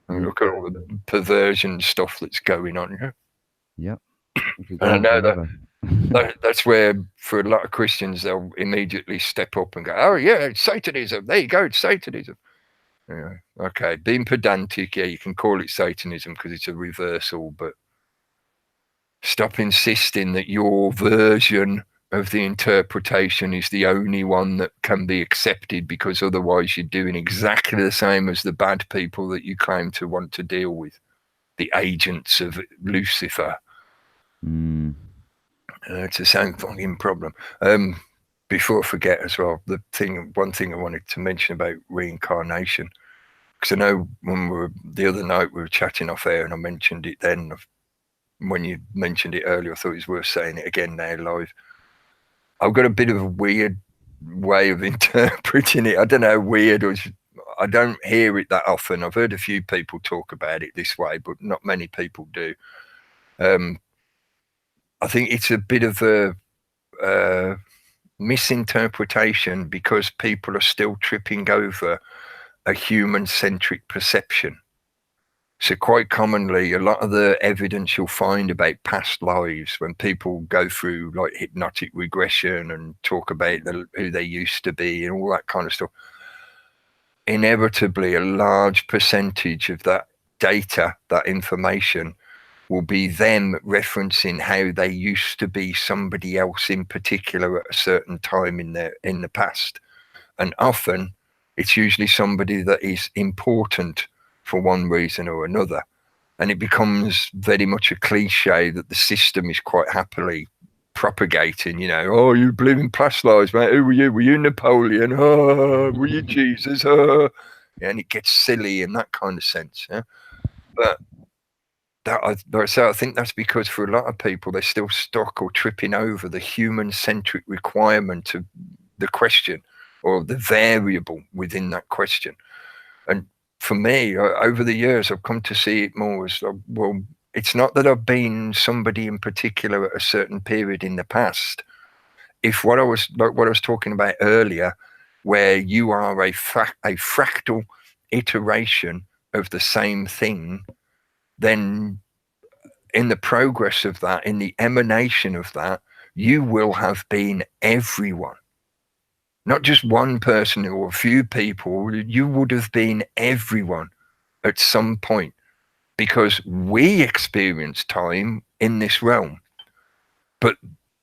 And look at all the perversion stuff that's going on. Yeah? Yep. And I know that's where, for a lot of Christians, they'll immediately step up and go, "Oh yeah, it's Satanism. There you go, it's Satanism." Yeah, okay, being pedantic, yeah, you can call it Satanism because it's a reversal, but stop insisting that your version of the interpretation is the only one that can be accepted, because otherwise you're doing exactly the same as the bad people that you claim to want to deal with, the agents of Lucifer. It's the same fucking problem. Before I forget as well, one thing I wanted to mention about reincarnation, because I know when the other night we were chatting off air and I mentioned it then. When you mentioned it earlier, I thought it was worth saying it again now live. I've got a bit of a weird way of interpreting it. I don't know, weird, or I don't hear it that often. I've heard a few people talk about it this way, but not many people do. I think it's a bit of a misinterpretation because people are still tripping over a human-centric perception. So quite commonly, a lot of the evidence you'll find about past lives, when people go through like hypnotic regression and talk about who they used to be and all that kind of stuff, inevitably a large percentage of that data, that information, will be them referencing how they used to be somebody else in particular at a certain time in the past. And often it's usually somebody that is important for one reason or another. And it becomes very much a cliche that the system is quite happily propagating, you know, "Oh, you believe in past lives, mate. Who were you? Were you Napoleon? Oh, were you Jesus? Oh." Yeah, and it gets silly in that kind of sense. Yeah? But I think that's because for a lot of people, they're still stuck or tripping over the human-centric requirement of the question or the variable within that question. And for me, over the years, I've come to see it more as, well, it's not that I've been somebody in particular at a certain period in the past. If what I was talking about earlier, where you are a fractal iteration of the same thing, then in the progress of that, in the emanation of that, you will have been everyone. Not just one person or a few people, you would have been everyone at some point, because we experience time in this realm. But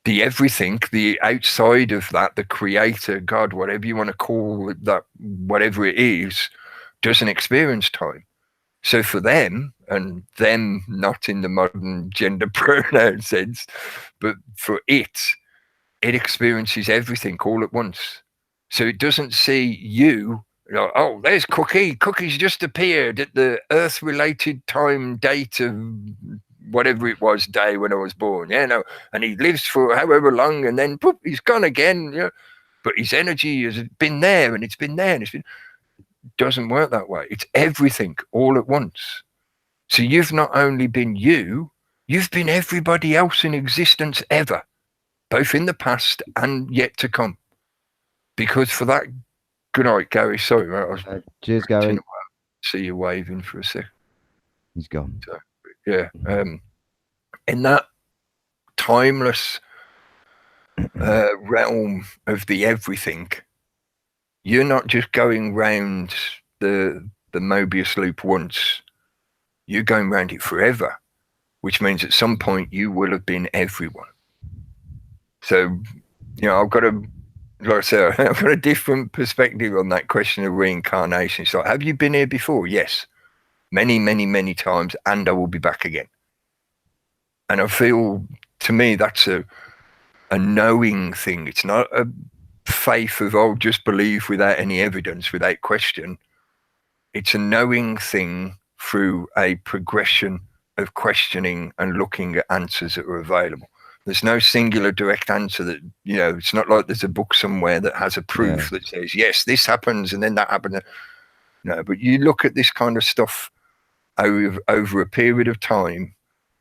the everything, the outside of that, the creator, God, whatever you want to call it, that, whatever it is, doesn't experience time. So for them, and them not in the modern gender pronoun sense, but for it experiences everything all at once. So it doesn't see you, "Oh, there's Cookie. Cookie's just appeared at the Earth-related time date of whatever it was day when I was born. Yeah, no, and he lives for however long, and then poof, he's gone again. You know, but his energy has been there, and it's been there, and it's been." It doesn't work that way. It's everything all at once. So you've not only been you've been everybody else in existence ever. both in the past and yet to come. Because for that, good night, Gary. Sorry, mate. I was Cheers, Gary. see you waving for a sec. He's gone. So, yeah. In that timeless realm of the everything, you're not just going round the Mobius loop once. You're going round it forever, which means at some point you will have been everyone. So, I've got like I said, I've got a different perspective on that question of reincarnation. So, have you been here before? Yes. Many, many, many times, and I will be back again. And I feel, to me, that's a knowing thing. It's not a faith of, oh, just believe without any evidence, without question. It's a knowing thing through a progression of questioning and looking at answers that are available. There's no singular direct answer that, it's not like there's a book somewhere that has a proof that says, yes, this happens and then that happens. No, but you look at this kind of stuff over a period of time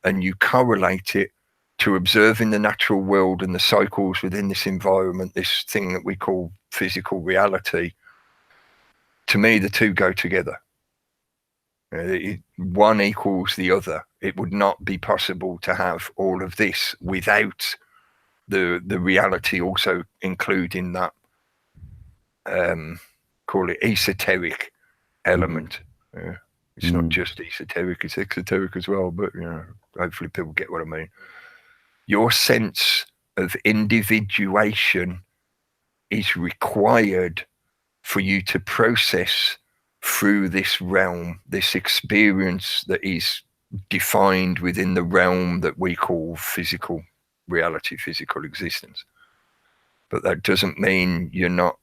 and you correlate it to observing the natural world and the cycles within this environment, this thing that we call physical reality. To me, the two go together. One equals the other. It would not be possible to have all of this without the reality also including that, call it esoteric element. It's not just esoteric, it's exoteric as well, but hopefully people get what I mean. Your sense of individuation is required for you to process through this realm, this experience that is defined within the realm that we call physical reality, physical existence. But that doesn't mean you're not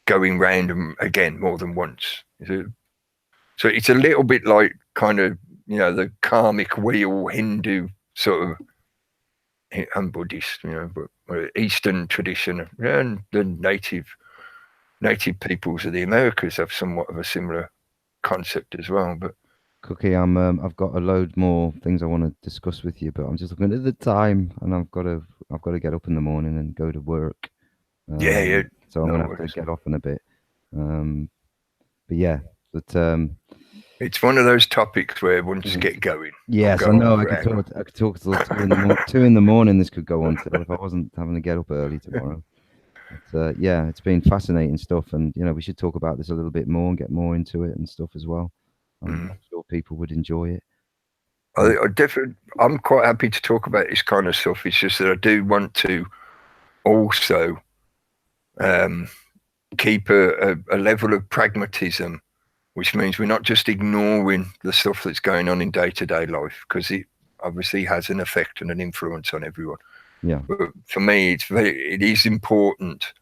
going round them again more than once. So it's a little bit like kind of, the karmic wheel Hindu sort of, and Buddhist, but Eastern tradition, and the native peoples of the Americas have somewhat of a similar concept as well. But Cookie, I've got a load more things I want to discuss with you, but I'm just looking at the time, and I've got to get up in the morning and go to work. Yeah. So I'm gonna have to get off in a bit. But yeah, it's one of those topics where once you get going. Yes, I know. I could talk till 2 in the morning. This could go on till if I wasn't having to get up early tomorrow. But, yeah, it's been fascinating stuff, and we should talk about this a little bit more and get more into it and stuff as well. I'm sure people would enjoy it. I'm quite happy to talk about this kind of stuff. It's just that I do want to also keep a level of pragmatism, which means we're not just ignoring the stuff that's going on in day-to-day life, because it obviously has an effect and an influence on everyone. Yeah. But for me, it is important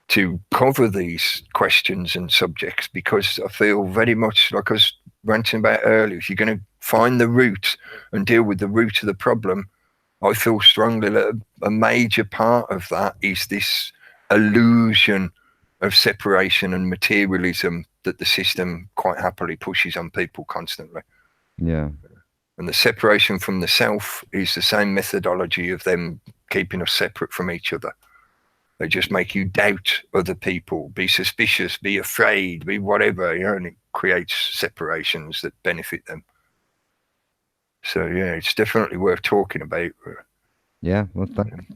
to cover these questions and subjects, because I feel very much like I was ranting about earlier, if you're going to find the root and deal with the root of the problem, I feel strongly that a major part of that is this illusion of separation and materialism that the system quite happily pushes on people constantly. Yeah. And the separation from the self is the same methodology of them keeping us separate from each other. They just make you doubt other people, be suspicious, be afraid, be whatever, and it creates separations that benefit them. So yeah, it's definitely worth talking about. Yeah, well,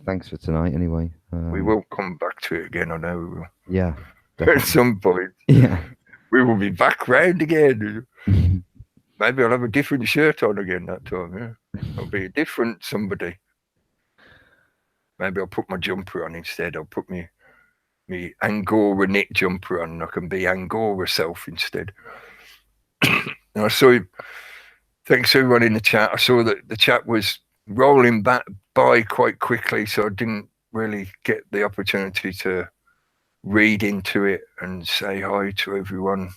thanks for tonight anyway. We will come back to it again, I know we will. Yeah. At some point. Yeah. We will be back round again. Maybe I'll have a different shirt on again that time, yeah. I'll be a different somebody. Maybe I'll put my jumper on instead. I'll put me Angora knit jumper on and I can be Angora self instead. And I saw, thanks to everyone in the chat, I saw that the chat was rolling by quite quickly, so I didn't really get the opportunity to read into it and say hi to everyone.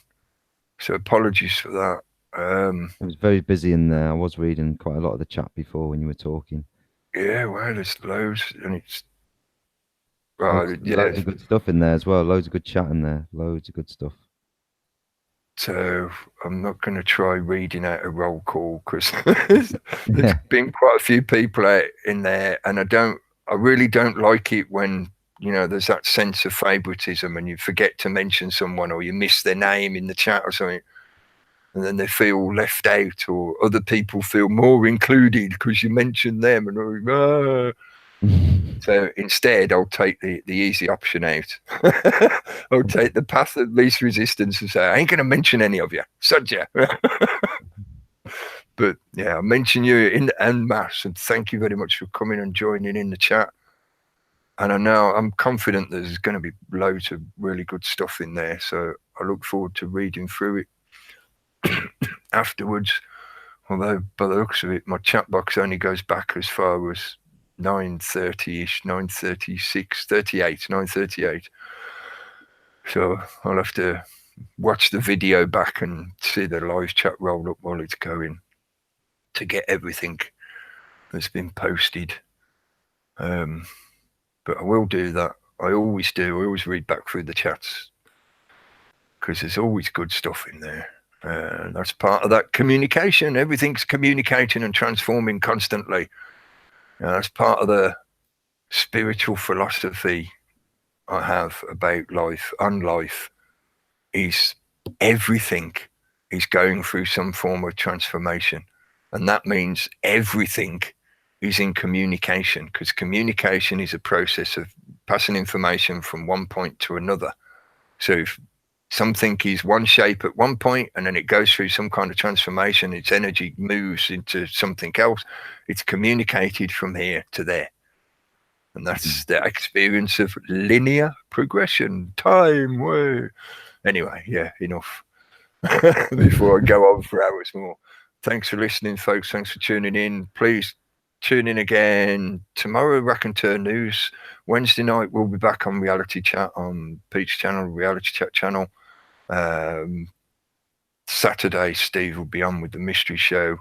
So apologies for that. It was very busy in there. I was reading quite a lot of the chat before when you were talking. Yeah, well, there's loads, and it's loads of good stuff in there as well. Loads of good chat in there. Loads of good stuff. So I'm not going to try reading out a roll call because there's been quite a few people out in there, and I really don't like it when, you know, there's that sense of favoritism and you forget to mention someone or you miss their name in the chat or something, and then they feel left out, or other people feel more included because you mentioned them, and so instead I'll take the easy option out. I'll take the path of least resistance and say, I ain't going to mention any of you, sod ya. But yeah, I'll mention you in en masse, and thank you very much for coming and joining in the chat. And I'm confident there's going to be loads of really good stuff in there, so I look forward to reading through it afterwards. Although by the looks of it, my chat box only goes back as far as 9:30ish, 9:36, 38, 9:38. So I'll have to watch the video back and see the live chat roll up while it's going to get everything that's been posted. But I will do that. I always do. I always read back through the chats because there's always good stuff in there. That's part of that communication. Everything's communicating and transforming constantly. That's part of the spiritual philosophy I have about life. On life is everything is going through some form of transformation, and that means everything is in communication, because communication is a process of passing information from one point to another. So if something is one shape at one point and then it goes through some kind of transformation, its energy moves into something else, it's communicated from here to there. And that's the experience of linear progression, time. Whoa. Anyway, yeah, enough. Before I go on for hours more. Thanks for listening, folks. Thanks for tuning in. Please tune in again tomorrow, Raconteur News. Wednesday night, we'll be back on Reality Chat on Pete's channel, Reality Chat channel. Saturday, Steve will be on with the mystery show.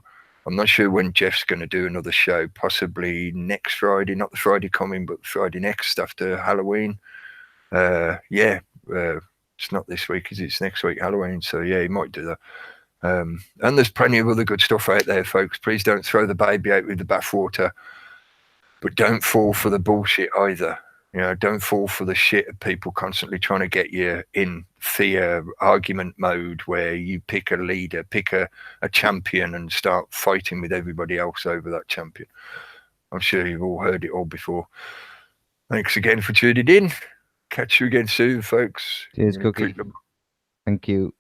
I'm not sure when Jeff's going to do another show, possibly next Friday, not the Friday coming, but Friday next after Halloween. It's not this week, it's next week, Halloween. So yeah, he might do that. And there's plenty of other good stuff out there, folks. Please don't throw the baby out with the bathwater, but don't fall for the bullshit either. You know, don't fall for the shit of people constantly trying to get you in fear argument mode where you pick a leader, pick a champion and start fighting with everybody else over that champion. I'm sure you've all heard it all before. Thanks again for tuning in. Catch you again soon, folks. Cheers, Cookie. Thank you.